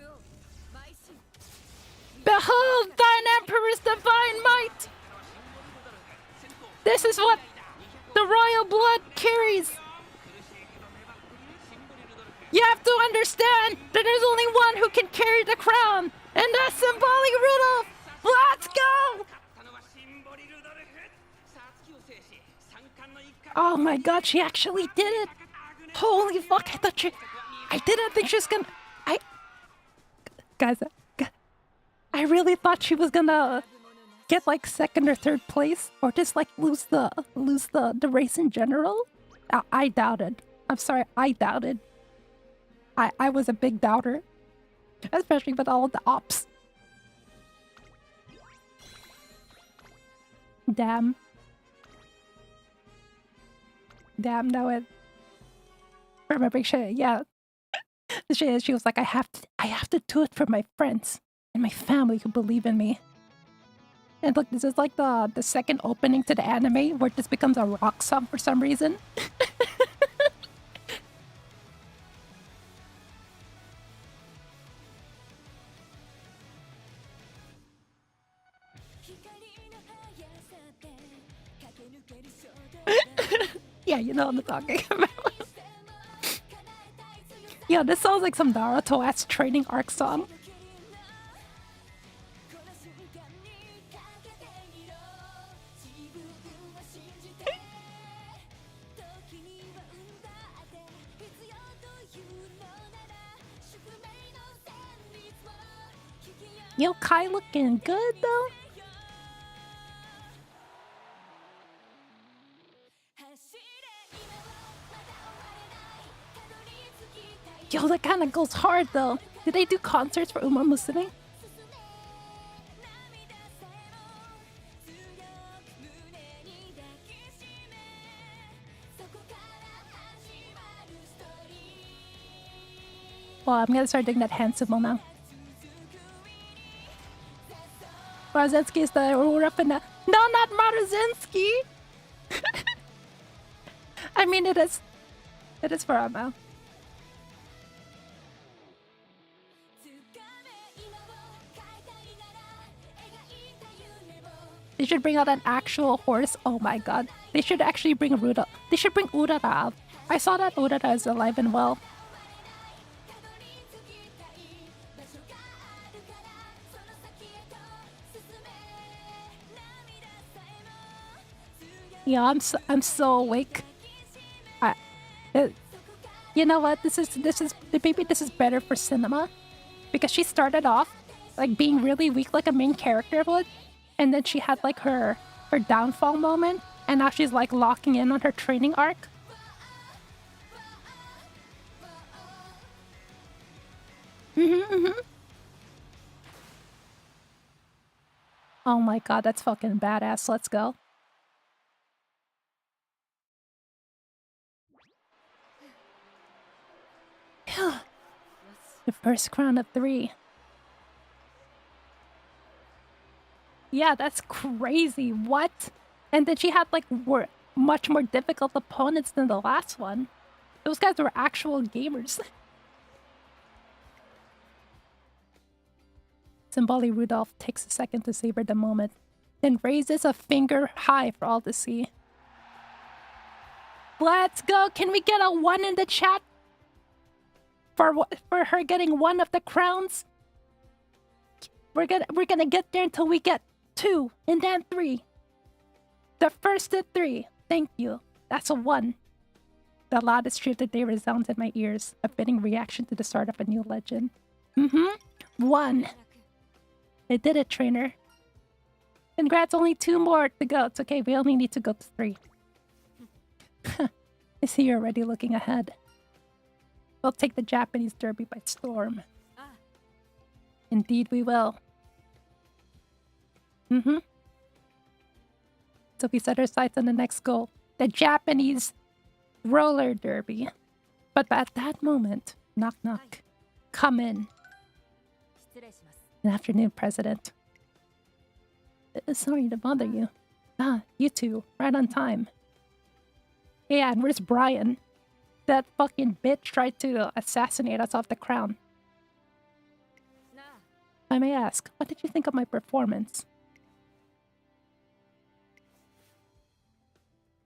Behold thine emperor's divine might. This is what the royal blood carries. You have to understand that there's only one who can carry the crown, and that's Symbolic Rudolph. Let's go! Oh my god, she actually did it! Holy fuck, I didn't think she was gonna... Guys, I really thought she was gonna get like 2nd or 3rd place, or just like lose the race in general. I doubted. I'm sorry, I doubted. I was a big doubter, especially with all of the ops. Damn, no it. Remember, yeah. She was like, I have to do it for my friends and my family who believe in me. And look, this is like the 2nd opening to the anime where this becomes a rock song for some reason. Yeah, you know what I'm talking about. Yeah, this sounds like some Naruto-ass training arc song. Yo, Kai looking good though. Yo, that kind of goes hard though. Did they do concerts for Uma Musume? Well, I'm gonna start doing that hand symbol now. Maruzinski is the rough and no, not Maruzinski. I mean, it is for Amo. They should bring out an actual horse. Oh my god. They should actually bring Ruda. They should bring Urara out. I saw that Urara is alive and well. Yeah, I'm so awake. You know what? This is maybe this is better for cinema, because she started off like being really weak, like a main character would, and then she had like her downfall moment, and now she's like locking in on her training arc. Oh my god, that's fucking badass. Let's go. The first crown of 3. Yeah, that's crazy. What? And then she had like much more difficult opponents than the last one. Those guys were actual gamers. Symboli Rudolph takes a second to savor the moment, then raises a finger high for all to see. Let's go! Can we get a 1 in the chat? For her getting 1 of the crowns? We're gonna get there until we get 2, and then 3. The first of 3. Thank you. That's a 1. The loudest cheer of the day resounds in my ears, a fitting reaction to the start of a new legend. 1. I did it, trainer. Congrats, only 2 more to go. It's okay, we only need to go to 3. I see you're already looking ahead. We'll take the Japanese derby by storm. Indeed we will. So we set our sights on the next goal, the Japanese roller derby. But at that moment, knock knock. Come in. Good afternoon, President. Sorry to bother you. You two, right on time. Yeah, and where's Brian? That fucking bitch tried to assassinate us off the crown. I may ask, what did you think of my performance?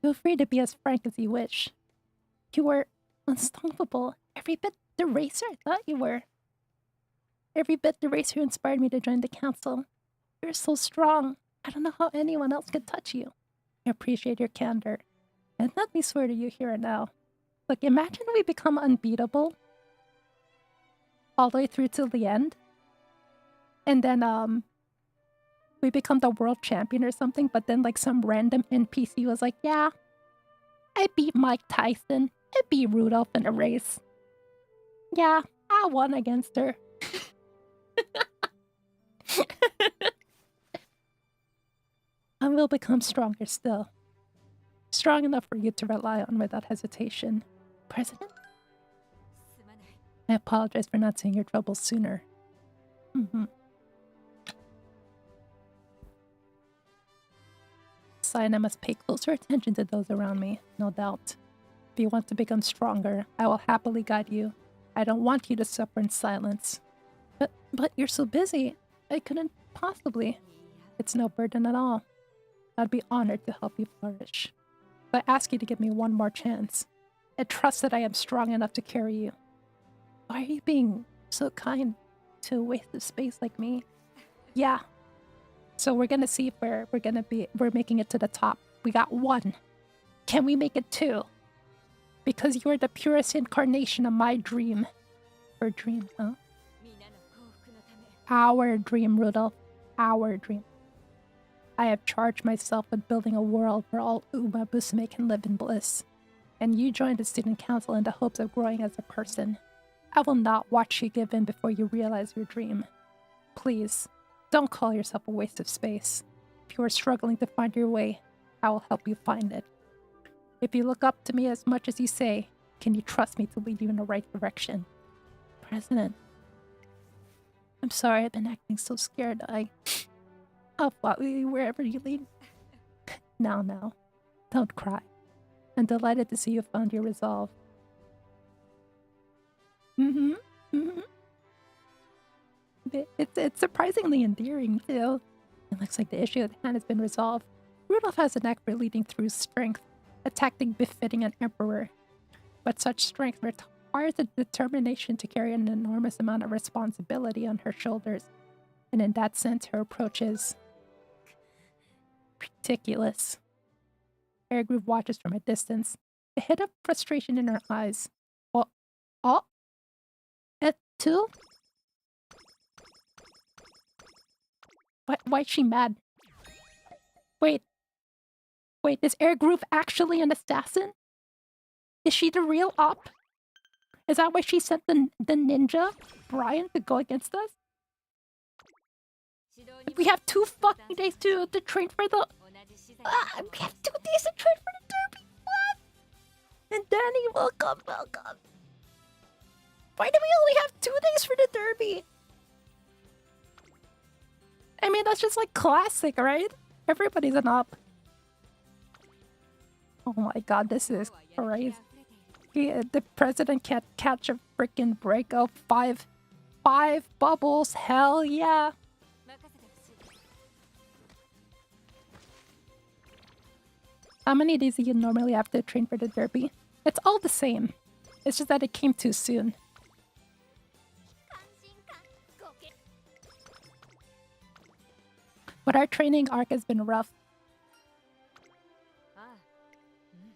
Feel free to be as frank as you wish. You were unstoppable. Every bit the racer I thought you were. Every bit the racer who inspired me to join the council. You're so strong. I don't know how anyone else could touch you. I appreciate your candor. And let me swear to you here and now. Look, imagine we become unbeatable all the way through till the end. And then, we become the world champion or something, but then like some random NPC was like, yeah, I beat Mike Tyson. I beat Rudolph in a race. Yeah, I won against her. I will become stronger still. Strong enough for you to rely on without hesitation. President? I apologize for not seeing your troubles sooner. Sign I must pay closer attention to those around me, no doubt. If you want to become stronger, I will happily guide you. I don't want you to suffer in silence. But you're so busy. I couldn't possibly. It's no burden at all. I'd be honored to help you flourish. But I ask you to give me one more chance. I trust that I am strong enough to carry you. Why are you being so kind to a waste of space like me? Yeah. So we're gonna see if we're making it to the top. We got 1. Can we make it 2? Because you're the purest incarnation of my dream. Her dream, huh? Our dream, Rudolph. Our dream. I have charged myself with building a world where all Uma Musume can live in bliss. And you joined the student council in the hopes of growing as a person. I will not watch you give in before you realize your dream. Please, don't call yourself a waste of space. If you are struggling to find your way, I will help you find it. If you look up to me as much as you say, can you trust me to lead you in the right direction? President, I'm sorry I've been acting so scared. I'll follow you wherever you lead. Now, don't cry. I'm delighted to see you found your resolve. It's surprisingly endearing, too. It looks like the issue at hand has been resolved. Rudolph has a knack for leading through strength, a tactic befitting an emperor. But such strength requires a determination to carry an enormous amount of responsibility on her shoulders. And in that sense, her approach is ridiculous. Airgroove watches from a distance, a hint of frustration in her eyes. Oh? Et tu? Why is she mad? Wait, is Airgroove actually an assassin? Is she the real op? Is that why she sent the ninja, Brian, to go against us? We have 2 fucking days to train for the... we have 2 days to train for the derby! What? And Danny, welcome. Why do we only have 2 days for the derby? I mean, that's just like classic, right? Everybody's an up. Oh my god, this is crazy. The president can't catch a freaking break of 5 bubbles. Hell yeah. How many days do you normally have to train for the derby? It's all the same. It's just that it came too soon. But our training arc has been rough.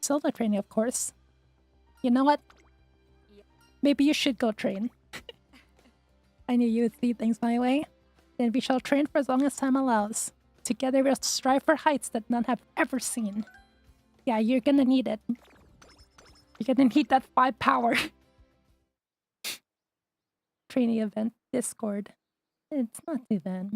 Solo training, of course. You know what? Maybe you should go train. I knew you would see things my way. Then we shall train for as long as time allows. Together we'll strive for heights that none have ever seen. Yeah, you're gonna need it. You're gonna need that 5 power. Training event, Discord. It's not too bad.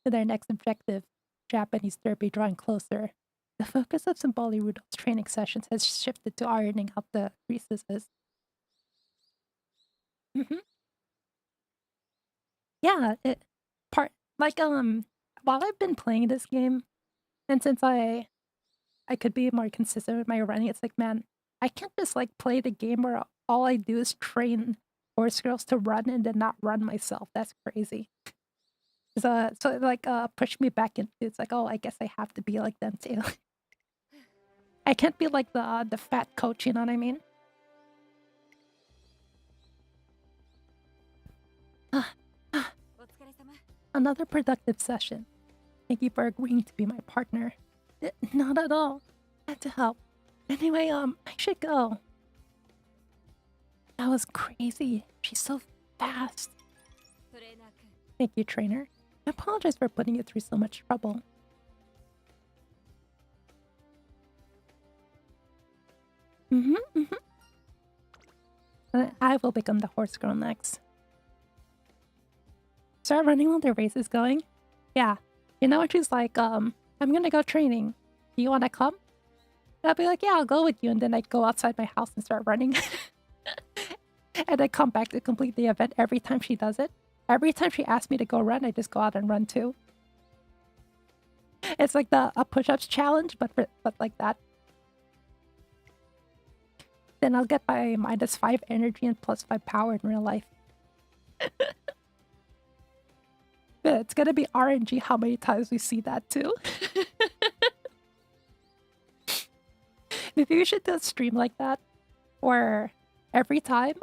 With our next objective, Japanese derby drawing closer. The focus of Symboli Rudolph's training sessions has shifted to ironing out the recesses. Yeah, while I've been playing this game, and since I could be more consistent with my running, it's like, man, I can't just like play the game where all I do is train horse girls to run and then not run myself. That's crazy. So it like pushed me back into it's like, oh, I guess I have to be like them too. I can't be like the fat coach, you know what I mean? Another productive session. Thank you for agreeing to be my partner. Not at all. I had to help. Anyway, I should go. That was crazy. She's so fast. Thank you, trainer. I apologize for putting you through so much trouble. I will become the horse girl next. Start running while the race is going? Yeah. You know what she's like, I'm gonna go training. Do you wanna come? And I'll be like, yeah, I'll go with you. And then I go outside my house and start running. And I come back to complete the event every time she does it. Every time she asks me to go run, I just go out and run too. It's like a push-ups challenge, but like that. Then I'll get my -5 energy and +5 power in real life. It's gonna be RNG how many times we see that too. Maybe we should do a stream like that, where every time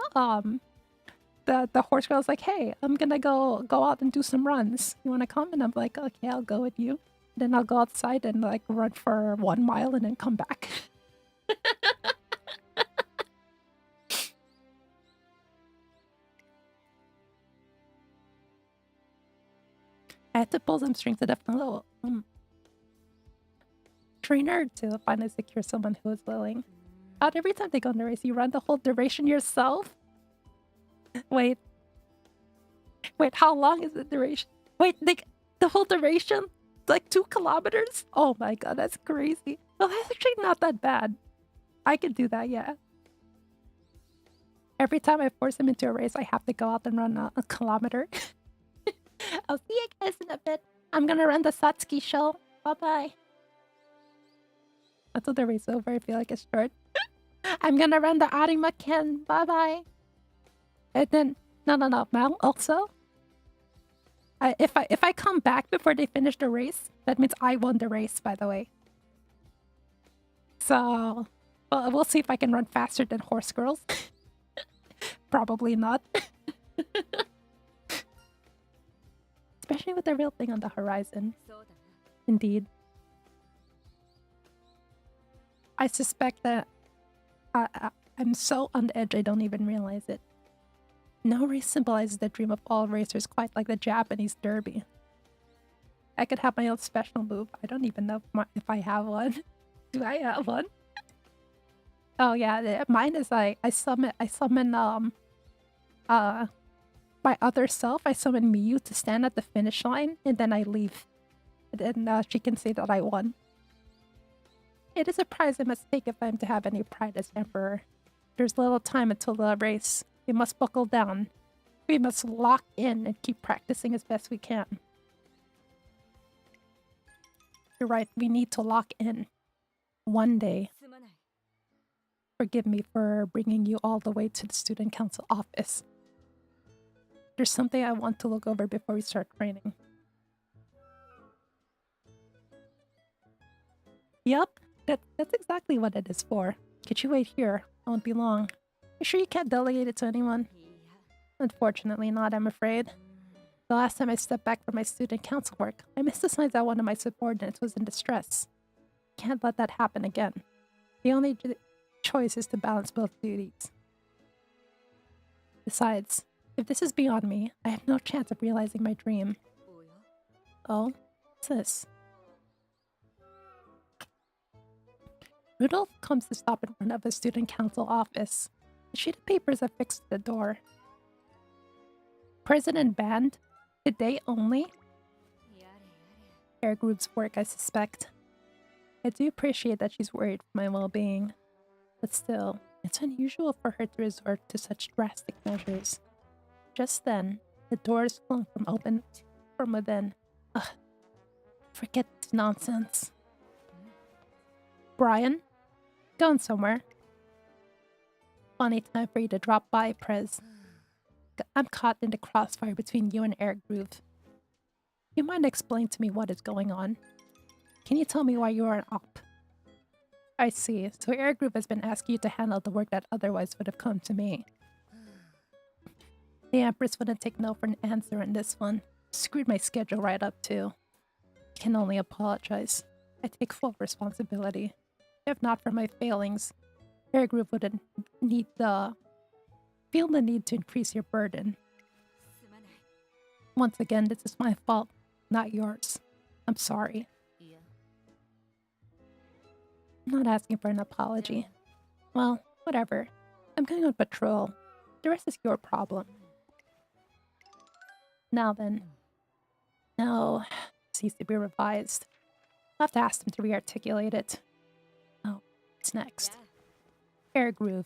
the horse girl's like, hey, I'm gonna go out and do some runs. You wanna come? And I'm like, okay, I'll go with you. Then I'll go outside and like run for 1 mile and then come back. I had to pull some strings to definitely trainer to finally secure someone who is willing. Out every time they go in the race, you run the whole duration yourself? Wait, how long is the duration? Wait, the whole duration? Like 2 kilometers? Oh my god, that's crazy. Well, that's actually not that bad. I could do that, yeah. Every time I force him into a race, I have to go out and run a kilometer. I'll see you guys in a bit. I'm gonna run the Satsuki show. Bye-bye. Until the race is over, I feel like it's short. I'm gonna run the Arima Ken. Bye-bye. And then, no, Mal, also. If I come back before they finish the race, that means I won the race, by the way. So, well, we'll see if I can run faster than horse girls. Probably not. Especially with the real thing on the horizon. Indeed. I suspect that I'm so on the edge I don't even realize it. No race symbolizes the dream of all racers quite like the Japanese derby. I could have my own special move. I don't even know if I have one. Do I have one? Oh yeah, mine is I summon my other self. I summon Miyu to stand at the finish line, and then I leave. And then she can say that I won. It is a prize I must take if I am to have any pride as Emperor. There's little time until the race. We must buckle down. We must lock in and keep practicing as best we can. You're right, we need to lock in. One day. すまない Forgive me for bringing you all the way to the student council office. There's something I want to look over before we start training. Yup, that's exactly what it is for. Could you wait here? I won't be long. You sure you can't delegate it to anyone? いや Unfortunately not, I'm afraid. The last time I stepped back from my student council work, I missed the signs that one of my subordinates was in distress. Can't let that happen again. The only choice is to balance both duties. Besides, if this is beyond me, I have no chance of realizing my dream. おや Oh, what's this? Rudolph comes to stop in front of a student council office. A sheet of papers affixed to the door. President banned? Today only? やれやれ Air Group's work, I suspect. I do appreciate that she's worried for my well-being. But still, it's unusual for her to resort to such drastic measures. Just then, the doors flung from within. Ugh. Forget this nonsense. Brian? Going somewhere? Funny time for you to drop by, Prez. I'm caught in the crossfire between you and Air Groove. You mind explaining to me what is going on? Can you tell me why you are an op? I see. So Air Groove has been asking you to handle the work that otherwise would have come to me. The Empress wouldn't take no for an answer in this one. Screwed my schedule right up too. I can only apologize. I take full responsibility. If not for my failings, Air Groove wouldn't feel the need to increase your burden. すまない Once again, this is my fault, not yours. I'm sorry. いや I'm not asking for an apology. Well, whatever. I'm going on patrol. The rest is your problem. Now then. No, this needs to be revised. I'll have to ask them to re-articulate it. Oh, what's next? や Air Groove.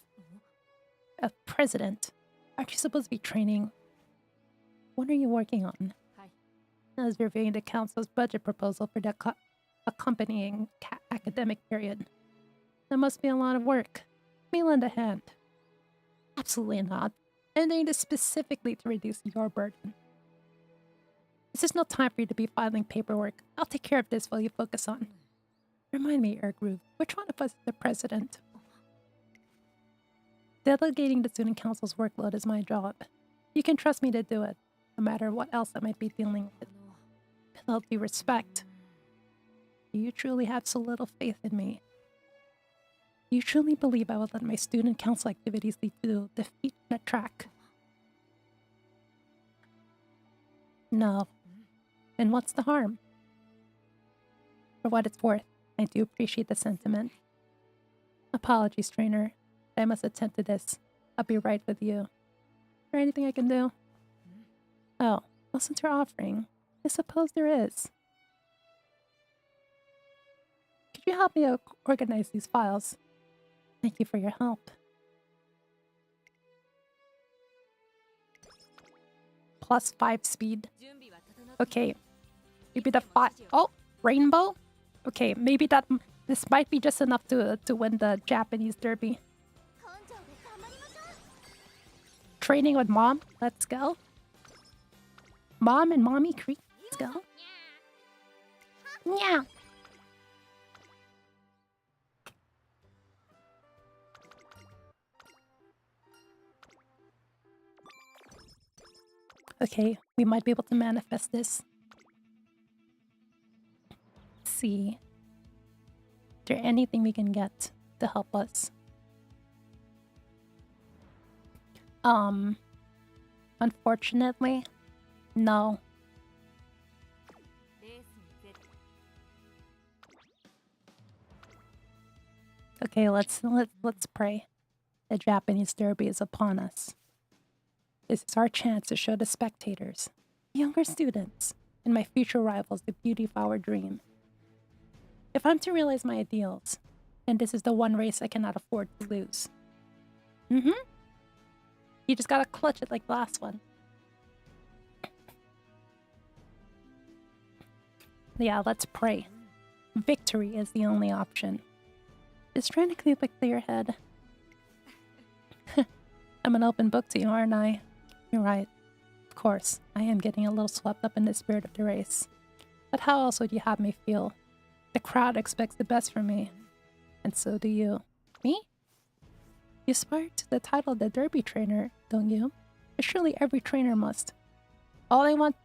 A president. Aren't you supposed to be training? What are you working on? はい I was reviewing the council's budget proposal for the accompanying academic period. That must be a lot of work. Let me lend a hand. Absolutely not. I'm doing this specifically to reduce your burden. This is no time for you to be filing paperwork. I'll take care of this while you focus on. Remind me, Air Groove, which one of us is the president? Delegating the student council's workload is my job. You can trust me to do it, no matter what else I might be dealing with. With all due respect, do you truly have so little faith in me? Do you truly believe I will let my student council activities lead to defeat in a track? No. And what's the harm? For what it's worth, I do appreciate the sentiment. Apologies, trainer. I must attend to this. I'll be right with you. Is there anything I can do? Oh, well, since you're offering, I suppose there is. Could you help me organize these files? Thank you for your help. +5 speed. 準備は整って Okay. Maybe the 5. Oh, rainbow? Okay, maybe this might be just enough to win the Japanese derby. 根性で頑張りましょう Training with mom. Let's go. Mom and mommy creek. Let's go. Yeah. Okay, we might be able to manifest this. Let's see. Is there anything we can get to help us? Unfortunately, no. レースに出る Okay, let's pray. The Japanese Derby is upon us. This is our chance to show the spectators, younger students, and my future rivals the beauty of our dream. If I'm to realize my ideals, then this is the one race I cannot afford to lose. You just gotta clutch it like the last one. Yeah, let's pray. Victory is the only option. Just trying to keep a clear head. I'm an open book to you, aren't I? You're right. Of course, I am getting a little swept up in the spirit of the race. But how else would you have me feel? The crowd expects the best from me. And so do you. Me? You aspire to the title of the Derby trainer, don't you? But surely every trainer must. All I want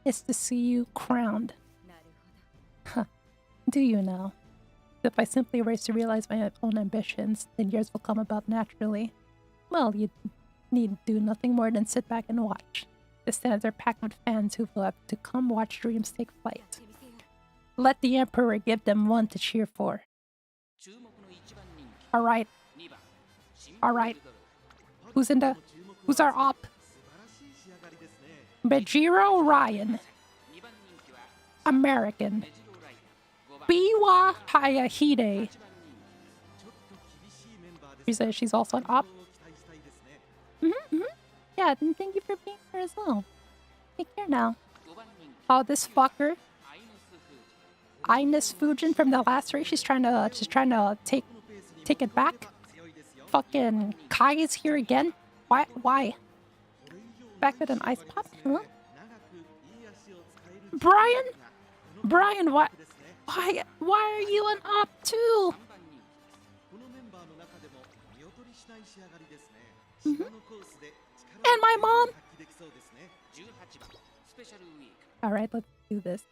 is to see you crowned. Huh. Do you now? If I simply race to realize my own ambitions, then yours will come about naturally. Well, you need do nothing more than sit back and watch. The stands are packed with fans who will have to come watch dreams take flight. Let the Emperor give them one to cheer for. Alright. Alright. Who's our op? Bejiro Ryan. American. Biwa Hayahide. She's also an op. Yeah, and thank you for being here as well. Take care now. Oh, this fucker. Ines Fujin from the last race. She's trying to take it back. Fucking Kai is here again. Why? Back with an ice pop? Huh? Brian, what? Why are you an op too? And my mom. All right, let's do this.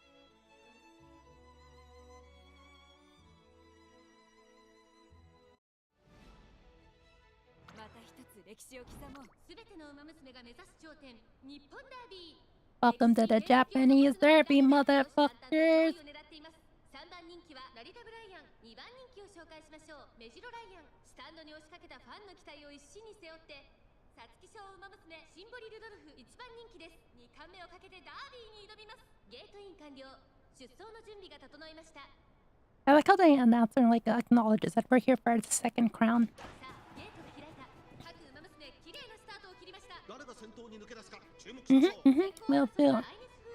Welcome to the Japanese Derby, motherfuckers. I like how the announcer acknowledges that we're here for the second crown. Will do.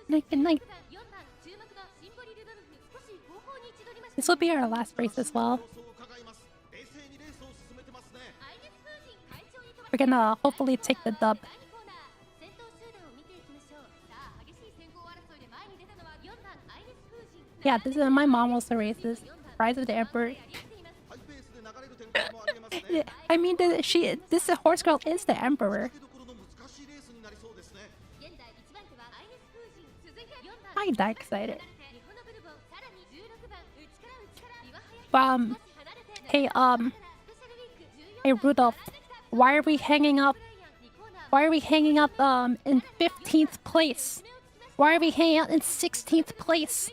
Night. This will be our last race as well. We're gonna hopefully take the dub. Yeah, this is my mom also races. Rise of the Emperor. I mean, this horse girl is the Emperor. I die excited. Hey Rudolph, why are we hanging up? Why are we hanging up in 15th place? Why are we hanging out in 16th place?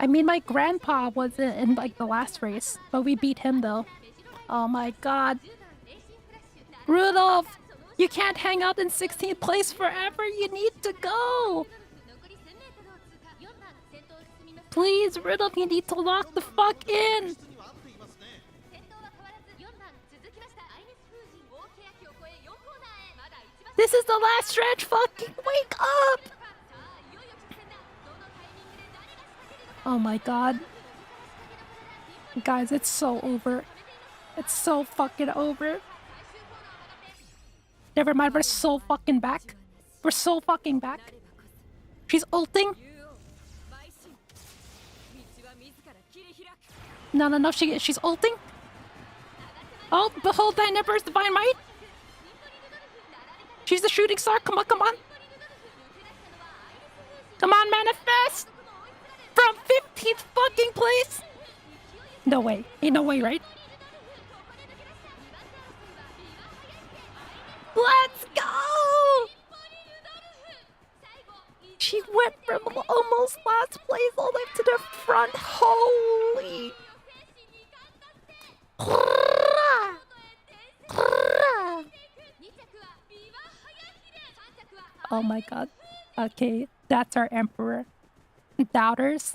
I mean, my grandpa was in like the last race, but we beat him though. Oh my god. Rudolph, you can't hang out in 16th place forever. You need to go. Please, Rudolph, you need to lock the fuck in. This is the last stretch. Fucking wake up. Oh my god. Guys, it's so over. It's so fucking over. Never mind, we're so fucking back. We're so fucking back. She's ulting. No, she's ulting. Oh, behold thy Emperor's divine might. She's the shooting star. Come on. Come on, manifest. From 15th fucking place. No way. Ain't no way, right? Let's go! She went from almost last place all the way to the front. Holy. Oh my god. Okay, that's our emperor. Doubters,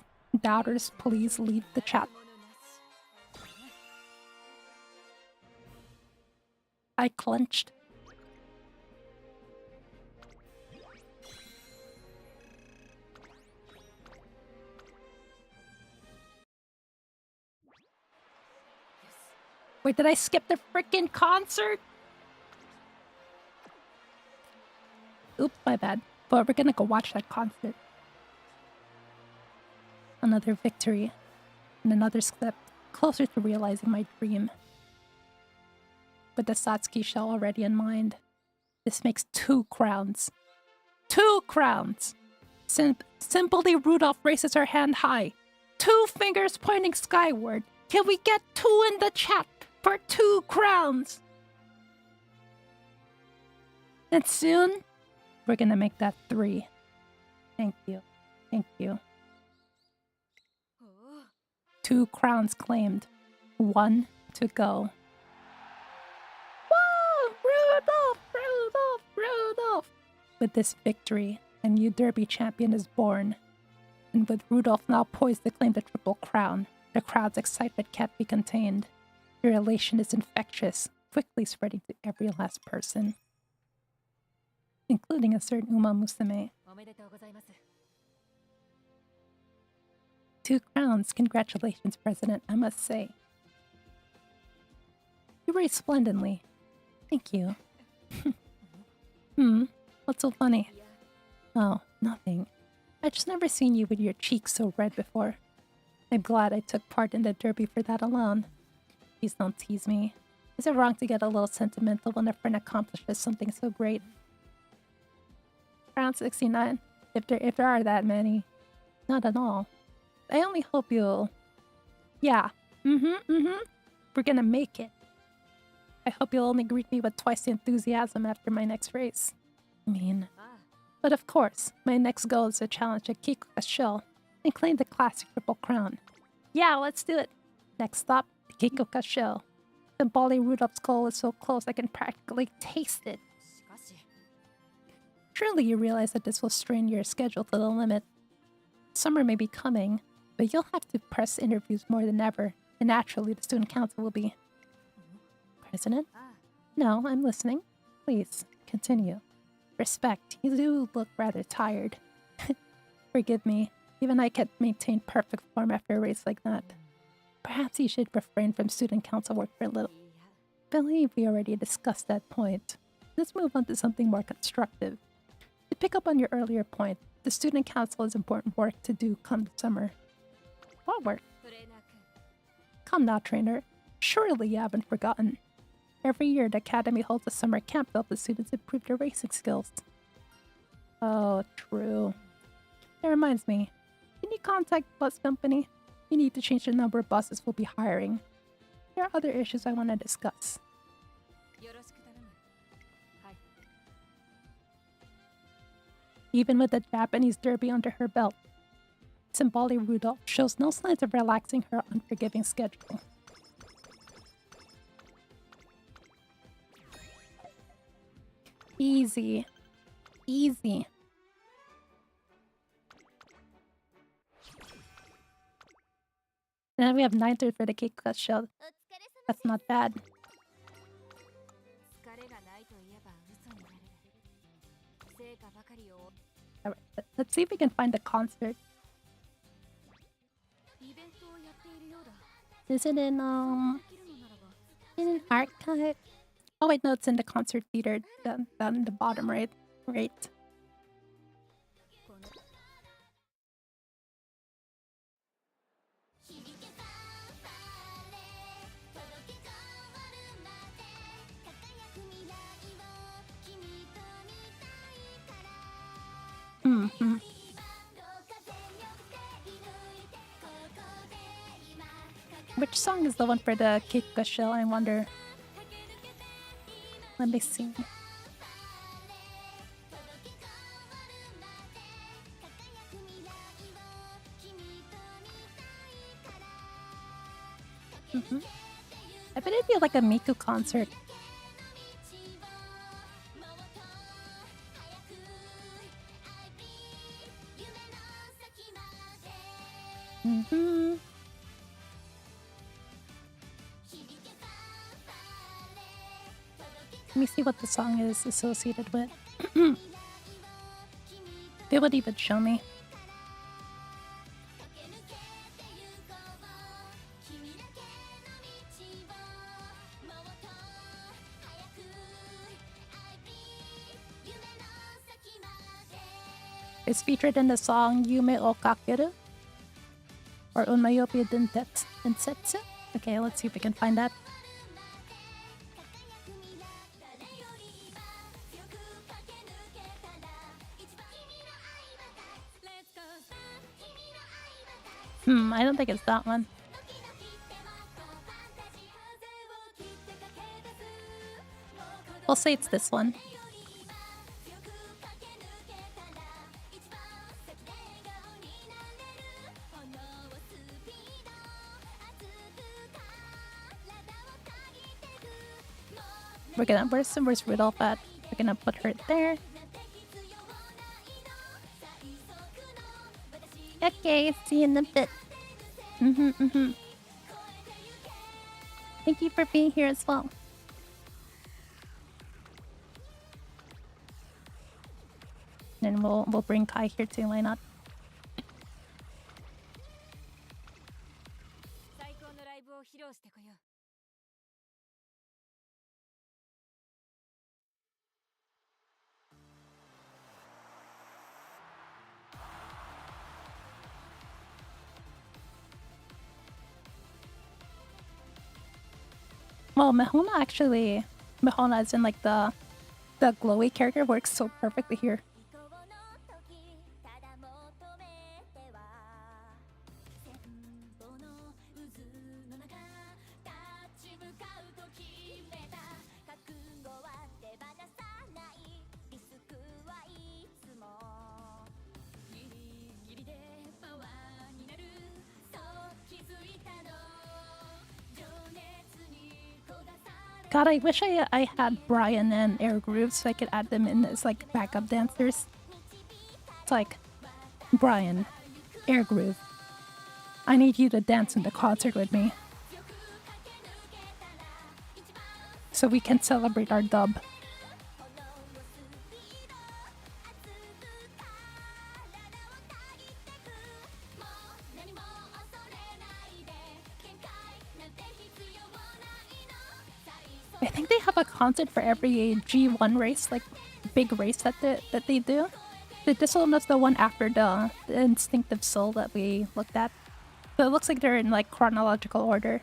please leave the chat. I clenched. Wait, did I skip the freaking concert? Oops, my bad. But we're gonna go watch that concert. Another victory. And another step closer to realizing my dream. With the Satsuki shell already in mind, this makes 2 crowns. 2 crowns! Simply Rudolph raises her hand high. 2 fingers pointing skyward. Can we get 2 in the chat for 2 crowns? And soon, we're gonna make that 3. Thank you. Thank you. 2 crowns claimed. 1 to go. Rudolph! With this victory, a new Derby champion is born. And with Rudolph now poised to claim the Triple Crown, the crowd's excitement can't be contained. Your elation is infectious, quickly spreading to every last person, including a certain Uma Musume. 2 crowns, congratulations, President, I must say. You raced splendidly. Thank you. What's so funny? Oh, nothing. I just never seen you with your cheeks so red before. I'm glad I took part in the derby for that alone. Please don't tease me. Is it wrong to get a little sentimental when a friend accomplishes something so great? Around 69, if there are that many. Not at all. I only hope you'll... Yeah. We're gonna make it. I hope you'll only greet me with twice the enthusiasm after my next race. I mean... But of course, my next goal is to challenge Kikuka's shell and claim the classic Triple Crown. Yeah, let's do it! Next stop, the Kikuka shell. The Bali Rudolph's goal is so close I can practically taste it. Surely you realize that this will strain your schedule to the limit. Summer may be coming, but you'll have to press interviews more than ever, and naturally the student council will be... President? No, I'm listening. Please, continue. Respect, you do look rather tired. Forgive me, even I can't maintain perfect form after a race like that. Perhaps you should refrain from student council work for a little. I believe we already discussed that point. Let's move on to something more constructive. To pick up on your earlier point, the student council is important work to do come summer. What work? Come now, trainer. Surely you haven't forgotten. Every year, the academy holds a summer camp to help the students improve their racing skills. Oh, true. That reminds me. Can you contact the bus company? You need to change the number of buses we'll be hiring. There are other issues I want to discuss. Even with the Japanese derby under her belt, Symboli Rudolph shows no signs of relaxing her unforgiving schedule. Easy. Easy. And then we have 9:30 for the Kikuka shell. That's not bad. Alright, let's see if we can find a concert. Is it in an archive? Oh wait, no, it's in the concert theater down in the bottom right. Right. Which song is the one for the Kikuka shell, I wonder? Let me see. I bet it'd be like a Miku concert. Let me see what the song is associated with. They would even show me. It's featured in the song Yume o Kakeru or Unmayopi Densetsu. Okay, let's see if we can find that. I don't think it's that one. We'll say it's this one. Where's Rudolph at? We're gonna put her there. Okay, see you in a bit. Thank you for being here as well. And we'll bring Kai here too, why not? Well, Mihona as in like the glowy character works so perfectly here. God, I wish I had Brian and Air Groove so I could add them in as like backup dancers. It's like, Brian, Air Groove, I need you to dance in the concert with me so we can celebrate our dub. I think they have a concert for every G1 race, like big race that they do. This one was the one after the Instinctive Soul that we looked at. So it looks like they're in like chronological order.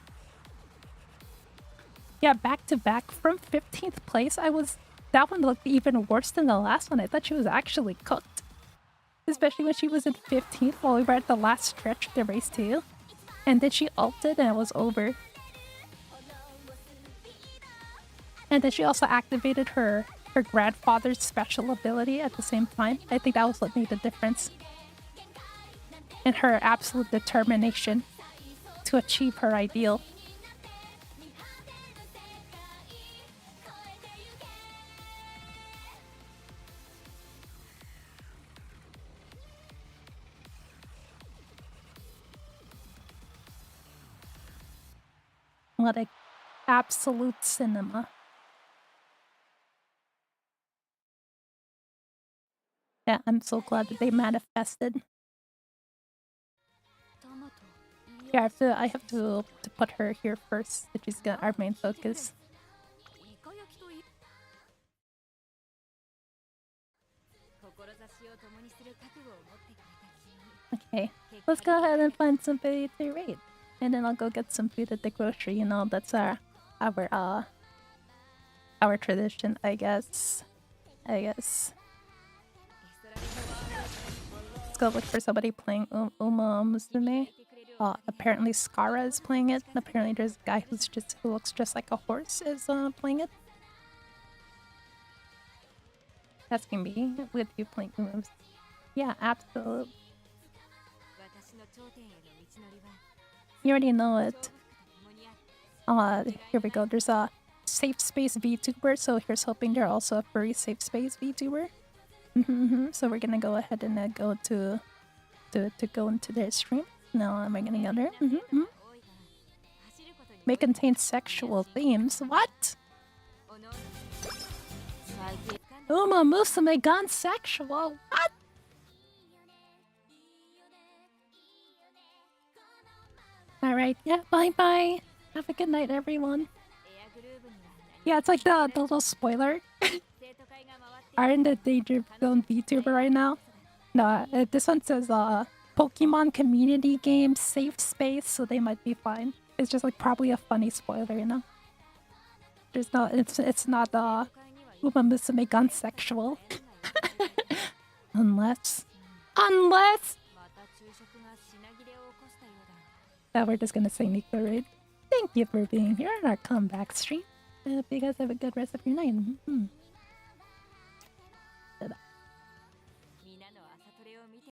Yeah, back to back from 15th place. That one looked even worse than the last one. I thought she was actually cooked. Especially when she was in 15th while we were at the last stretch of the race too. And then she ulted and it was over. And then she also activated her grandfather's special ability at the same time. I think that was what made the difference. And her absolute determination to achieve her ideal. What a absolute cinema. Yeah, I'm so glad that they manifested. Yeah, I have to put her here first, which is our main focus. Okay, let's go ahead and find somebody to raid, and then I'll go get some food at the grocery. You know, that's our tradition, I guess. Let's go look for somebody playing Uma Musume. Apparently Skara is playing it. Apparently there's a guy who looks just like a horse is playing it. That's gonna be with you playing Uma. Yeah, absolutely. You already know it. Here we go. There's a safe space VTuber, so here's hoping they're also a furry safe space VTuber. So we're gonna go ahead and go to go into their stream. Now am I gonna go there? May contain sexual themes. What? Uma Musume gone sexual. What? Alright, yeah, bye bye. Have a good night, everyone. Yeah, it's like the little spoiler. Are in the danger zone VTuber right now? No, this one says Pokemon community game safe space, so they might be fine. It's just like probably a funny spoiler, you know. There's no, it's not Uma Musume gone sexual. unless that we're just gonna say Nico Raid. Thank you for being here on our comeback stream. I hope you guys have a good rest of your night.